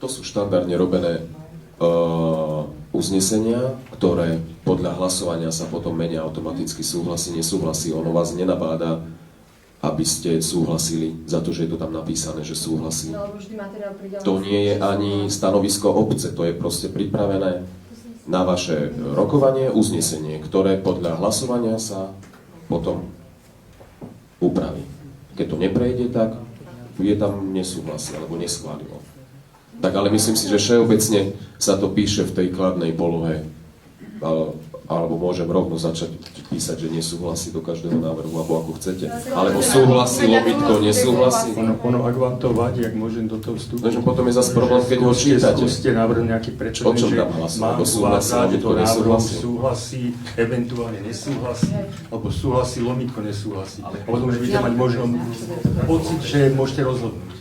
To sú štandardne robené uznesenia, ktoré podľa hlasovania sa potom menia automaticky súhlasí, nesúhlasí. Ono vás nenabáda, aby ste súhlasili za to, že je to tam napísané, že súhlasí. To nie je ani stanovisko obce, to je proste pripravené na vaše rokovanie, uznesenie, ktoré podľa hlasovania sa potom upraví. Keď to neprejde, tak je tam nesúhlasí alebo neschválilo. Tak ale myslím si, že všeobecne sa to píše v tej kladnej polohe Alebo môžem rovno začať písať, že nesúhlasí do každého návrhu, alebo ako chcete. Alebo súhlasí, lomítko, nesúhlasí. Ono, ak vám to vadí, ak môžem do toho vstúpiť. Takže potom je zase problém, keď ho čítate. Skúste návrh nejaký O precedent, čom že tam hlasovať? mám Alebo súhlasí, uvádzať, lomítko, do návrhu nesúhlasí. súhlasí, eventuálne nesúhlasí, alebo súhlasí, lomítko nesúhlasí. A potom už budete mať možno pocit, že môžete rozhodnúť.